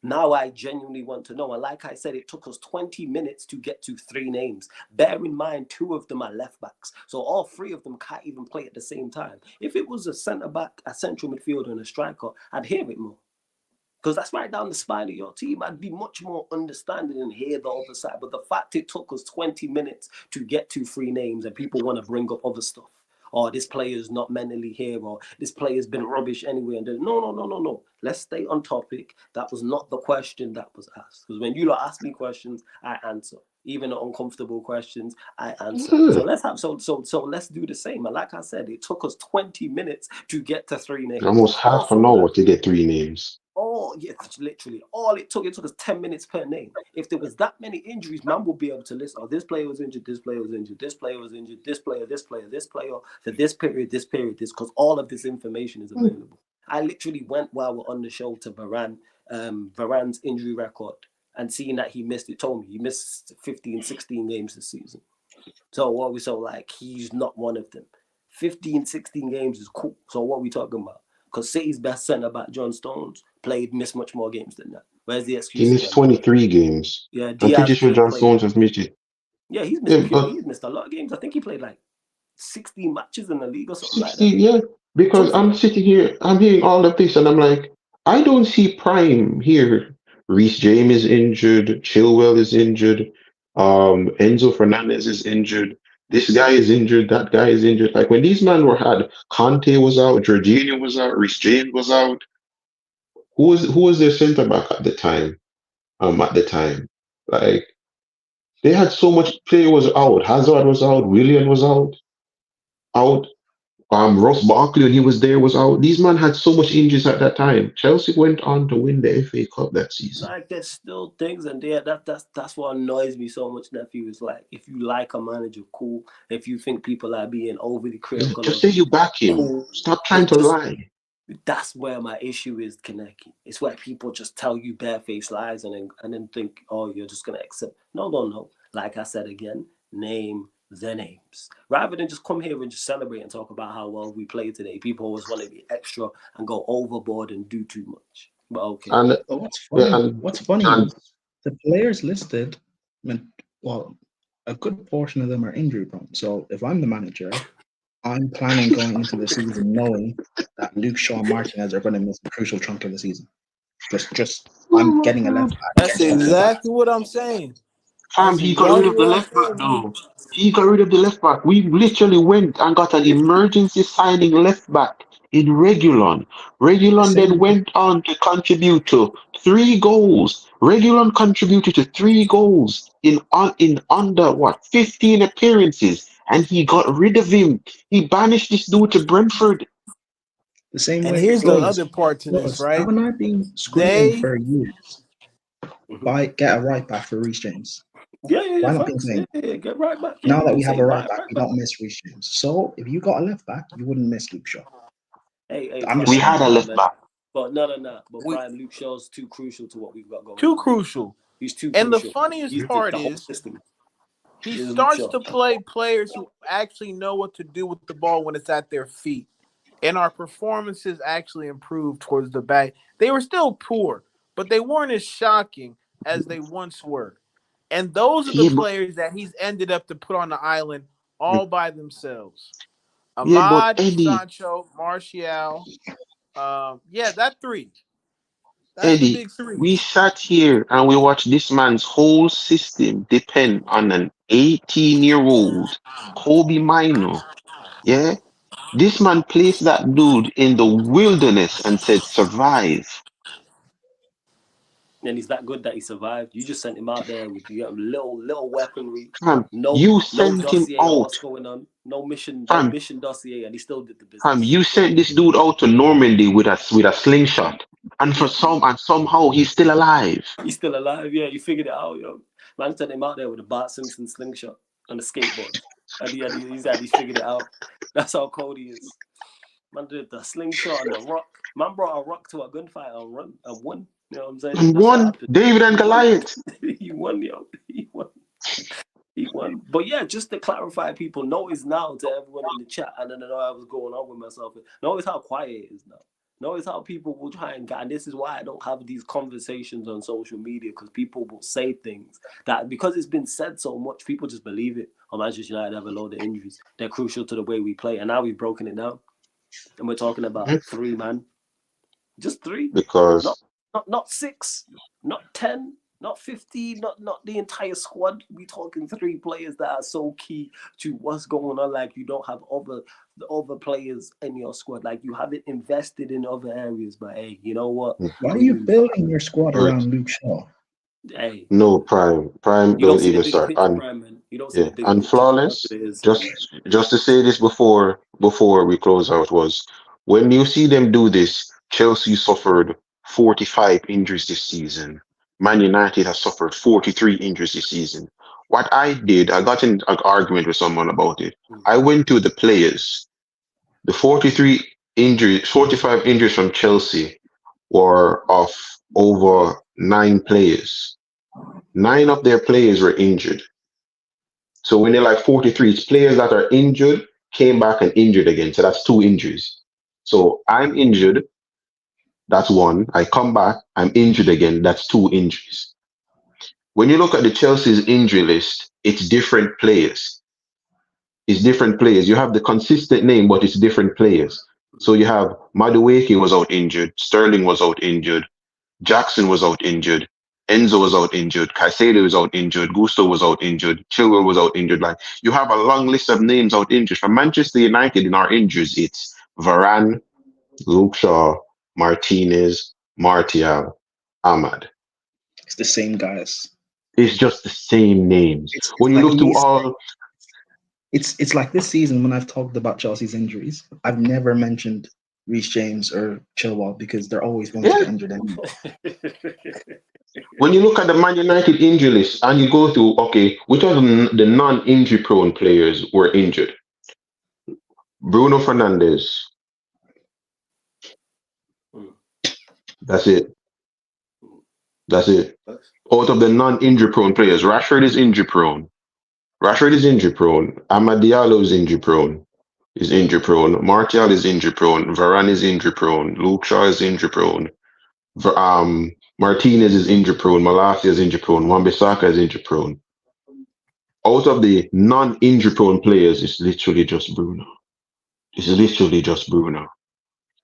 A: Now I genuinely want to know. And like I said, it took us 20 minutes to get to 3 names. Bear in mind, 2 of them are left backs. So all 3 of them can't even play at the same time. If it was a centre back, a central midfielder, and a striker, I'd hear it more. Because that's right down the spine of your team. I'd be much more understanding and hear the other side. But the fact it took us 20 minutes to get to 3 names and people want to bring up other stuff. Or this player's not mentally here, or this player's been rubbish anyway. And then, no. Let's stay on topic. That was not the question that was asked. Because when you lot ask me questions, I answer. Even the uncomfortable questions, I answer. So let's have so let's do the same. And like I said, it took us 20 minutes to get to 3 names.
C: Almost half an hour to get 3 names.
A: Oh, yeah, literally. All it took us 10 minutes per name. If there was that many injuries, man would be able to list, oh, this player was injured, this player was injured, this player was injured, this player, for this period, this, because all of this information is available. I literally went while we're on the show to Varane, Varane's injury record, and seeing that he missed, it told me he missed 15, 16 games this season. So what we like, he's not one of them. 15, 16 games is cool. So what are we talking about? Because City's best centre-back, John Stones, missed much more games than that. Where's the excuse?
C: He missed 23 games.
A: Yeah,
C: I'm
A: Diaz
C: pretty sure John
A: played.
C: Stones has missed it.
A: Yeah, he's
C: Yeah,
A: missed a lot of games. I think he played like 16 matches in the league or something
C: 60,
A: like that.
C: yeah. Because
A: Something
C: I'm sitting here, I'm hearing all of this, and I'm like, I don't see Prime here. Reece James is injured. Chilwell is injured. Enzo Fernandez is injured. This guy is injured. That guy is injured. Like when these men Conte was out, Jorginho was out, Reece James was out. Who was their centre back at the time? Like they had so much player was out. Hazard was out. Willian was out. Ross Barkley when he was there was out. These men had so much injuries at that time. Chelsea went on to win the FA Cup that season.
A: like there's still things and there that's what annoys me so much, nephew. Is like if you like a manager, cool. If you think people are being overly critical,
C: Just say you back him.
A: cool.
C: Stop trying to lie.
A: That's where my issue is, Kaneki. It's where people just tell you barefaced lies and then think, oh, you're just gonna accept. No, no, no. Like I said again, name the names. Rather than just come here and just celebrate and talk about how well we played today. People always want to be extra and go overboard and do too much. But okay.
C: And
E: But
C: yeah,
E: what's funny
C: and
E: is the players listed, I mean, well, a good portion of them are injury prone. So if I'm the manager, I'm planning going into the season knowing that Luke Shaw and Martinez are going to miss a crucial chunk of the season. I'm getting a left back
D: That's
E: just off the bat.
D: exactly what I'm saying.
C: fam,
D: That's
C: he got rid
D: exactly
C: of the
D: what I'm
C: left back
D: saying, man.
C: though. He got rid of the left back. We literally went and got an emergency signing left back in Regulon.
E: The
C: Regulon then
E: same,
C: went on to contribute to 3 goals. Regulon contributed to 3 goals in under what 15 appearances, and he got rid of him. He banished this dude to Brentford.
E: the same
D: And
E: way.
D: here's the other part to this, right?
E: Haven't I been screaming
D: They
E: for years?
A: Mhm.
E: Get a right back for Reece James.
A: Yeah,
E: Why not been
A: facts. Yeah,
E: saying
A: yeah, get right back. Yeah,
E: now
A: we've
E: that
A: been
E: we have a
A: saying
E: right
A: buy
E: back,
A: right
E: we
A: back.
E: don't miss Reece James. So if you got a left back, you wouldn't miss Luke Shaw.
A: Hey,
E: I'm
C: We
E: just
A: prime,
C: had
E: saying.
C: a
A: prime,
C: left
A: man.
C: back.
A: But no. But
D: we
A: prime Luke Shaw's too crucial to what we've got going
D: too
A: on.
D: crucial.
A: He's too
D: And the
A: crucial.
D: funniest
A: He's
D: part
A: the whole
D: is
A: system.
D: he
A: Is Luke
D: starts
A: Shaw.
D: to play players who actually know what to do with the ball when it's at their feet. And our performances actually improved towards the back. They were still poor, but they weren't as shocking as they once were. And those are the
C: Yeah, but
D: players that he's ended up to put on the island all by themselves.
C: yeah, but
D: Ahmad,
C: Eddie,
D: Sancho, Martial. Yeah, that three. That's the
C: Eddie,
D: big three.
C: we sat here and we watched this man's whole system depend on an 18-year-old Kobe Mino. Yeah? This man placed that dude in the wilderness and said, survive.
A: And he's that good that he survived. You just sent him out there with little weaponry,
C: Fam,
A: no
C: you
A: no
C: sent him
A: dossier on
C: out.
A: what's going on, no
C: Fam,
A: mission dossier, and he still did the
C: fam,
A: business.
C: you sent this dude out to Normandy with a slingshot. And somehow he's still alive.
A: He's still alive. Yeah, you figured it out, yo. Man sent him out there with a Bart Simpson slingshot and a skateboard, and he's figured it out. That's how cold he is. Man did the slingshot and the rock. Man brought a rock to a gunfight and won. You know what I'm saying?
C: And
A: That's what
C: won.
A: happened.
C: David and
A: He won.
C: Goliath.
A: He won, yo. He won. He won. But yeah, just to clarify, people, notice now to everyone in the chat, and then I know I was going on with myself. Notice how quiet it is now. Notice how people will try and get, and this is why I don't have these conversations on social media, because people will say things that, because it's been said so much, people just believe it. Oh, Manchester United have a load of injuries. They're crucial to the way we play. And now we've broken it down. And we're talking about 3, man. Just 3. Not
C: Because
A: not 6, not 10, not 15, not the entire squad. We talking 3 players that are so key to what's going on. Like, you don't have other players in your squad. Like, you haven't invested in other areas. But hey, you know what?
E: Why are you building your squad
C: Hurt.
E: around Luke Shaw?
A: Hey,
C: No, Prime
A: you don't
C: don't
A: see the
C: even
A: bigger
C: start.
A: picture, Prime, man. You don't see
C: Yeah,
A: the bigger
C: and
A: picture. That's
C: flawless.
A: what it is.
C: Just to say this before we close out was when you see them do this, Chelsea suffered 45 injuries this season. Man United has suffered 43 injuries this season. What I did, I got in an argument with someone about it. I went to the players. The 45 injuries from Chelsea were of over 9 players. 9 of their players were injured. So when they're like 43, it's players that are injured, came back and injured again. So that's 2 injuries. So I'm injured, that's 1. I come back, I'm injured again, that's 2 injuries. When you look at the Chelsea's injury list, it's different players. It's different players. You have the consistent name, but it's different players. So you have Madueke was out injured, Sterling was out injured, Jackson was out injured. Enzo was out injured. Caicedo was out injured. Gusto was out injured. Chilwell was out injured. Like, you have a long list of names out injured. For Manchester United in our injuries, it's Varane, Luke Shaw, Martinez, Martial, Ahmad.
E: It's the same guys.
C: It's just the same names.
E: It's
C: When you
E: like
C: look through
E: me.
C: all,
E: It's like this season when I've talked about Chelsea's injuries, I've never mentioned Reece James or Chilwell because they're always going to
C: yeah,
E: get injured anyway.
C: when you look at the Man United injury list and you go through, okay, which of the non-injury prone players were injured? Bruno Fernandes, That's it. That's it. Out of the non-injury prone players, Rashford is injury prone. Rashford is injury prone. Amad Diallo is injury prone. Is injury prone. Martial is injury prone. Varane is injury prone. Luke Shaw is injury prone. Martinez is injury prone. Malacia is injury prone. Wan-Bissaka is injury prone. Out of the non-injury prone players, it's literally just Bruno. It's literally just Bruno.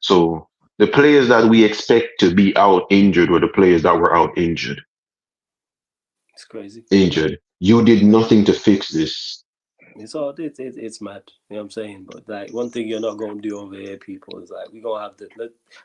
C: So the players that we expect to be out injured were the players that were out injured.
A: It's crazy.
C: Injured. You did nothing to fix this.
A: It's mad. You know what I'm saying? But like one thing you're not gonna do over here, people, is like we're gonna have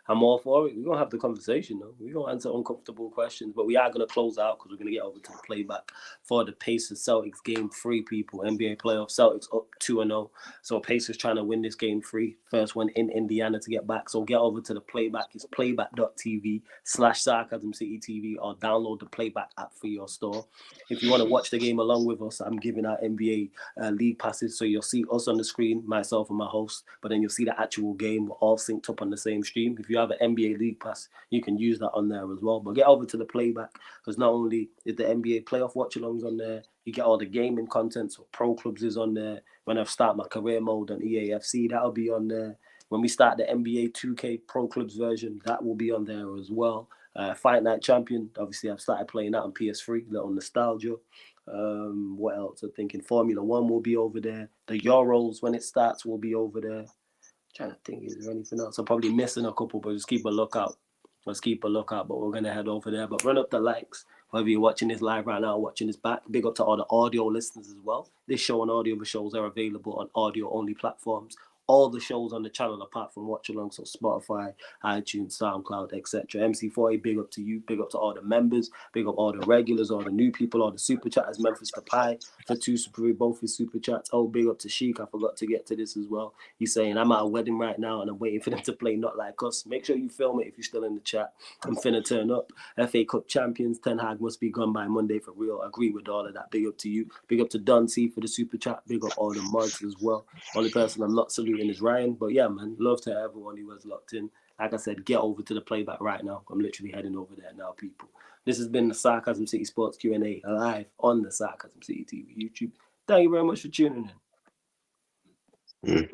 A: I'm all for it. We're gonna have the conversation though. We're gonna answer uncomfortable questions, but we are gonna close out because we're gonna get over to the playback for the Pacers Celtics game 3, people. NBA playoff Celtics up 2-0. So Pacers trying to win this game 3. First one in Indiana to get back. So get over to the playback. It's playback.tv/Sarcasm City TV, or download the playback app for your store. If you want to watch the game along with us, I'm giving out NBA league passes, so you'll see us on the screen, myself and my host, but then you'll see the actual game. We're all synced up on the same stream. If you have an NBA league pass, you can use that on there as well. But get over to the playback, because not only is the NBA playoff watch-alongs on there, you get all the gaming content. So Pro Clubs is on there. When I start my career mode on EAFC, that'll be on there. When we start the NBA 2K Pro Clubs version, that will be on there as well. Fight Night Champion, obviously I've started playing that on PS3, little nostalgia. What else? I'm thinking Formula One will be over there. The Euros, when it starts, will be over there. Trying to think, is there anything else? I'm probably missing a couple, but just keep a lookout. Let's keep a lookout, but we're gonna head over there. But run up the likes. Whether you're watching this live right now or watching this back, big up to all the audio listeners as well. This show and audio shows are available on audio-only platforms. All the shows on the channel, apart from Watch Along, so Spotify, iTunes, SoundCloud, etc. MC40, big up to you. Big up to all the members. Big up all the regulars, all the new people, all the super chatters. Memphis the Pie for 2 super, both his super chats. Oh, big up to Sheik. I forgot to get to this as well. He's saying, I'm at a wedding right now and I'm waiting for them to play Not Like Us. Make sure you film it if you're still in the chat. I'm finna turn up. FA Cup champions, Ten Hag must be gone by Monday for real. I agree with all of that. Big up to you. Big up to Don C for the super chat. Big up all the mods as well. Only person I'm not saluting is Ryan. But yeah, man, love to everyone who was locked in. Like I said, get over to the playback right now. I'm literally heading over there now, people. This has been the Sarcasm City Sports Q&A live on the Sarcasm City TV YouTube. Thank you very much for tuning in.